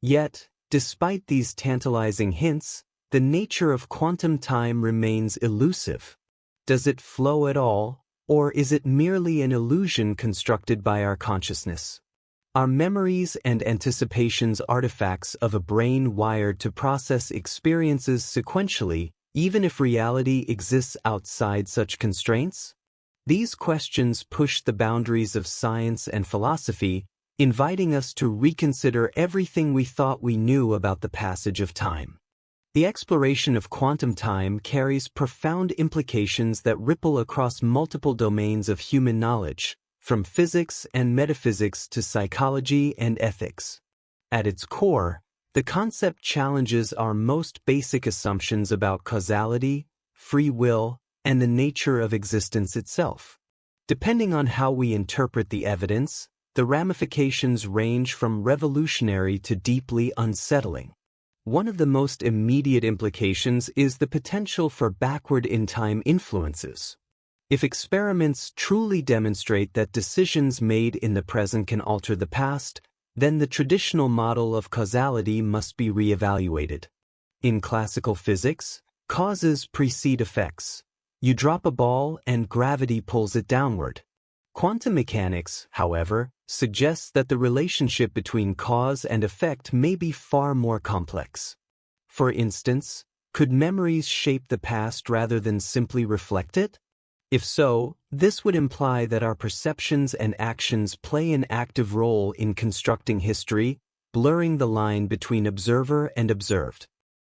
Yet, despite these tantalizing hints, the nature of quantum time remains elusive. Does it flow at all, or is it merely an illusion constructed by our consciousness? Are memories and anticipations artifacts of a brain wired to process experiences sequentially, even if reality exists outside such constraints? These questions push the boundaries of science and philosophy, inviting us to reconsider everything we thought we knew about the passage of time. The exploration of quantum time carries profound implications that ripple across multiple domains of human knowledge, from physics and metaphysics to psychology and ethics. At its core, the concept challenges our most basic assumptions about causality, free will, and the nature of existence itself. Depending on how we interpret the evidence, the ramifications range from revolutionary to deeply unsettling. One of the most immediate implications is the potential for backward-in-time influences. If experiments truly demonstrate that decisions made in the present can alter the past, then the traditional model of causality must be reevaluated. In classical physics, causes precede effects. You drop a ball and gravity pulls it downward. Quantum mechanics, however, suggests that the relationship between cause and effect may be far more complex. For instance, could memories shape the past rather than simply reflect it? If so, this would imply that our perceptions and actions play an active role in constructing history, blurring the line between observer and observed.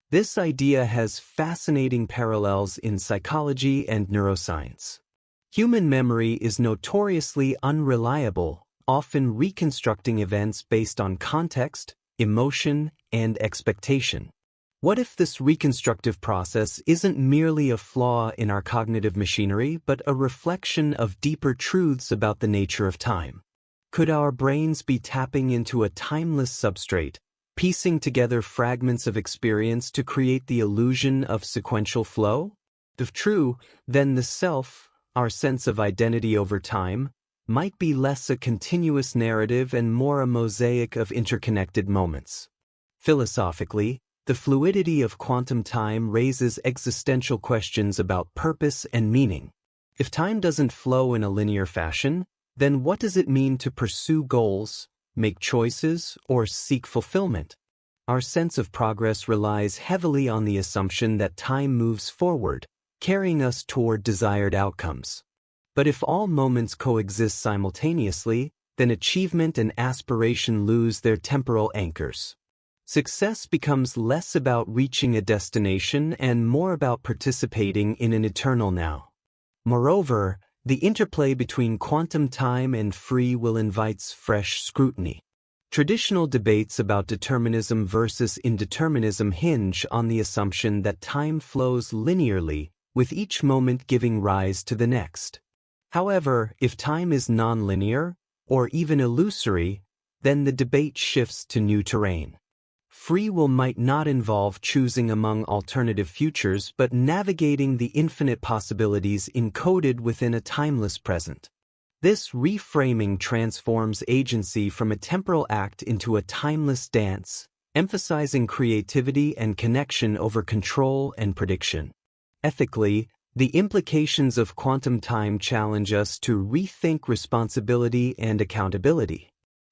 This idea has fascinating parallels in psychology and neuroscience. Human memory is notoriously unreliable, often reconstructing events based on context, emotion, and expectation. What if this reconstructive process isn't merely a flaw in our cognitive machinery but a reflection of deeper truths about the nature of time? Could our brains be tapping into a timeless substrate, piecing together fragments of experience to create the illusion of sequential flow? If true, then the self, our sense of identity over time, might be less a continuous narrative and more a mosaic of interconnected moments. Philosophically, the fluidity of quantum time raises existential questions about purpose and meaning. If time doesn't flow in a linear fashion, then what does it mean to pursue goals, make choices, or seek fulfillment? Our sense of progress relies heavily on the assumption that time moves forward, carrying us toward desired outcomes. But if all moments coexist simultaneously, then achievement and aspiration lose their temporal anchors. Success becomes less about reaching a destination and more about participating in an eternal now. Moreover, the interplay between quantum time and free will invites fresh scrutiny. Traditional debates about determinism versus indeterminism hinge on the assumption that time flows linearly, with each moment giving rise to the next. However, if time is nonlinear, or even illusory, then the debate shifts to new terrain. Free will might not involve choosing among alternative futures but navigating the infinite possibilities encoded within a timeless present. This reframing transforms agency from a temporal act into a timeless dance, emphasizing creativity and connection over control and prediction. Ethically, the implications of quantum time challenge us to rethink responsibility and accountability.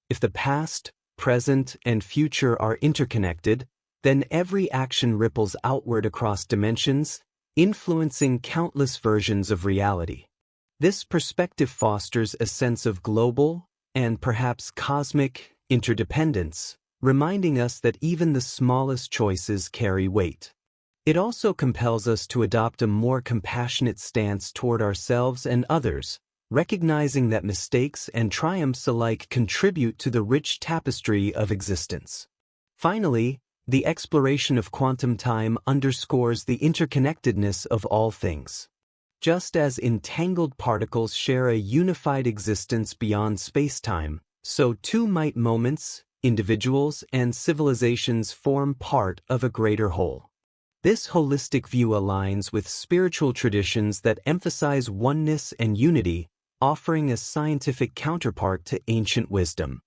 If the past, present, and future are interconnected, then every action ripples outward across dimensions, influencing countless versions of reality. This perspective fosters a sense of global, and perhaps cosmic, interdependence, reminding us that even the smallest choices carry weight. It also compels us to adopt a more compassionate stance toward ourselves and others, recognizing that mistakes and triumphs alike contribute to the rich tapestry of existence. Finally, the exploration of quantum time underscores the interconnectedness of all things. Just as entangled particles share a unified existence beyond spacetime, so too might moments, individuals, and civilizations form part of a greater whole. This holistic view aligns with spiritual traditions that emphasize oneness and unity, offering a scientific counterpart to ancient wisdom.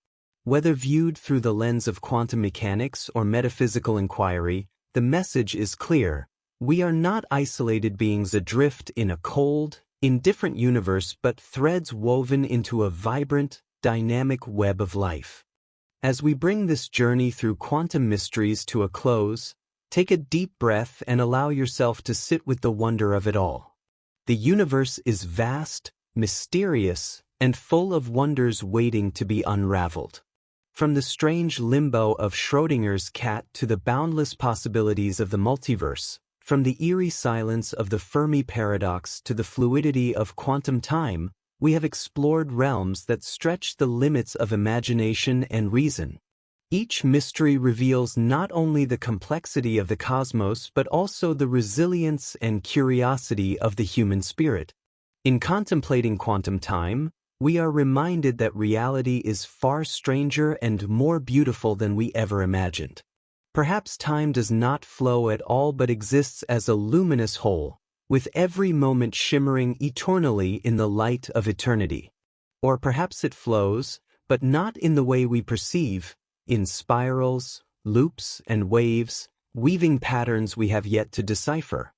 Whether viewed through the lens of quantum mechanics or metaphysical inquiry, the message is clear. We are not isolated beings adrift in a cold, indifferent universe but threads woven into a vibrant, dynamic web of life. As we bring this journey through quantum mysteries to a close, take a deep breath and allow yourself to sit with the wonder of it all. The universe is vast, mysterious, and full of wonders waiting to be unraveled. From the strange limbo of Schrödinger's cat to the boundless possibilities of the multiverse, from the eerie silence of the Fermi Paradox to the fluidity of quantum time, we have explored realms that stretch the limits of imagination and reason. Each mystery reveals not only the complexity of the cosmos but also the resilience and curiosity of the human spirit. In contemplating quantum time, we are reminded that reality is far stranger and more beautiful than we ever imagined. Perhaps time does not flow at all but exists as a luminous whole, with every moment shimmering eternally in the light of eternity. Or perhaps it flows, but not in the way we perceive, in spirals, loops, and waves, weaving patterns we have yet to decipher.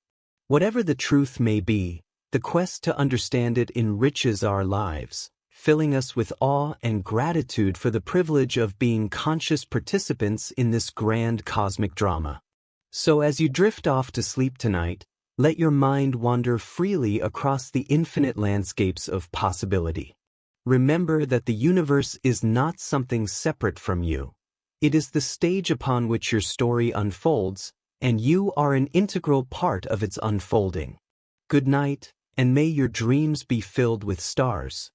Whatever the truth may be, the quest to understand it enriches our lives, filling us with awe and gratitude for the privilege of being conscious participants in this grand cosmic drama. So as you drift off to sleep tonight, let your mind wander freely across the infinite landscapes of possibility. Remember that the universe is not something separate from you. It is the stage upon which your story unfolds, and you are an integral part of its unfolding. Good night, and may your dreams be filled with stars.